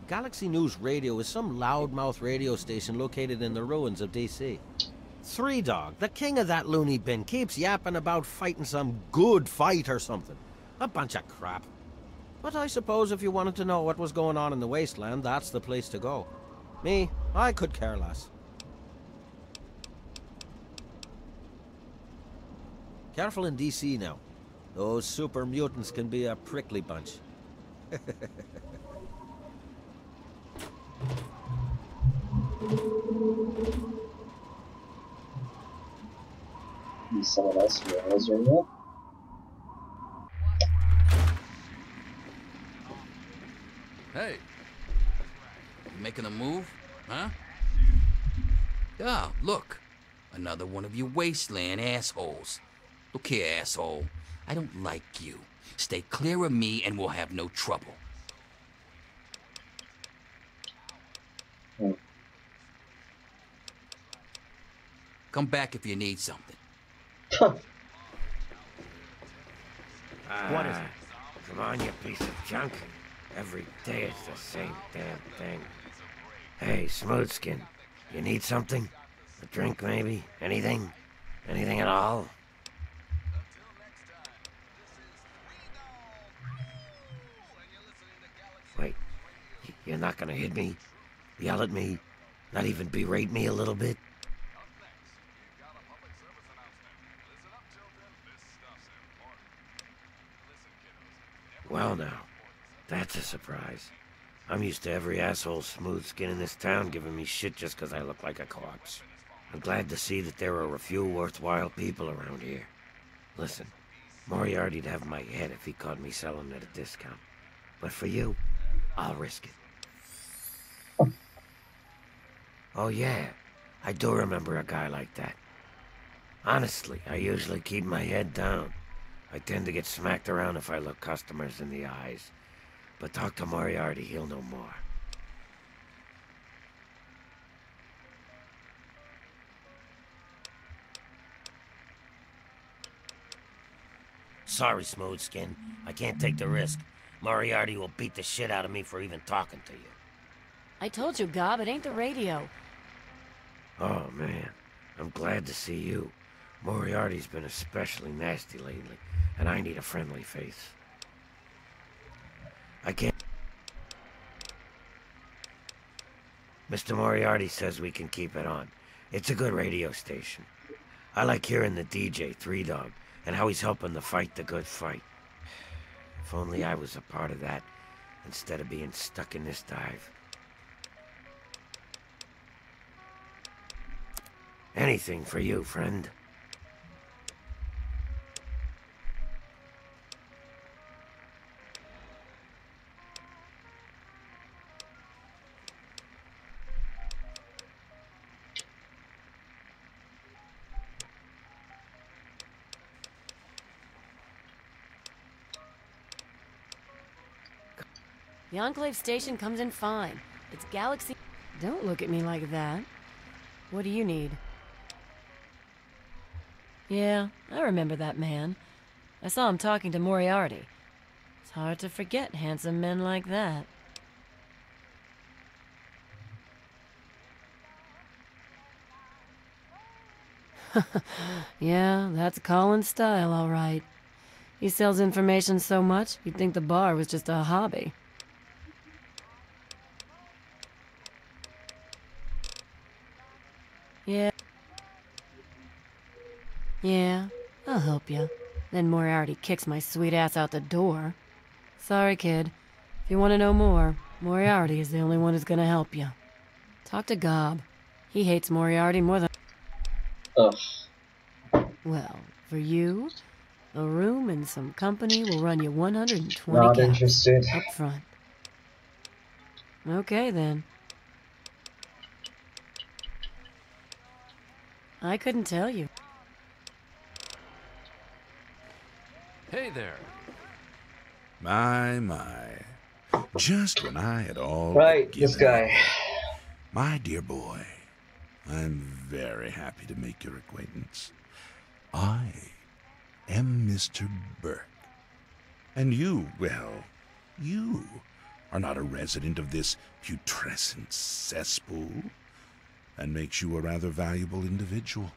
Galaxy News Radio is some loudmouth radio station located in the ruins of DC. Three Dog, the king of that loony bin, keeps yapping about fighting some good fight or something. A bunch of crap. But I suppose if you wanted to know what was going on in the wasteland, that's the place to go. Me, I could care less. Careful in DC now. Those super mutants can be a prickly bunch. Someone else knows right now. Hey, you making a move, huh? Ah, look, another one of you wasteland assholes. Look here, asshole, I don't like you. Stay clear of me and we'll have no trouble. Come back if you need something. What is it? Come on, you piece of junk. Every day it's the same damn thing. Hey, Smoothskin, you need something? A drink, maybe? Anything? Anything at all? Wait, you're not gonna hit me? Yell at me? Not even berate me a little bit? Well now, that's a surprise. I'm used to every asshole Smoothskin in this town giving me shit just 'cause I look like a corpse. I'm glad to see that there are a few worthwhile people around here. Listen, Moriarty'd have my head if he caught me selling at a discount. But for you, I'll risk it. Oh yeah, I do remember a guy like that. Honestly, I usually keep my head down. I tend to get smacked around if I look customers in the eyes. But talk to Moriarty, he'll know more. Sorry, Smoothskin. I can't take the risk. Moriarty will beat the shit out of me for even talking to you. I told you, Gob, it ain't the radio. Oh, man. I'm glad to see you. Moriarty's been especially nasty lately, and I need a friendly face. I can't... Mr. Moriarty says we can keep it on. It's a good radio station. I like hearing the DJ, Three Dog, and how he's helping to fight the good fight. If only I was a part of that, instead of being stuck in this dive. Anything for you, friend. The Enclave station comes in fine. It's Galaxy... Don't look at me like that. What do you need? Yeah, I remember that man. I saw him talking to Moriarty. It's hard to forget handsome men like that. Yeah, that's Colin's style, all right. He sells information so much, you'd think the bar was just a hobby. Yeah, I'll help you. Then Moriarty kicks my sweet ass out the door. Sorry, kid. If you want to know more, Moriarty is the only one who's gonna help you. Talk to Gob. He hates Moriarty more than... Ugh. Well, for you, a room and some company will run you 120 Not cash interested. up front. Okay, then. I couldn't tell you. Hey there. My. Just when I had all Right, but given this guy. up. My dear boy, I'm very happy to make your acquaintance. I am Mr. Burke. And you, well, you are not a resident of this putrescent cesspool. That makes you a rather valuable individual.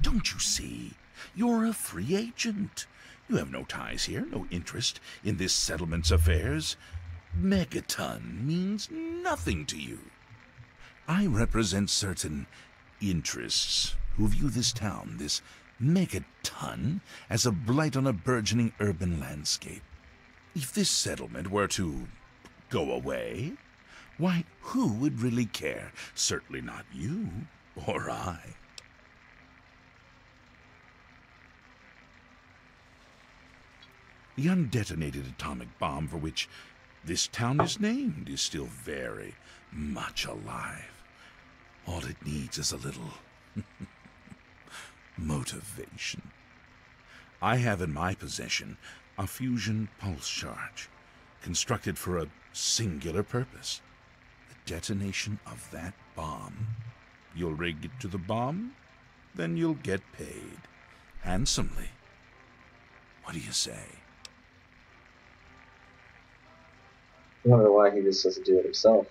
Don't you see? You're a free agent. You have no ties here, no interest in this settlement's affairs. Megaton means nothing to you. I represent certain interests who view this town, this Megaton, as a blight on a burgeoning urban landscape. If this settlement were to go away, why, who would really care? Certainly not you or I. The undetonated atomic bomb for which this town is named is still very much alive. All it needs is a little motivation. I have in my possession a fusion pulse charge, constructed for a singular purpose: the detonation of that bomb. You'll rig it to the bomb, then you'll get paid handsomely. What do you say? I wonder why he just doesn't do it himself.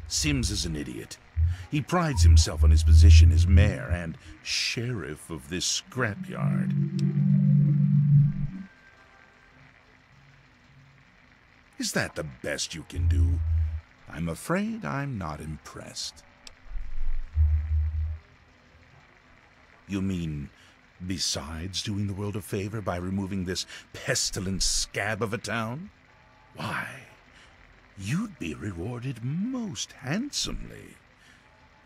Sims is an idiot. He prides himself on his position as mayor and sheriff of this scrapyard. Is that the best you can do? I'm afraid I'm not impressed. You mean, besides doing the world a favor by removing this pestilent scab of a town? Why, You'd be rewarded most handsomely.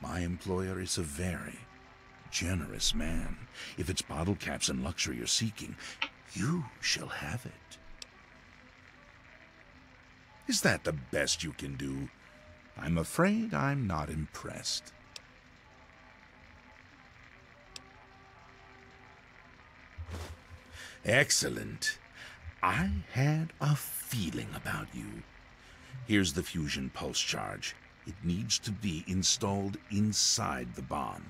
My employer is a very generous man. If it's bottle caps and luxury you're seeking, you shall have it. Is that the best you can do? I'm afraid I'm not impressed. Excellent. I had a feeling about you. Here's the fusion pulse charge. It needs to be installed inside the bomb.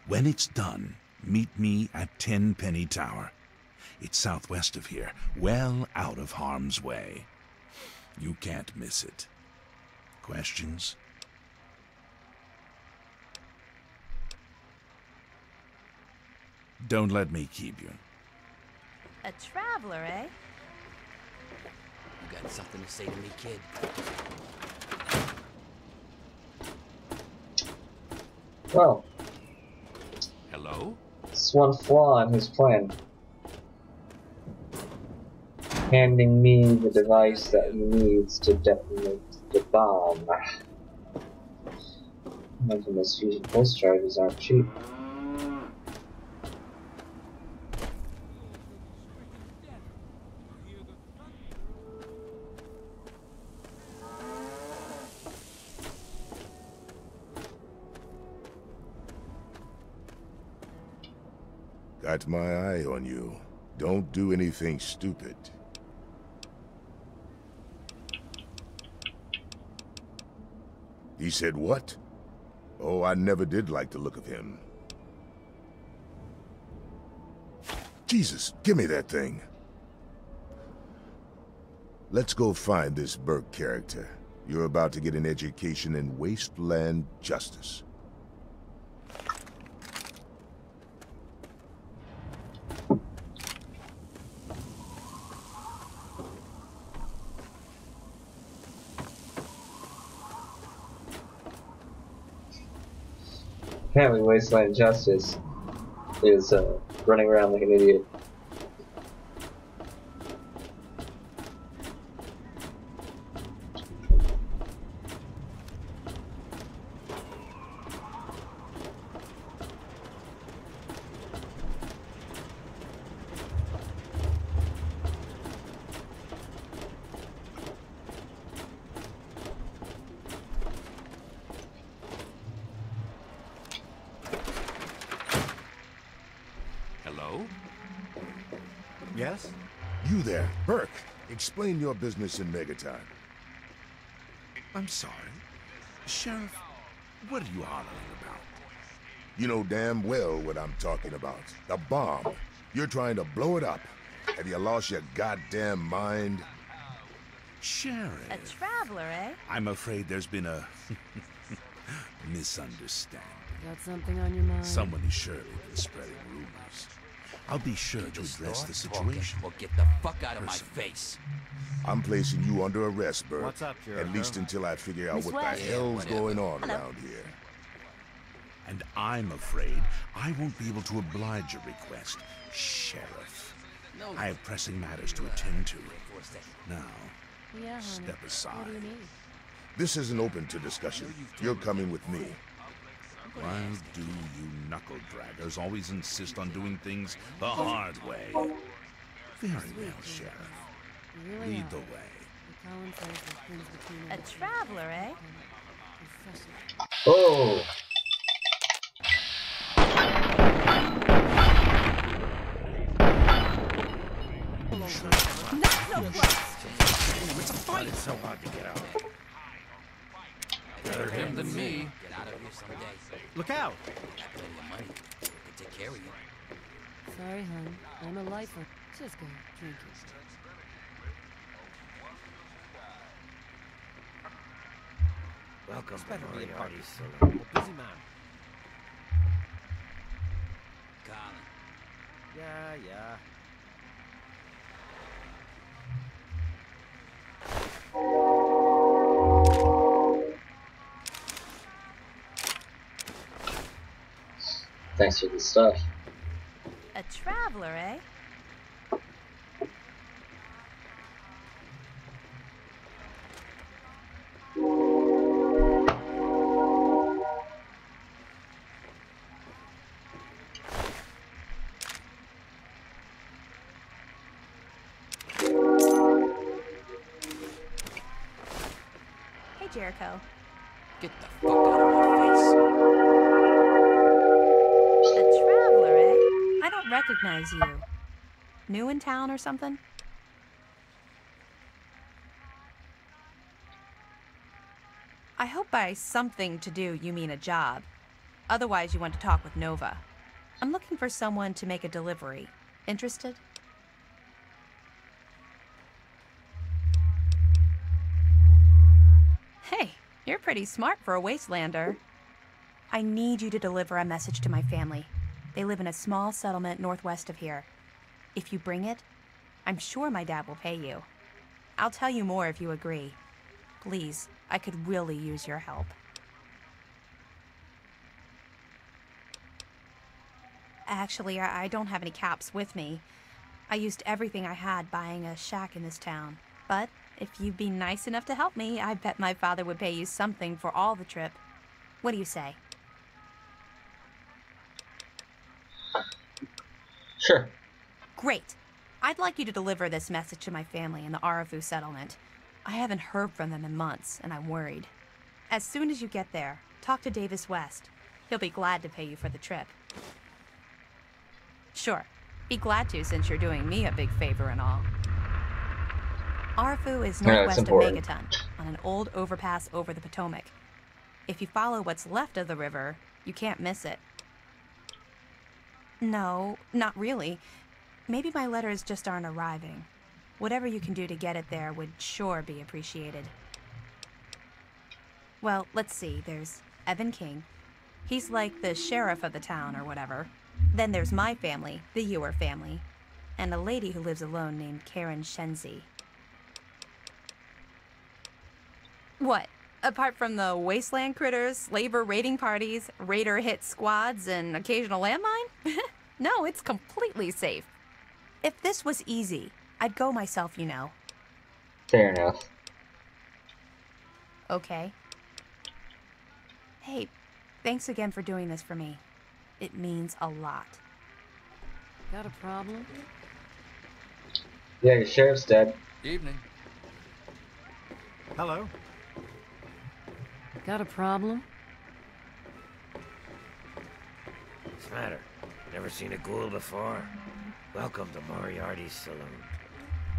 When it's done, meet me at Tenpenny Tower. It's southwest of here, well out of harm's way. You can't miss it. Questions? Don't let me keep you. A traveler, eh? You got something to say to me, kid? Well. Hello? It's one flaw in his plan. Handing me the device that he needs to detonate the bomb. Infamous fusion pulse charges aren't cheap. Got my eye on you. Don't do anything stupid. He said what? Oh, I never did like the look of him. Jesus, give me that thing. Let's go find this Burke character. You're about to get an education in wasteland justice. Apparently Wasteland Justice is running around like an idiot. Yes? You there, Burke. Explain your business in Megaton. I'm sorry. Sheriff, what are you hollering about? You know damn well what I'm talking about. The bomb. You're trying to blow it up. Have you lost your goddamn mind? Sheriff. A traveler, eh? I'm afraid there's been a misunderstanding. Got something on your mind? Someone is surely been spreading rumors. I'll be sure to address the situation. Or get the fuck out of my face. I'm placing you under arrest, Burke. What's up, Sheriff? At least until I figure out Miss what West. the hell's going on Hello. around here. And I'm afraid I won't be able to oblige your request, Sheriff. No. I have pressing matters to attend to. Now, Yeah, honey. step aside. What do you mean? This isn't open to discussion. You're coming with me. Why do you knuckle-draggers always insist on doing things the hard way? Very well, Sheriff. Really Lead are. the way. The Colin says there's things between A us. traveler, eh? Professor. Oh! Not so close. It's a fight. It's so hard to get out. Better him than me. Get out of here someday. Look out! Got plenty of money. Could take care of you. Sorry, hon. I'm a lifer. Just go drink it. Welcome This better be a party. A busy man. Colin. Yeah. Thanks for the stuff. A traveler, eh? Jericho. Get the fuck out of my face. A traveler, eh? I don't recognize you. New in town or something? I hope by something to do you mean a job. Otherwise, you want to talk with Nova. I'm looking for someone to make a delivery. Interested? Hey, you're pretty smart for a wastelander. I need you to deliver a message to my family. They live in a small settlement northwest of here. If you bring it, I'm sure my dad will pay you. I'll tell you more if you agree. Please, I could really use your help. Actually, I don't have any caps with me. I used everything I had buying a shack in this town. But if you'd be nice enough to help me, I bet my father would pay you something for all the trip. What do you say? Sure. Great. I'd like you to deliver this message to my family in the Arafu settlement. I haven't heard from them in months, and I'm worried. As soon as you get there, talk to Davis West. He'll be glad to pay you for the trip. Sure. Be glad to, since you're doing me a big favor and all. Arafu is northwest of Megaton, on an old overpass over the Potomac. If you follow what's left of the river, you can't miss it. No, not really. Maybe my letters just aren't arriving. Whatever you can do to get it there would sure be appreciated. Well, let's see. There's Evan King. He's like the sheriff of the town or whatever. Then there's my family, the Ewer family, and a lady who lives alone named Karen Shenzi. What? Apart from the wasteland critters, labor raiding parties, raider hit squads, and occasional landmine? No, it's completely safe. If this was easy, I'd go myself, you know. Fair enough. Okay. Hey, thanks again for doing this for me. It means a lot. Got a problem? Yeah, your sheriff's dead. Evening. Hello. Got a problem? What's the matter? Never seen a ghoul before? Welcome to Moriarty's saloon.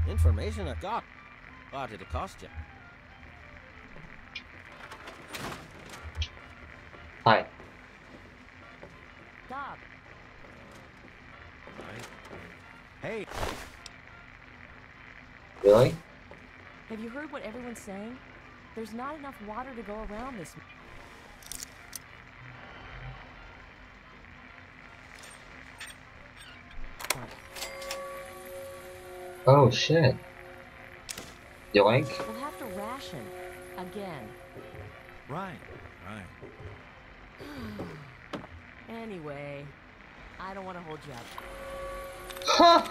Information I got. What did it cost you? Hi. Stop. Hey. Really? Have you heard what everyone's saying? There's not enough water to go around this. Oh shit. Yoink? We'll have to ration. Again. Right. Anyway, I don't want to hold you up. Huh!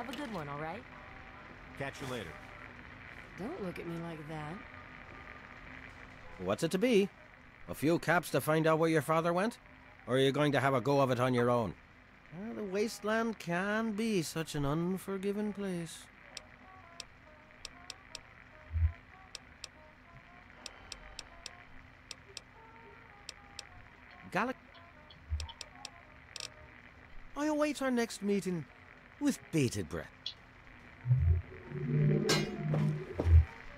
Have a good one, all right? Catch you later. Don't look at me like that. What's it to be? A few caps to find out where your father went? Or are you going to have a go of it on your own? Well, the wasteland can be such an unforgiving place. I await our next meeting with bated breath.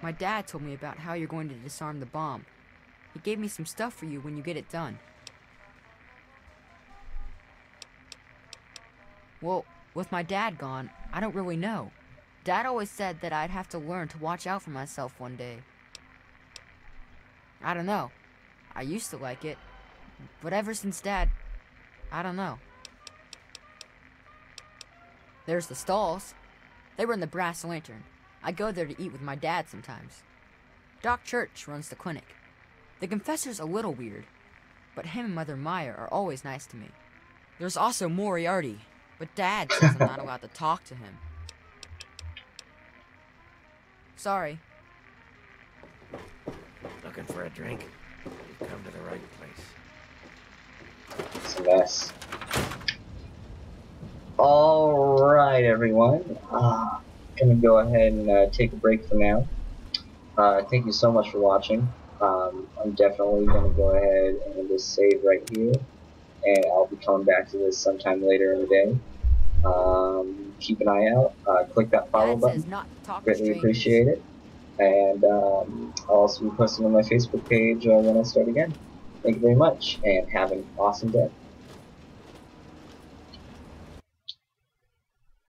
My dad told me about how you're going to disarm the bomb. He gave me some stuff for you when you get it done. Well, with my dad gone, I don't really know. Dad always said that I'd have to learn to watch out for myself one day. I don't know. I used to like it, but ever since Dad, I don't know. There's the stalls. They were in the Brass Lantern. I go there to eat with my dad sometimes. Doc Church runs the clinic. The confessor's a little weird, but him and Mother Maya are always nice to me. There's also Moriarty, but Dad says I'm not allowed to talk to him. Sorry. Looking for a drink? You've come to the right place. It's a mess. Alright, everyone. Gonna go ahead and take a break for now. Thank you so much for watching. I'm definitely gonna go ahead and just save right here, and I'll be coming back to this sometime later in the day. Keep an eye out. Click that follow button. Greatly appreciate it. And I'll also be posting on my Facebook page when I start again. Thank you very much, and have an awesome day.